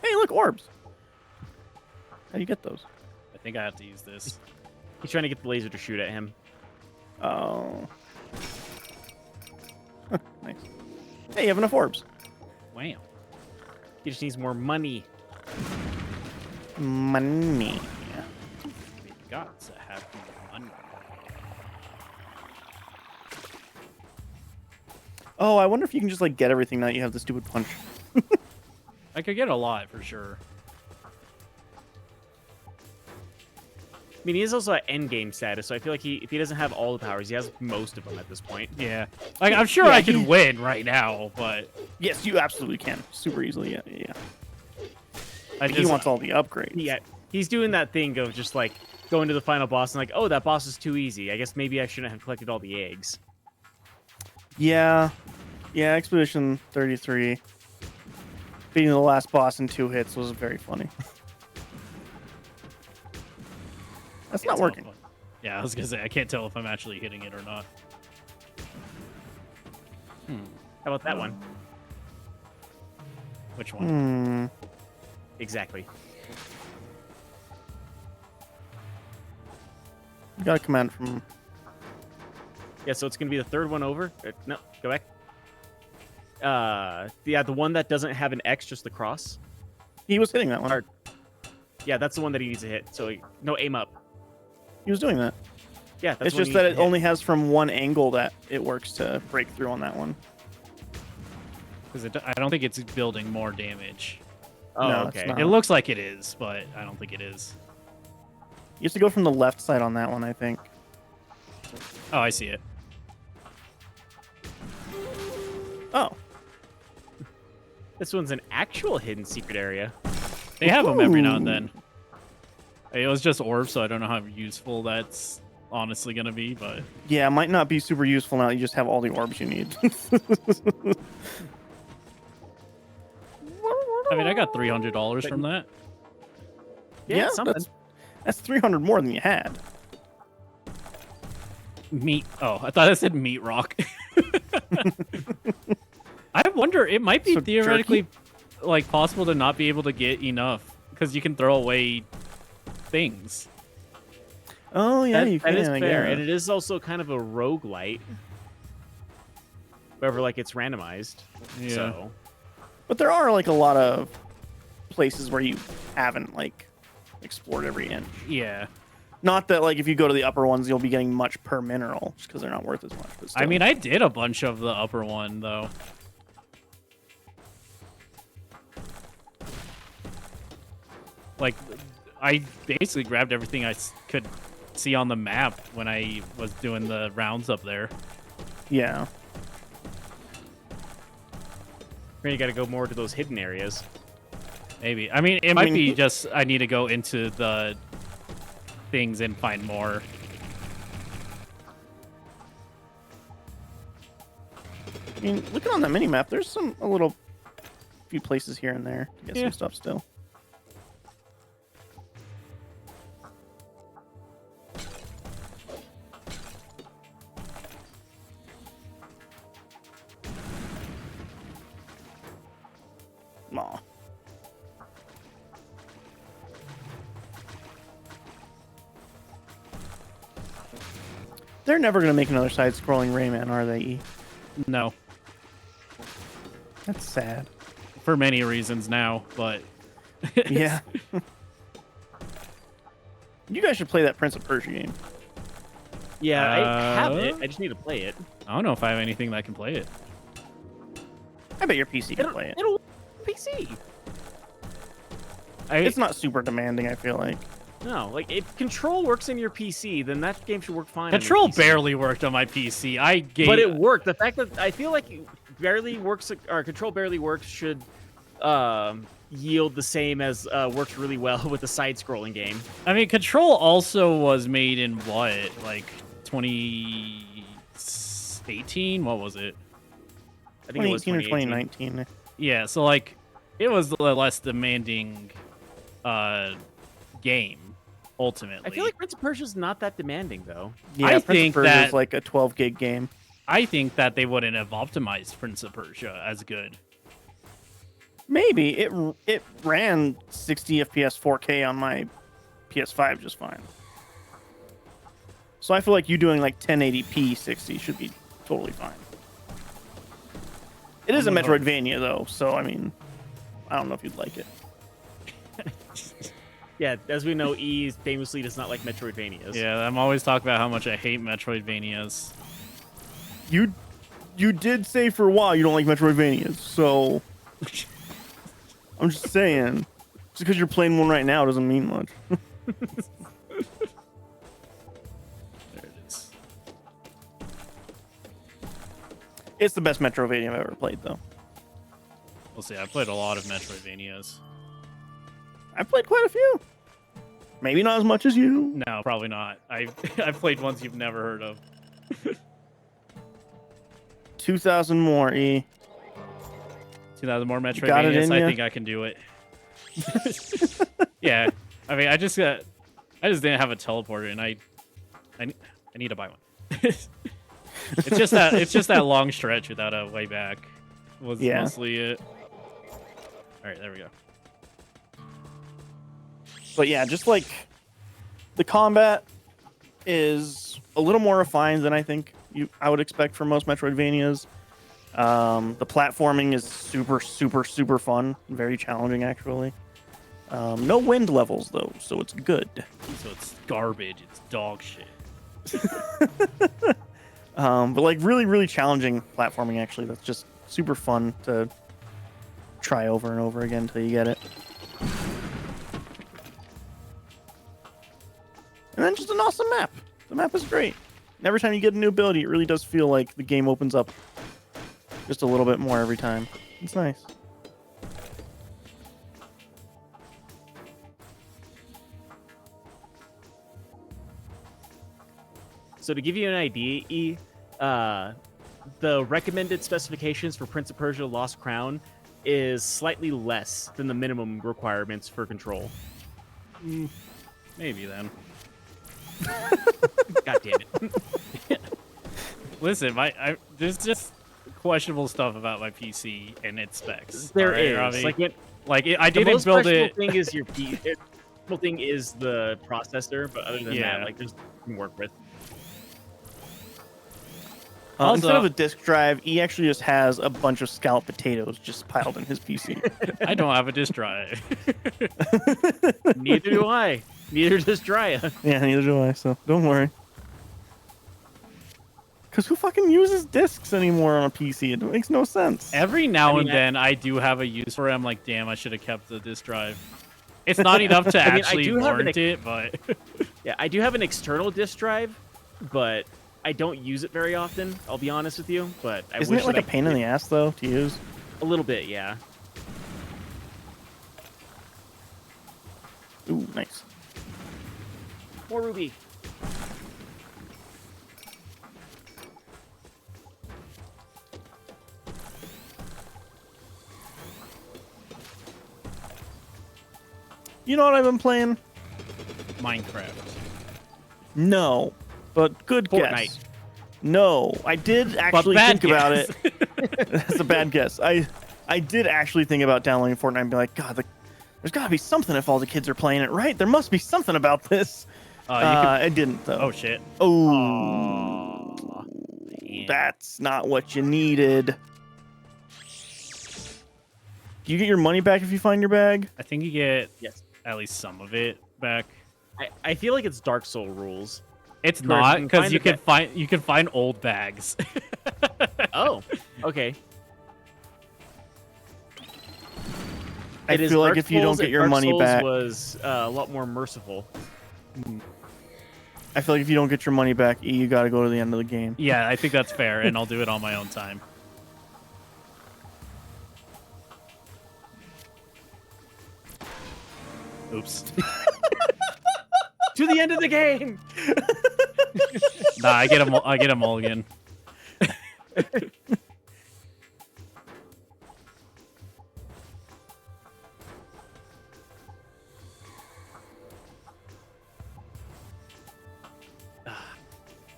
Hey, look, orbs. How do you get those? I think I have to use this. He's trying to get the laser to shoot at him. Oh. Nice. Hey, you have enough orbs. Wow. He just needs more money. Money. We got to have money. Oh, I wonder if you can just like get everything now that you have the stupid punch. I could get a lot for sure. I mean, he is also at endgame status, so I feel like if he doesn't have all the powers, he has most of them at this point. Yeah. Like, I'm sure Yeah, I can win right now, but Yes, you absolutely can. Super easily, yeah. I He just wants all the upgrades. Yeah, he's doing that thing of just like going to the final boss and like, oh, that boss is too easy. I guess maybe I shouldn't have collected all the eggs. Yeah. Yeah, Expedition 33. Beating the last boss in 2 hits was very funny. That's not It's working. all fun. Yeah, I was gonna say I can't tell if I'm actually hitting it or not. How about that one? Which one? Exactly. You got a command from... Yeah, so it's gonna be the third one over. No, go back. Yeah, the one that doesn't have an X, just the cross. He was hitting that one. Or- Yeah, that's the one that he needs to hit. So no, aim up. He was doing that. Yeah, that's It's the one just you that need it to hit. only has from one angle that it works to break through on that one. Because I don't think it's building more damage. Oh, No, it's okay. not. It looks like it is, but I don't think it is. You have to go from the left side on that one, I think. Oh, I see it. Oh. This one's an actual hidden secret area. They have them every now and Ooh. then. It was just orbs, so I don't know how useful that's honestly gonna be, but Yeah, it might not be super useful now that you just have all the orbs you need. I mean, I got $300 from that. Yeah, something. that's 300 more than you had. Meat. Oh, I thought it said meat rock. I wonder. It might be So theoretically like possible to not be able to get enough because you can throw away things. Oh, yeah, That- you can. that is I fair, guess. and it is also kind of a roguelite. Wherever, like, it's randomized. Yeah. So, But there are, like, a lot of places where you haven't, like, explored every inch. Yeah. Not that, like, if you go to the upper ones, you'll be getting much per mineral, just because they're not worth as much. But I still. mean, I did a bunch of the upper one though. Like, I basically grabbed everything I could see on the map when I was doing the rounds up there. Yeah. you got to go more to those hidden areas. Maybe. I mean, it might mean, be just I need to go into the things and find more. I mean, looking on that mini map, there's a little few places here and there to get Yeah. some stuff still. Aw. They're never gonna make another side-scrolling Rayman, are they? E? No, That's sad. for many reasons now, but Yeah. You guys should play that Prince of Persia game. Yeah, I have it. Uh, I just need to play it. I don't know if I have anything that can play it. I bet your PC can play it. It'll PC. It's not super demanding, I feel like. No, like if Control works in your PC, then that game should work fine. Control on your PC. barely worked on my PC. I gave, But it worked. The fact that I feel like it barely works, or Control barely works, should yield the same as works really well with a side-scrolling game. I mean, Control also was made in what, like 2018? What was it? I think it was 2018 or 2018. 2019. Yeah, so like it was the less demanding game ultimately. I feel like Prince of Persia's not that demanding though. Yeah, I Prince think of Persia that- is like a 12 gig game. I think that they wouldn't have optimized Prince of Persia as good. Maybe it ran 60 FPS 4K on my PS5 just fine. So I feel like you doing like 1080p 60 should be totally fine. It is a Metroidvania though, so I mean, I don't know if you'd like it. Yeah, as we know, E famously does not like Metroidvanias. Yeah, I'm always talking about how much I hate Metroidvanias. You did say for a while you don't like Metroidvanias, so I'm just saying. Just because you're playing one right now doesn't mean much. There it is. It's the best Metroidvania I've ever played, though. We'll see. I played a lot of Metroidvanias. I've played quite a few. Maybe not as much as you. No, probably not. I've played ones you've never heard of. 2,000 more, E. 2,000 more got it Metroidvanias. in I ya? think I can do it. Yeah, I mean, I just didn't have a teleporter, and I need to buy one. It's just that long stretch without a way back was Yeah. mostly it. All right, there we go. But yeah, just like the combat is a little more refined than I think I would expect from most Metroidvanias. The platforming is super, super, super fun. Very challenging, actually. No wind levels, though, so it's good. So it's garbage. It's dog shit. But like really, really challenging platforming, actually. That's just super fun to try over and over again until you get it. And then just an awesome map. The map is great. And every time you get a new ability, it really does feel like the game opens up just a little bit more every time. It's nice. So to give you an idea, E, the recommended specifications for Prince of Persia: Lost Crown is slightly less than the minimum requirements for Control. Maybe then. God damn it! Listen, there's just questionable stuff about my PC and its specs. There all right, is Robbie? like I the didn't most build questionable it. thing is your questionable thing is the processor, but other than Yeah. that, like there's nothing you can work with. Also- Instead of a disk drive, he actually just has a bunch of scalloped potatoes just piled in his PC. I don't have a disk drive. Neither do I. Neither does Drya. Yeah, neither do I, so don't worry. Because who fucking uses discs anymore on a PC? It makes no sense. Every now I mean, and then, I do have a use for it. I'm like, damn, I should have kept the disk drive. It's not enough to I mean, I actually do have an warrant it, but Yeah, I do have an external disk drive, but I don't use it very often. I'll be honest with you, but I Isn't wish it like that a pain in the ass, though, to use? a little bit, yeah. Ooh, nice. More Ruby. You know what I've been playing? Minecraft. No, but good Fortnite. guess. No, I did actually bad think about guess. it. That's a bad guess. I did actually think about downloading Fortnite and be like, God, there's got to be something if all the kids are playing it, right? There must be something about this. I didn't, though. Oh shit. Oh, Aw, damn. that's not what you needed. Do you get your money back if you find your bag? I think you get Yes. at least some of it back. I feel like it's Dark Soul rules. It's Where not you can because find you the can find old bags. Oh, okay. I It is feel like Dark if you don't Souls, get and your Dark money Souls back, was a lot more merciful. I feel like if you don't get your money back, E, you got to go to the end of the game. Yeah, I think that's fair, and I'll do it on my own time. Oops. To the end of the game. Nah, I get a mulligan.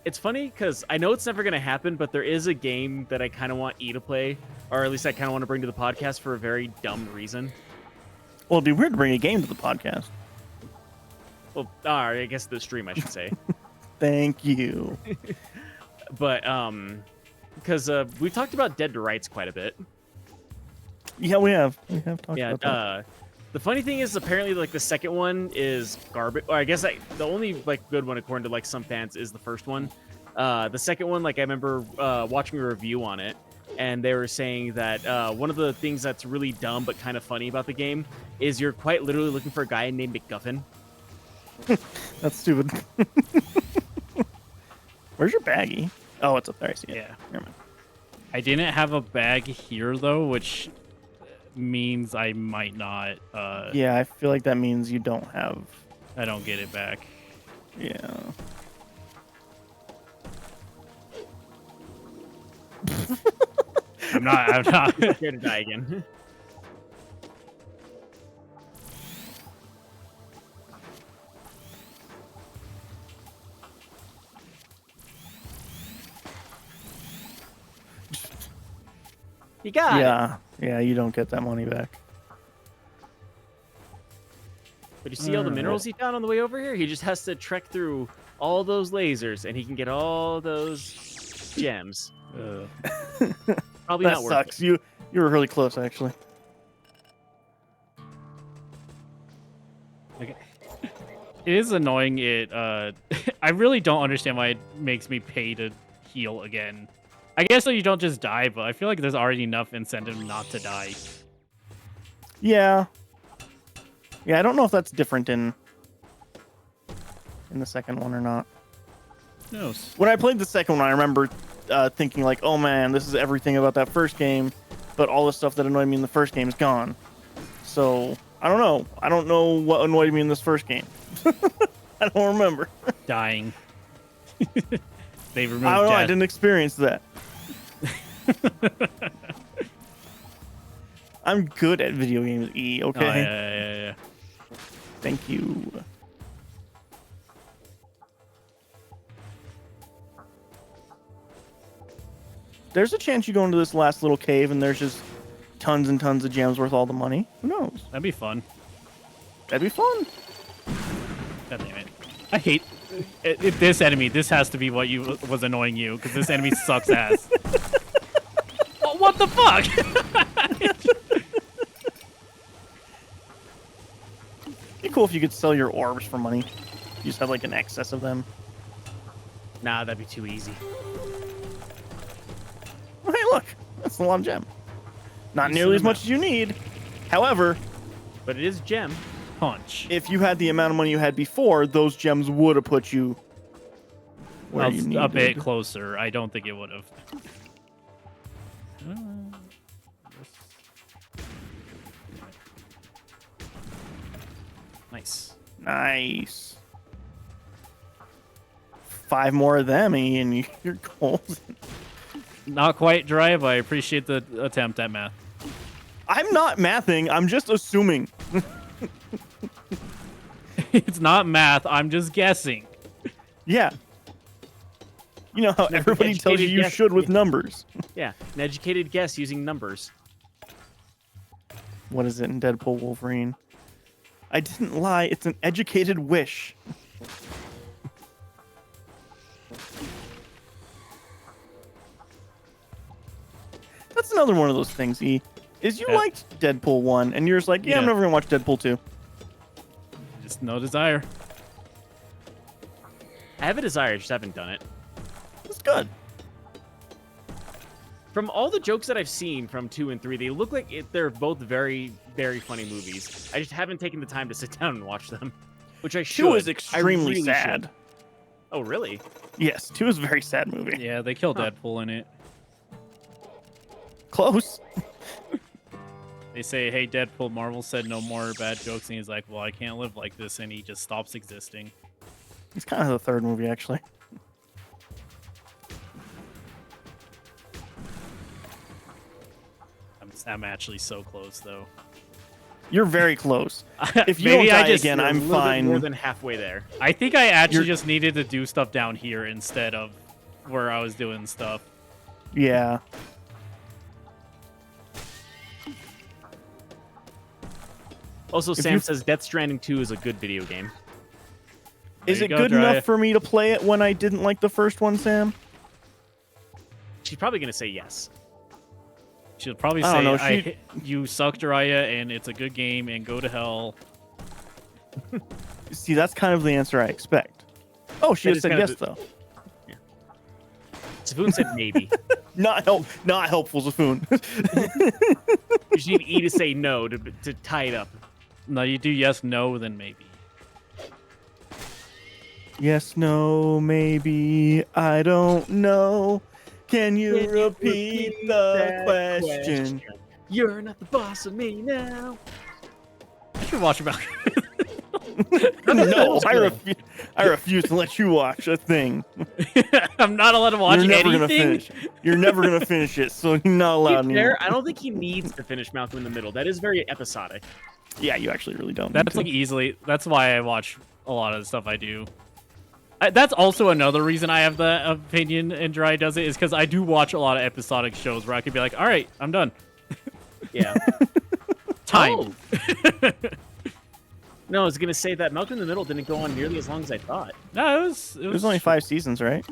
It's funny because I know it's never going to happen, but there is a game that I kind of want E to play, or at least I kind of want to bring to the podcast for a very dumb reason. Well, it'd be weird to bring a game to the podcast. Well, I guess the stream, I should say. Thank you. But because we've talked about Dead to Rights quite a bit. Yeah, we have. We have talked Yeah. about that. The funny thing is, apparently, like the second one is garbage. Or I guess the only like good one, according to like some fans, is the first one. The second one, like I remember watching a review on it, and they were saying that one of the things that's really dumb but kind of funny about the game is you're quite literally looking for a guy named McGuffin. That's stupid. Where's your baggie? Oh, it's up there. I see it. Yeah. Never mind. I didn't have a bag here though, which means I might not. Yeah, I feel like that means you don't have. I don't get it back. Yeah. I'm not. Scared to die again. You got it. Yeah, you don't get that money back. But you see all the minerals he found on the way over here? He just has to trek through all those lasers, and he can get all those gems. Probably That not worth sucks. it. You were really close, actually. Okay. It is annoying. I really don't understand why it makes me pay to heal again. I guess so you don't just die, but I feel like there's already enough incentive not to die. Yeah. Yeah, I don't know if that's different in the second one or not. Who knows? When I played the second one, I remember thinking like, "Oh man, this is everything about that first game," but all the stuff that annoyed me in the first game is gone. So I don't know. I don't know what annoyed me in this first game. I don't remember. Dying. They removed I don't know. I death. didn't experience that. I'm good at video games, E. Okay. Oh, yeah. Thank you. There's a chance you go into this last little cave and there's just tons and tons of gems worth all the money. Who knows? That'd be fun. That'd be fun. God damn it. I hate this enemy. This has to be what was annoying you, because this enemy sucks ass. Oh, what the fuck? It'd be cool if you could sell your orbs for money. You just have like an excess of them. Nah, that'd be too easy. Hey, look, that's a lot of gem. Not Decent nearly as much amount. as you need. However, But it is gem. Punch. if you had the amount of money you had before, those gems would have put you where Well, you it's needed. a bit closer. I don't think it would have. Nice. Nice. 5 more of them, and you're golden. Not quite dry, but I appreciate the attempt at math. I'm not mathing. I'm just assuming. It's not math. I'm just guessing. Yeah. You know how An everybody tells you educated you guess. should with numbers. Yeah, an educated guess using numbers. What is it in Deadpool Wolverine? I didn't lie. It's an educated wish. That's another one of those things, E. Is you Yeah. liked Deadpool 1, and you're just like, yeah, I'm Yeah. never going to watch Deadpool 2. Just no desire. I have a desire, just haven't done it. It's good. From all the jokes that I've seen from 2 and 3, they look like they're both very, very funny movies. I just haven't taken the time to sit down and watch them. which I 2 is should. I extremely really sad. should. Oh, really? Yes, 2 is a very sad movie. Yeah, they kill Huh. Deadpool in it. Close. They say, "Hey, Deadpool, Marvel said no more bad jokes," and he's like, "Well, I can't live like this," and he just stops existing. It's kind of the third movie, actually. I'm actually so close, though. You're very close. If you Maybe don't I die just again, You're a I'm little bit fine. more than halfway there. I think I actually You're- just needed to do stuff down here instead of where I was doing stuff. Yeah. Also, If Sam you- says Death Stranding 2 is a good video game. There Is you it go, good Jiraiya. enough for me to play it when I didn't like the first one, Sam? She's probably gonna say yes. She'll probably I say, don't know, "You suck, Jiraiya, and it's a good game, and go to hell." See, that's kind of the answer I expect. Oh, she That had is said kind of yes, though. Safoon said maybe. Not helpful, Zafoon. You just need E to say no to tie it up. No, you do yes, no, then maybe. Yes, no, maybe. I don't know. Can you repeat the question? You're not the boss of me now. I should watch about. No, I refuse to let you watch a thing. I'm not allowed to watch You're never gonna anything. finish. You're never gonna finish it, so you're not allowed. To be anymore. fair, I don't think he needs to finish Malcolm in the Middle. That is very episodic. Yeah, you actually really don't. That's need like easily. That's why I watch a lot of the stuff I do. That's also another reason I have the opinion and Dry does it is because I do watch a lot of episodic shows where I could be like, all right, I'm done. Yeah. Time. Oh. No, I was gonna say that Malcolm in the Middle didn't go on nearly as long as I thought. No, it was. to. There's only 5 seasons, right?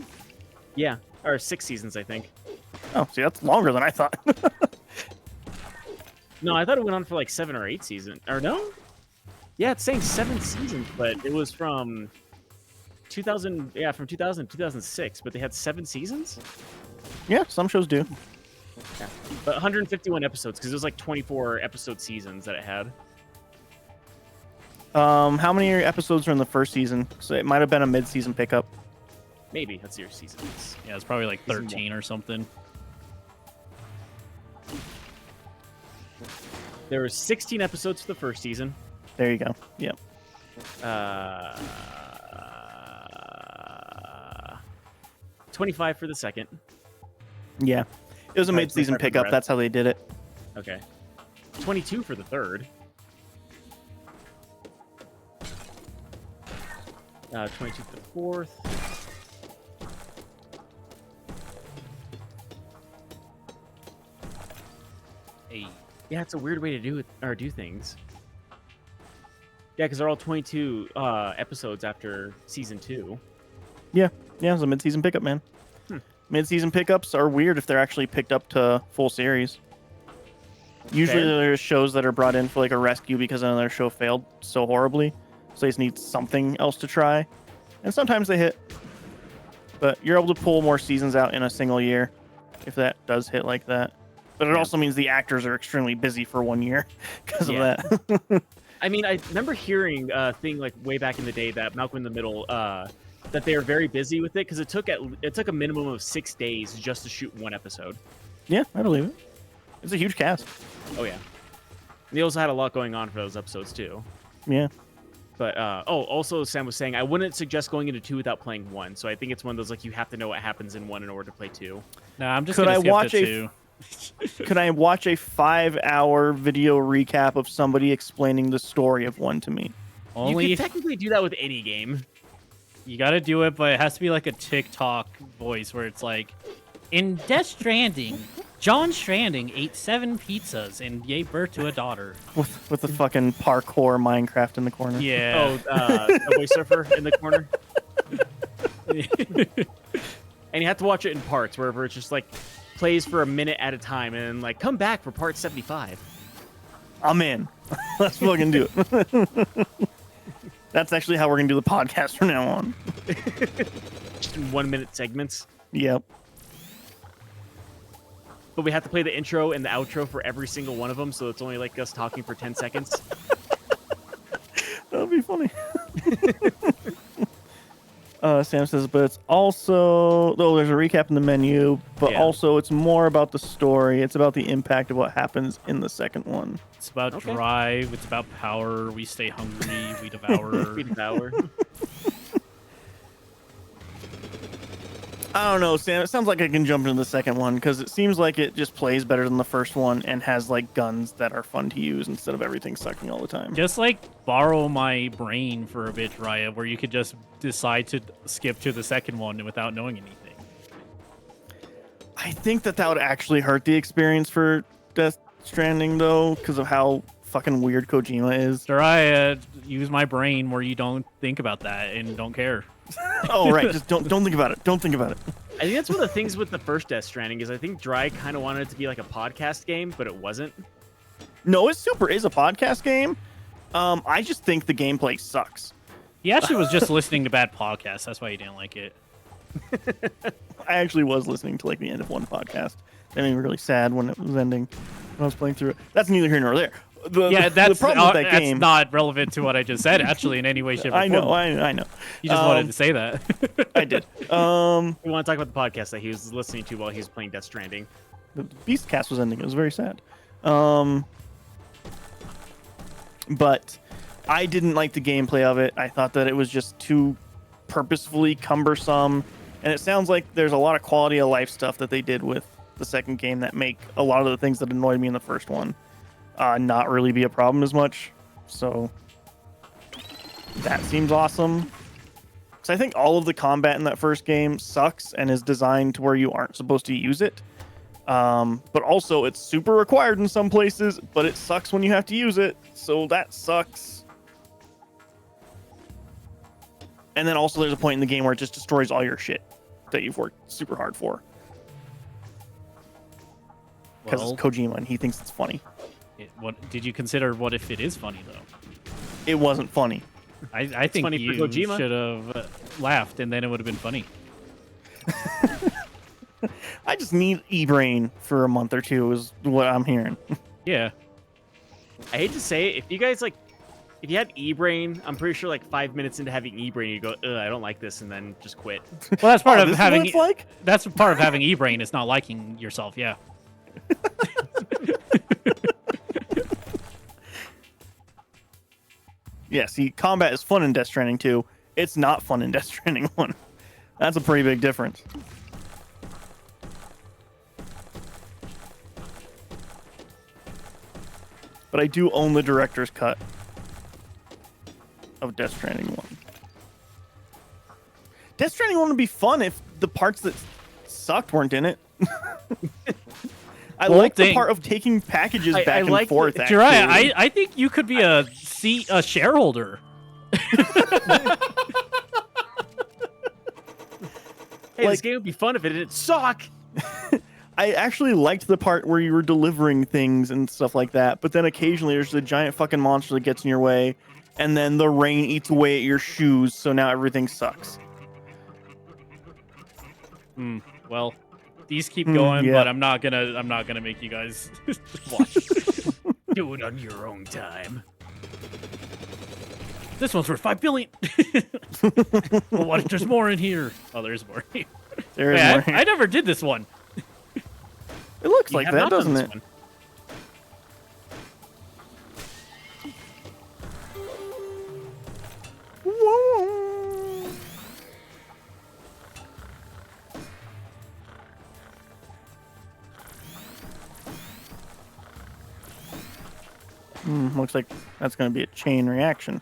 Yeah, or 6 seasons, I think. Oh, see, that's longer than I thought. No, I thought it went on for like 7 or 8 seasons. Or no? Yeah, it's saying 7 seasons, but it was from 2000. Yeah, from 2000 to 2006. But they had 7 seasons. Yeah, some shows do. Yeah, but 151 episodes because it was like 24 episode seasons that it had. How many episodes are in the first season? So it might have been a mid-season pickup. Maybe that's your seasons. Yeah, it's probably like Season 13 or something. There were 16 episodes for the first season. There you go. Yep. 25 for the second. Yeah. It was a Right, mid-season 25 for pickup. Brett. That's how they did it. Okay. 22 for the third. 22 for the fourth. Hey. Yeah, it's a weird way to do it or do things. Yeah, because they're all 22 episodes after season 2. Yeah, it was a mid-season pickup, man. Mid-season pickups are weird if they're actually picked up to full series. Usually Fair. there's shows that are brought in for like a rescue because another show failed so horribly. So they just need something else to try. And sometimes they hit. But you're able to pull more seasons out in a single year if that does hit like that. But it Yeah. also means the actors are extremely busy for 1 year because of Yeah. that. I mean, I remember hearing a thing like way back in the day that Malcolm in the Middle, that they were very busy with it because it took a minimum of 6 days just to shoot one episode. Yeah, I believe it. It's a huge cast. Oh yeah. And they also had a lot going on for those episodes too. Yeah. But also Sam was saying I wouldn't suggest going into 2 without playing 1. So I think it's one of those like you have to know what happens in 1 in order to play 2. Nah, I'm just Could gonna I skip watch it a- too. Could I watch a 5-hour video recap of somebody explaining the story of 1 to me? Only you if can technically do that with any game. you gotta do it, but it has to be like a TikTok voice where it's like, in Death Stranding, John Stranding ate 7 pizzas and gave birth to a daughter. With the fucking parkour Minecraft in the corner. Yeah. A voice surfer in the corner. And you have to watch it in parts, wherever it's just like plays for a minute at a time, and then like come back for part 75. I'm in. Let's fucking do it. That's actually how we're gonna do the podcast from now on. Just in 1 minute segments. Yep. But we have to play the intro and the outro for every single one of them, so it's only like us talking for 10 seconds. That would be funny. Sam says, but it's also there's a recap in the menu, but Yeah. also it's more about the story. It's about the impact of what happens in the second one. It's about Okay. drive. It's about power. We stay hungry. We devour. We devour. I don't know, Sam. It sounds like I can jump into the second one because it seems like it just plays better than the first one and has like guns that are fun to use instead of everything sucking all the time. Just like borrow my brain for a bit, Raya, where you could just decide to skip to the second one without knowing anything. I think that would actually hurt the experience for Death Stranding though, because of how fucking weird Kojima is. Raya, use my brain where you don't think about that and don't care. Oh right, just don't think about it. Don't think about it. I think that's one of the things with the first Death Stranding is I think Dry kind of wanted it to be like a podcast game, but it wasn't. No, it super is a podcast game. I just think the gameplay sucks. He actually was just listening to bad podcasts. That's why he didn't like it. I actually was listening to like the end of one podcast. That made me really sad when it was ending. When I was playing through it. That's neither here nor there. That's the problem with that that's game. not relevant to what I just said, actually, in any way, shape, or form. I know. You just wanted to say that. I did. We want to talk about the podcast that he was listening to while he was playing Death Stranding. The Beastcast was ending. It was very sad. But I didn't like the gameplay of it. I thought that it was just too purposefully cumbersome. And it sounds like there's a lot of quality of life stuff that they did with the second game that make a lot of the things that annoyed me in the first one not really be a problem as much. So that seems awesome. So I think all of the combat in that first game sucks and is designed to where you aren't supposed to use it. But also it's super required in some places, but it sucks when you have to use it. So that sucks. And then also there's a point in the game where it just destroys all your shit that you've worked super hard for. Because Well, it's Kojima and he thinks it's funny. what did you consider? What if it is funny though? It wasn't funny. I think funny for you Kojima. should have laughed, and then it would have been funny. I just need e-brain for a month or two is what I'm hearing. Yeah. I hate to say it, if you guys like, if you had e-brain, I'm pretty sure like 5 minutes into having e-brain, you go, ugh, I don't like this, and then just quit. Well, that's part Oh, of this is what having. it's like? That's part of having e-brain. Is not liking yourself. Yeah. Yeah, see, combat is fun in Death Stranding 2. It's not fun in Death Stranding 1. That's a pretty big difference. But I do own the director's cut of Death Stranding 1. Death Stranding 1 would be fun if the parts that sucked weren't in it. I Well, like the dang. part of taking packages I back and like the- forth. Jiraiya, actually. I think you could be a shareholder. Hey, this Like- game would be fun if it didn't suck. I actually liked the part where you were delivering things and stuff like that, but then occasionally there's a giant fucking monster that gets in your way, and then the rain eats away at your shoes, so now everything sucks. Well, these keep going, yeah. but I'm not gonna make you guys watch. Do it on your own time. This one's worth $5 billion. Well, what if there's more in here? Oh, there's more. There is Man, more. I never did this one. It looks You like have that, not done doesn't this it? one. Whoa. Looks like that's going to be a chain reaction.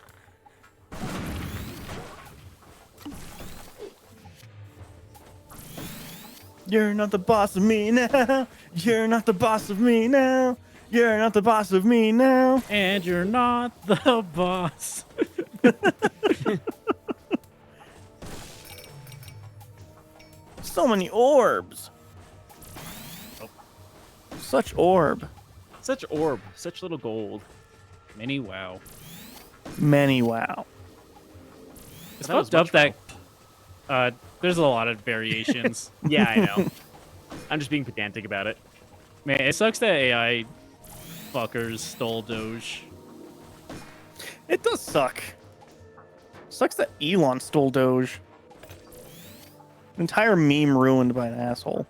You're not the boss of me now. You're not the boss of me now. You're not the boss of me now. And you're not the boss. So many orbs. Such orb. Such orb, such little gold. Many wow. Many wow. It's That was fucked up much that there's a lot of variations. Yeah, I know. I'm just being pedantic about it. Man, it sucks that AI fuckers stole Doge. It does suck. Sucks that Elon stole Doge. Entire meme ruined by an asshole.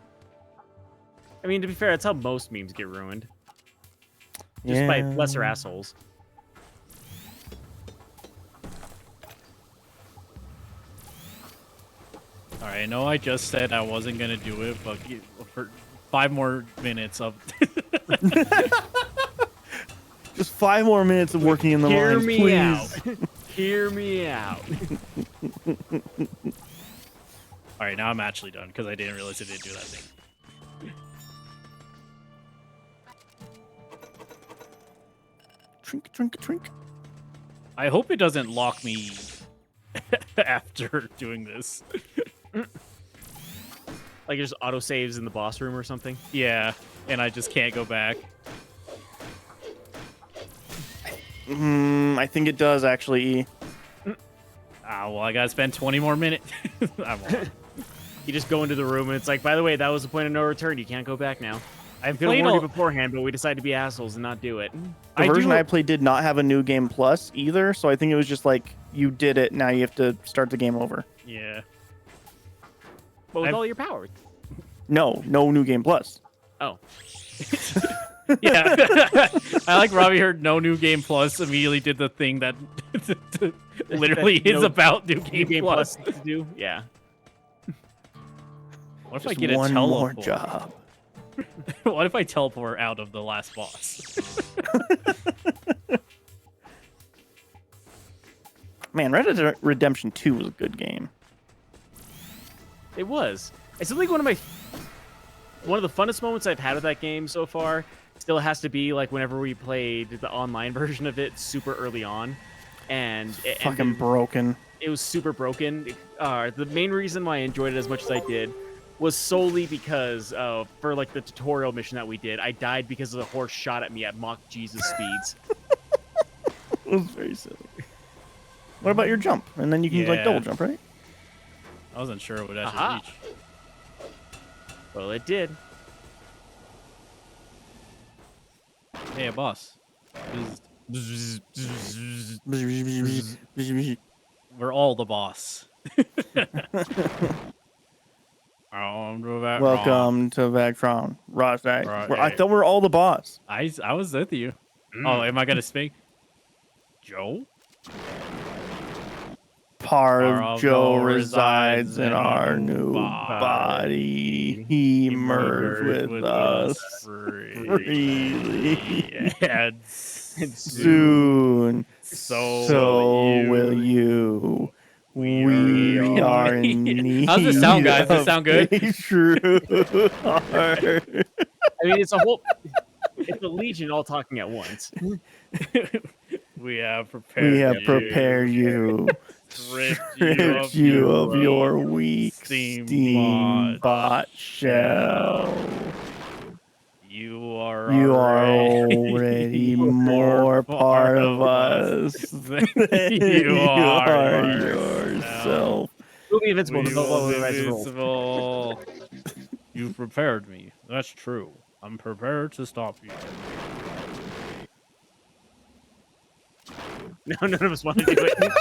I mean, to be fair, that's how most memes get ruined. Just by lesser assholes. All right, I know I just said I wasn't gonna do it, but for 5 more minutes of Just 5 more minutes of working in the Hear lines, me please. out. Hear me out. all right, now I'm actually done because I didn't realize it didn't do that thing. Trink, trink, trink. I hope it doesn't lock me after doing this. Like it just auto saves in the boss room or something. Yeah, and I just can't go back. I think it does actually. Ah, well, I gotta spend 20 more minutes. I won't. You just go into the room and it's like, by the way, that was the point of no return. You can't go back now. I could have played warned you all- beforehand, but we decided to be assholes and not do it. The I version do- I played did not have a new game plus either, so I think it was just like you did it, now you have to start the game over. Yeah. But with I've- all your powers. No new game plus. Oh. Yeah. I like Robbie heard no new game plus, immediately did the thing that literally is No- about new New game, game plus. plus to do? Yeah. What if Just I get a one more teleport? job. What if I teleport out of the last boss? Man, Red Dead Redemption 2 was a good game. It was. It's like one of the funnest moments I've had with that game so far. Still has to be like whenever we played the online version of it super early on, and Fucking broken. it was super broken. The main reason why I enjoyed it as much as I did was solely because for like the tutorial mission that we did, I died because the horse shot at me at Mach Jesus speeds. It was very silly. What about your jump? And then you can like Yeah. double jump, right? I wasn't sure it would actually Aha. reach. Well, it did. Hey, a boss. We're all the boss. Welcome to Vectron. Rosai. Right. I thought we were all the boss. I was with you. Oh, am I gonna speak? Joe? Part Part of of Joe Joe resides resides in in our our new body. body. He merged with us freely. And Soon, so will you. We We are- are in need. How's this sound, guys? Does this of sound good? a true heart. I mean, it's a legion all talking at once. we have prepared. We have you. prepared you. Stripped you of your weak steam steam bot shell. You are You are already more part of us than than you are yourself. We'll be invincible. We No will longer be rise and roll. invincible. You prepared me. That's true. I'm prepared to stop you. No, none of us want to do it.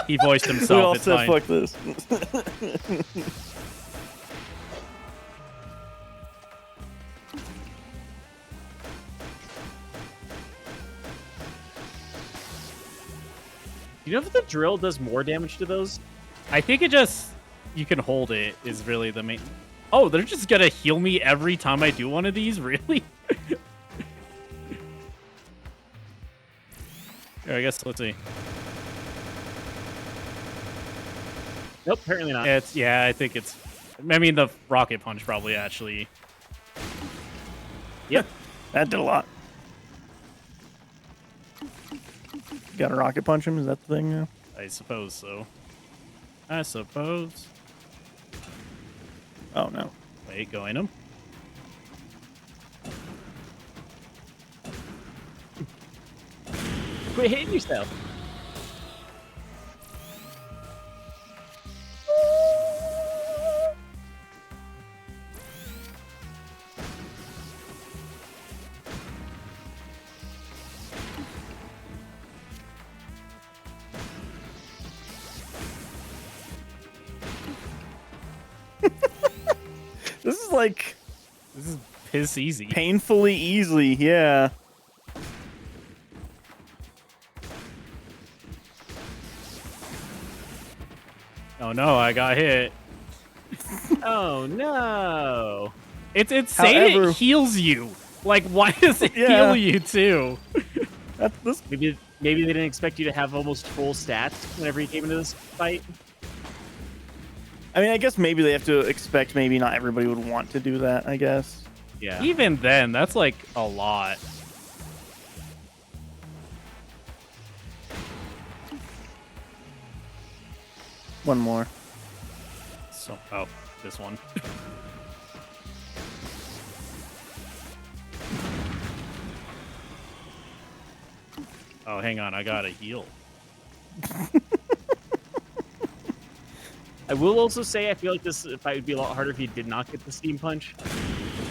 He voiced We all himself. It's said fine. fuck this. You know if the drill does more damage to those? I think it just you can hold it is really the main. Oh, they're just gonna heal me every time I do one of these. Really? Here, I guess let's see. Nope, apparently not. Yeah, I think it's. I mean, the rocket punch probably actually. Yep. That did a lot. Got to rocket punch him? Is that the thing now? I suppose so. I suppose. Oh no. Wait, go in him. Quit hitting yourself. is like This is piss easy. painfully easy. Yeah. Oh no, I got hit. Oh no! It's saying However- it heals you. Like, why does it Yeah. heal you too? This Maybe they didn't expect you to have almost full stats whenever you came into this fight. I mean, I guess maybe they have to expect maybe not everybody would want to do that, I guess. Yeah. Even then, that's like a lot. One more. So, oh, this one. Oh, hang on, I gotta heal. I will also say I feel like this fight would be a lot harder if you did not get the steam punch.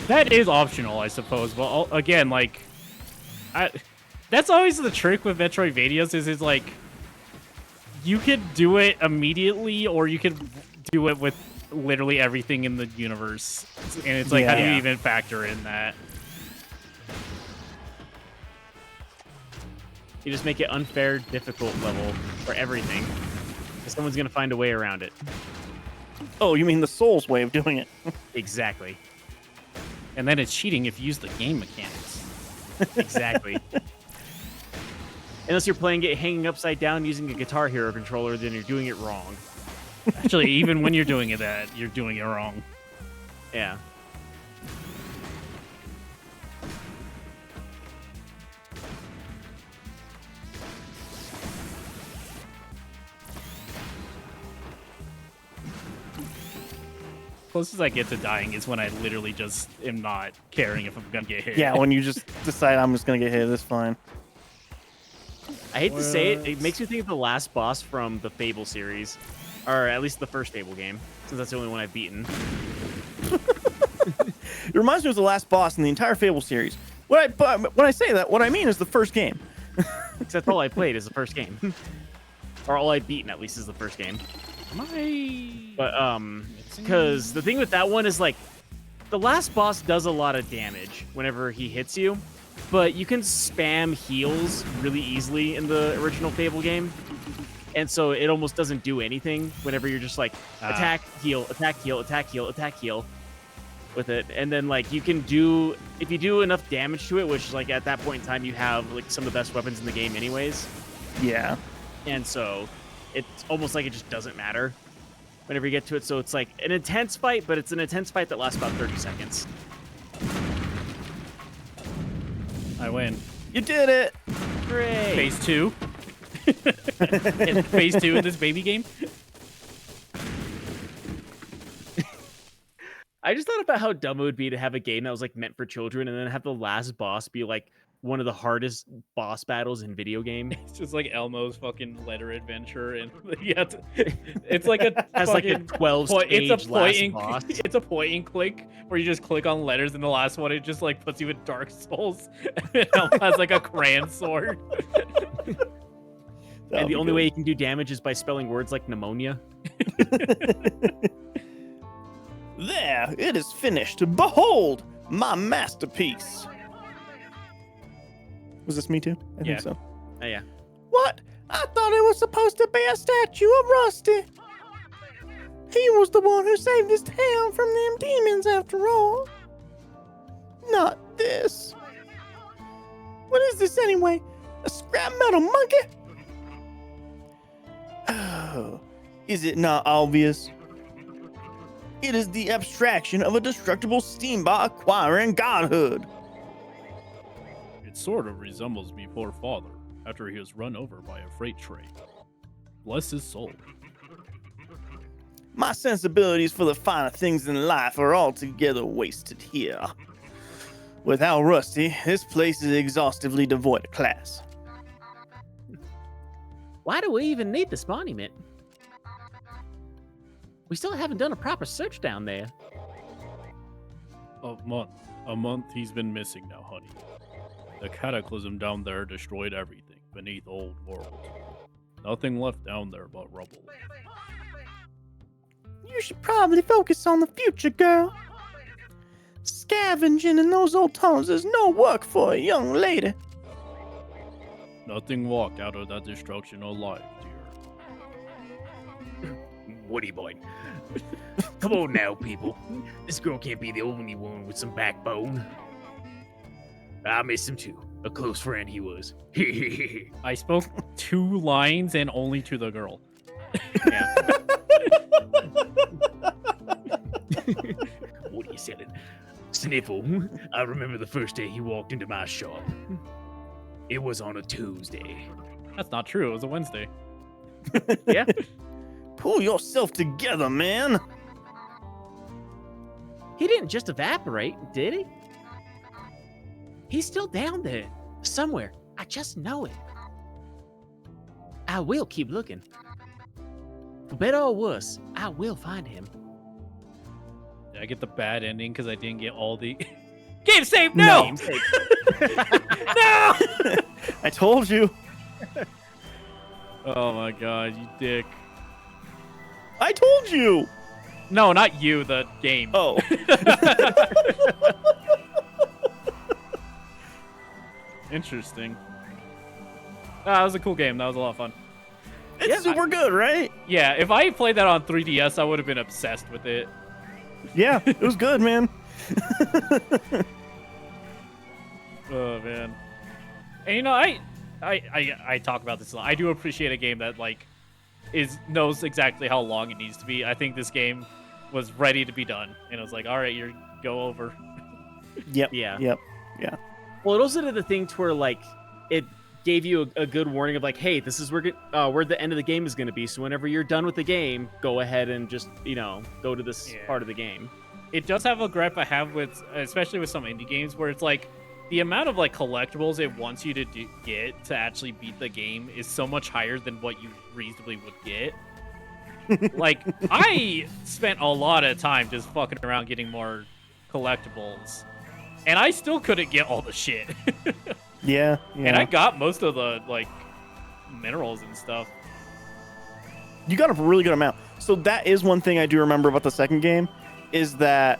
That is optional, I suppose. But again, like, that's always the trick with Metroidvanias is like, you could do it immediately, or you could do it with literally everything in the universe. And it's like, how do you Yeah. even factor in that? You just make it unfair, difficult level for everything. 'Cause someone's gonna find a way around it. Oh, you mean the Souls way of doing it? Exactly. And then it's cheating if you use the game mechanics. Exactly. Unless you're playing it hanging upside down using a Guitar Hero controller, then you're doing it wrong. Actually, even when you're doing it, you're doing it wrong. Yeah. Closest I get to dying is when I literally just am not caring if I'm gonna get hit. Yeah, when you just decide I'm just gonna get hit, it's fine. I hate to say it, it makes me think of the last boss from the Fable series. Or at least the first Fable game, since that's the only one I've beaten. It reminds me of the last boss in the entire Fable series. But when I say that, what I mean is the first game. Because that's all I played is the first game. Or all I've beaten, at least, is the first game. But, because the thing with that one is, like, the last boss does a lot of damage whenever he hits you, but you can spam heals really easily in the original Fable game. And so it almost doesn't do anything whenever you're just like, attack, heal, attack, heal, attack, heal, attack, heal with it. And then, like, you can do, if you do enough damage to it, which, like, at that point in time, you have, like, some of the best weapons in the game anyways. Yeah. And so it's almost like it just doesn't matter whenever you get to it. So it's like an intense fight, but it's an intense fight that lasts about 30 seconds. I win. You did it! Great. Phase 2. Phase 2 in this baby game. I just thought about how dumb it would be to have a game that was like meant for children and then have the last boss be like one of the hardest boss battles in video game. It's just like Elmo's fucking letter adventure, and yeah, it's like a Has like a fucking 12 point. stage It's a point last and boss. it's a point and click where you just click on letters, and the last one it just like puts you in Dark Souls. And Elmo has like a crayon sword. And the only way you can do damage is by spelling words like pneumonia. There, it is finished. Behold, my masterpiece. Was this me too? I Yeah. think so. Oh, yeah. What? I thought it was supposed to be a statue of Rusty. He was the one who saved his town from them demons after all. Not this. What is this anyway? A scrap metal monkey? Oh, is it not obvious? It is the abstraction of a destructible steamboat acquiring godhood. It sort of resembles me poor father after he was run over by a freight train. Bless his soul. My sensibilities for the finer things in life are altogether wasted here. Without Rusty, this place is exhaustively devoid of class. Why do we even need this monument? We still haven't done a proper search down there. A month he's been missing now, honey. The cataclysm down there destroyed everything beneath Old World. Nothing left down there but rubble. You should probably focus on the future, girl. Scavenging in those old tunnels is no work for a young lady. Nothing walked out of that destruction alive, dear. Woody boy. Come on now, people. This girl can't be the only one with some backbone. I miss him too. A close friend he was. I spoke 2 lines and only to the girl. Yeah. What are you selling? Sniffle. I remember the first day he walked into my shop. It was on a Tuesday. That's not true. It was a Wednesday. Yeah. Pull yourself together, man. He didn't just evaporate, did he? He's still down there. Somewhere. I just know it. I will keep looking. For better or worse, I will find him. Did I get the bad ending because I didn't get all the... Game save! No! Game save. No! I told you. Oh my god, you dick. I told you. No, not you, the game. Oh. Interesting. That was a cool game. That was a lot of fun. It's super good, right? Yeah, if I played that on 3DS, I would have been obsessed with it. Yeah, it was good, man. Oh man. And you know, I talk about this a lot. I do appreciate a game that like knows exactly how long it needs to be. I think this game was ready to be done, and it was like, all right, you're go over. Yep. Yeah. Yep. Well, it also did the thing to where, like, it gave you a good warning of, like, hey, this is where the end of the game is going to be. So whenever you're done with the game, go ahead and just, go to this part of the game. It does have a gripe I have with, especially with some indie games, where it's like, the amount of, like, collectibles it wants you to get to actually beat the game is so much higher than what you reasonably would get. Like, I spent a lot of time just fucking around getting more collectibles, and I still couldn't get all the shit. Yeah. And I got most of the, like, minerals and stuff. You got a really good amount. So that is one thing I do remember about the second game, is that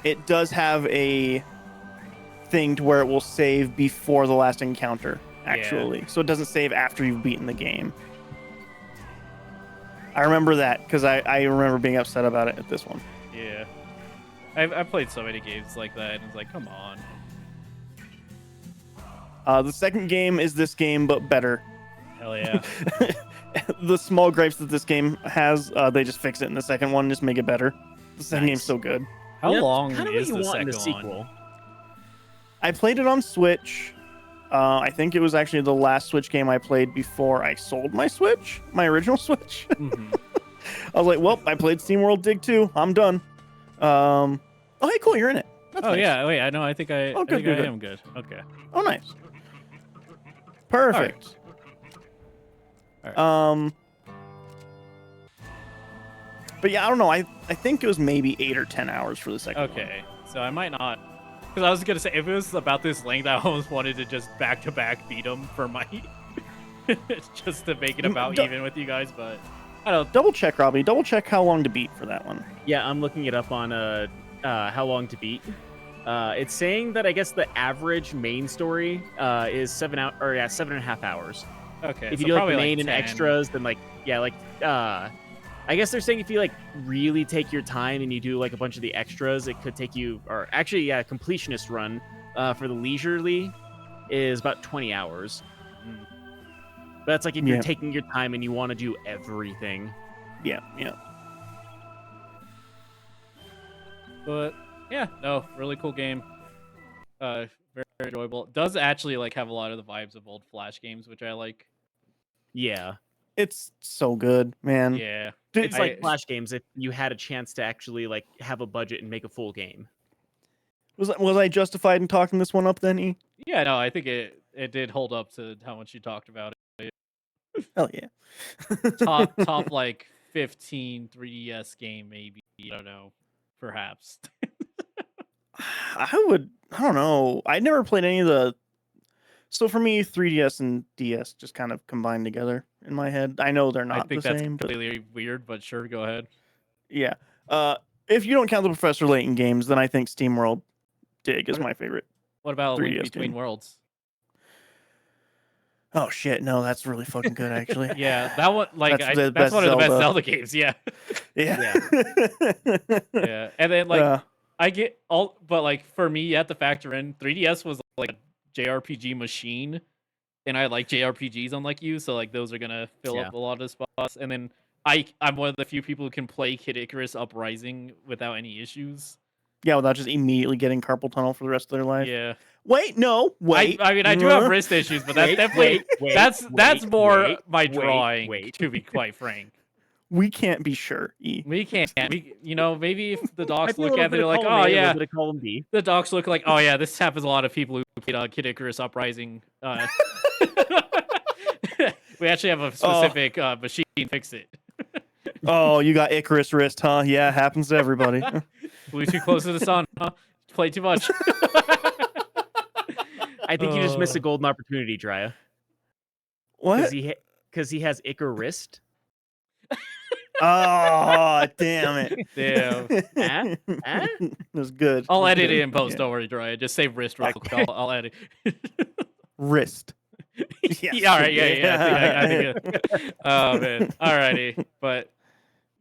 it does have a thing to where it will save before the last encounter, actually. Yeah. So it doesn't save after you've beaten the game. I remember that, because I remember being upset about it at this one. Yeah. I've played so many games like that, and it's like, come on. The second game is this game, but better. Hell yeah. The small gripes that this game has, they just fix it in the second one, just make it better. The second game's so good. How long kind of is what you the want in second the sequel. one? I played it on Switch. I think it was actually the last Switch game I played before I sold my Switch, my original Switch. Mm-hmm. I was like, well, I played SteamWorld Dig 2. I'm done. Oh, hey, cool, you're in it. That's Oh nice. yeah, wait, I know. I think I, Oh, good, I, think good, I good. am good. Okay. Oh, nice. Perfect. All right. But yeah, I don't know. I think it was maybe 8 or 10 hours for the second one. Okay, so I might not, because I was gonna say if it was about this length, I almost wanted to just back to back beat them for my, just to make it about even with you guys. But I don't. Double check, Robbie. Double check how long to beat for that one. Yeah, I'm looking it up on how long to beat. It's saying that I guess the average main story is 7.5 hours. Okay. If so you do like probably the main and 10. extras, then I guess they're saying if you like really take your time and you do like a bunch of the extras, it could take you, or actually, yeah, completionist run for the leisurely is about 20 hours. But that's like if you're taking your time and you want to do everything. Yeah. But yeah, no, really cool game. Very, very enjoyable. Does actually like have a lot of the vibes of old Flash games, which I like. Yeah. It's so good, man. Yeah. Dude, It's like Flash games if you had a chance to actually like have a budget and make a full game. Was I justified in talking this one up then, E? Yeah, no, I think it did hold up to how much you talked about it. Hell yeah. Top like 15 3DS game maybe. I don't know. Perhaps. I don't know. I never played any of the. So for me, 3DS and DS just kind of combined together in my head. I know they're I not think the that's same, but completely weird, but sure, go ahead. yeah. If you don't count the Professor Layton games, then I think SteamWorld Dig is my favorite. What about Link 3DS Between game. Worlds? Oh shit, no, that's really fucking good actually. Yeah, that one, like, That's the that's best one of the best Zelda. Zelda games. Yeah, Yeah. yeah. And then like I get all, but like for me, you have to factor in 3DS was like a JRPG machine, and I like JRPGs unlike you, so like those are gonna fill Yeah. up a lot of spots. And then I'm one of the few people who can play Kid Icarus Uprising without any issues. Yeah, without just immediately getting carpal tunnel for the rest of their life. Yeah. Wait, no, wait. I mean, I do have wrist issues, but that's definitely that's more my drawing, to be quite frank. We can't be sure. E. We can't. You know, maybe if the docs Might be a look little at it, bit they're of like, column oh A, a yeah. little bit of column B. The docs look like, oh yeah, this happens a lot of people who played Kid Icarus Uprising. We actually have a specific machine to fix it. Oh, you got Icarus wrist, huh? Yeah, happens to everybody. Flew too close to the sun, huh? Played too much. I think you just missed a golden opportunity, Drya. What? Because he has Icar wrist. Oh, damn it. Damn. That was good. I'll That's edit good. it in post. Yeah. Don't worry, Dry. Just save wrist real quick. I'll edit. Wrist. Yes. Yeah, all right. Yeah. I think oh man. Alrighty. But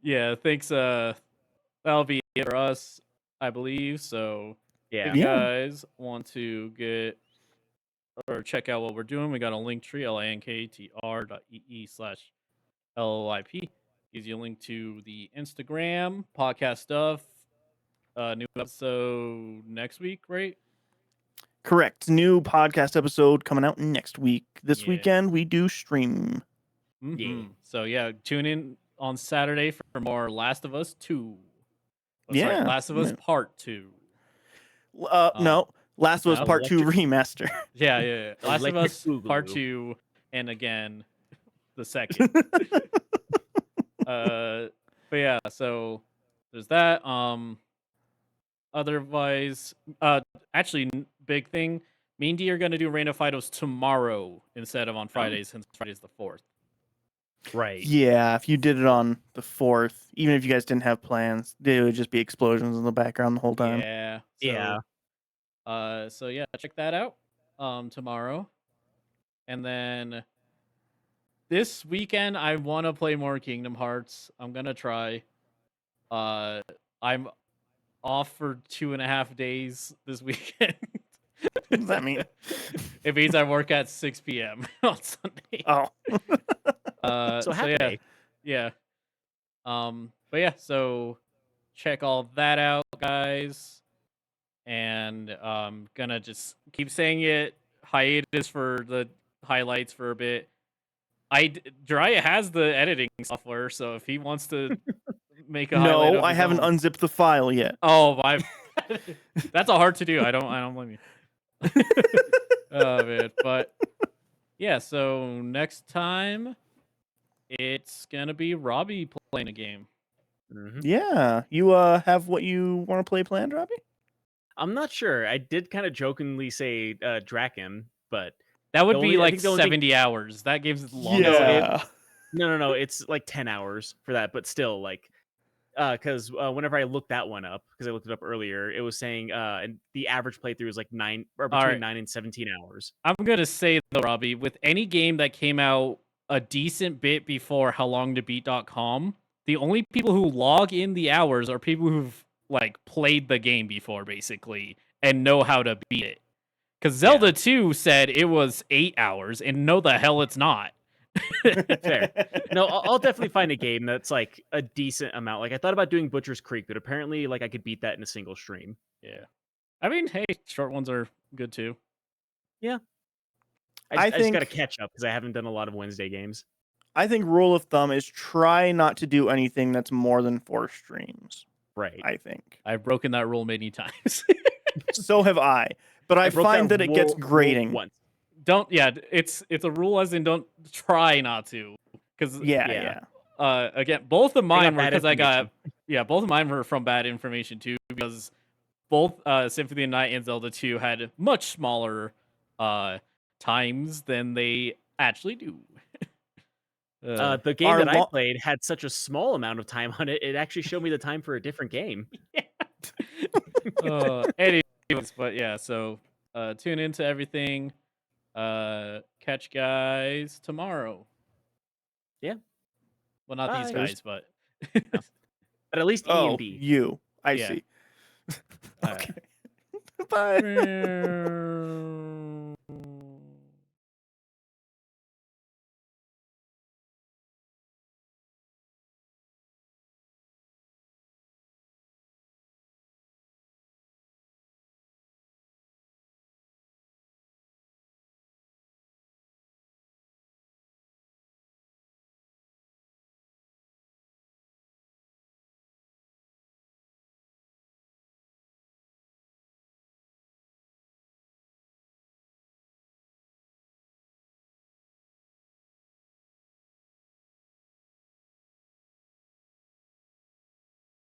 yeah, thanks. That'll be it for us, I believe. So Yeah. if you guys want to get or check out what we're doing, we got a link tree, linktr.ee/LLIP. Gives you a link to the Instagram, podcast stuff. New episode next week, right? Correct. New podcast episode coming out next week. This Yeah. weekend we do stream. Yeah. So yeah, tune in on Saturday for more Last of Us 2. Oh, sorry, Yeah. Last of Us Part 2. No. Last of Us no, Part 2 remaster. Yeah. Last of Us Boogaloo. Part 2, and again, the second. But yeah, so there's that. Otherwise, actually, big thing. Me and D are gonna do Reign of Fidos tomorrow instead of on Fridays, since Friday's the 4th. Right. Yeah, if you did it on the 4th, even if you guys didn't have plans, it would just be explosions in the background the whole time. Yeah. So, Yeah. So yeah, check that out. Tomorrow, and then this weekend I want to play more Kingdom Hearts. I'm gonna try. I'm off for 2.5 days this weekend. What does that mean? It means I work at 6 p.m. on Sunday. Oh. So happy day. Yeah. But yeah, so check all that out, guys. And gonna just keep saying it. Hiatus for the highlights for a bit. Jiraiya has the editing software, so if he wants to make a highlight No, of I his haven't own- unzipped the file yet. Oh my! That's a hard to do. I don't blame you. Oh man, but yeah. So next time, it's gonna be Robbie playing a game. Mhm. Yeah. You have what you want to play planned, Robbie? I'm not sure. I did kind of jokingly say Draken, but That would The be only- I like think the only thing- 70 hours. That game's long. Yeah. no. It's like 10 hours for that, but still, like, because whenever I looked that one up, because I looked it up earlier, it was saying and the average playthrough is like 9 or between Alright. 9 and 17 hours. I'm gonna say though, Robbie, with any game that came out a decent bit before howlongtobeat.com, the only people who log in the hours are people who've like played the game before, basically, and know how to beat it. Because Zelda 2 said it was 8 hours, and no, the hell it's not. Fair. No, I'll definitely find a game that's like a decent amount. Like I thought about doing Butcher's Creek, but apparently, like I could beat that in a single stream. Yeah. I mean, hey, short ones are good too. I just got to think- catch up because I haven't done a lot of Wednesday games. I think rule of thumb is try not to do anything that's more than 4 streams. Right. I think. I've broken that rule many times. So have I. But I broke find that it gets rule grating. once. It's a rule as in don't try not to. Because Yeah. again, both of mine were bad because information. both of mine were from bad information too, because both Symphony of the Night and Zelda 2 had much smaller times than they actually do. The game Our that I lo- played had such a small amount of time on it. It actually showed me the time for a different game. Anyways, but yeah, so tune into everything. Catch guys tomorrow. Yeah. Well, not these Bye. guys, but But at least E Oh, and B. you. I Yeah. see. All right. Okay. Bye.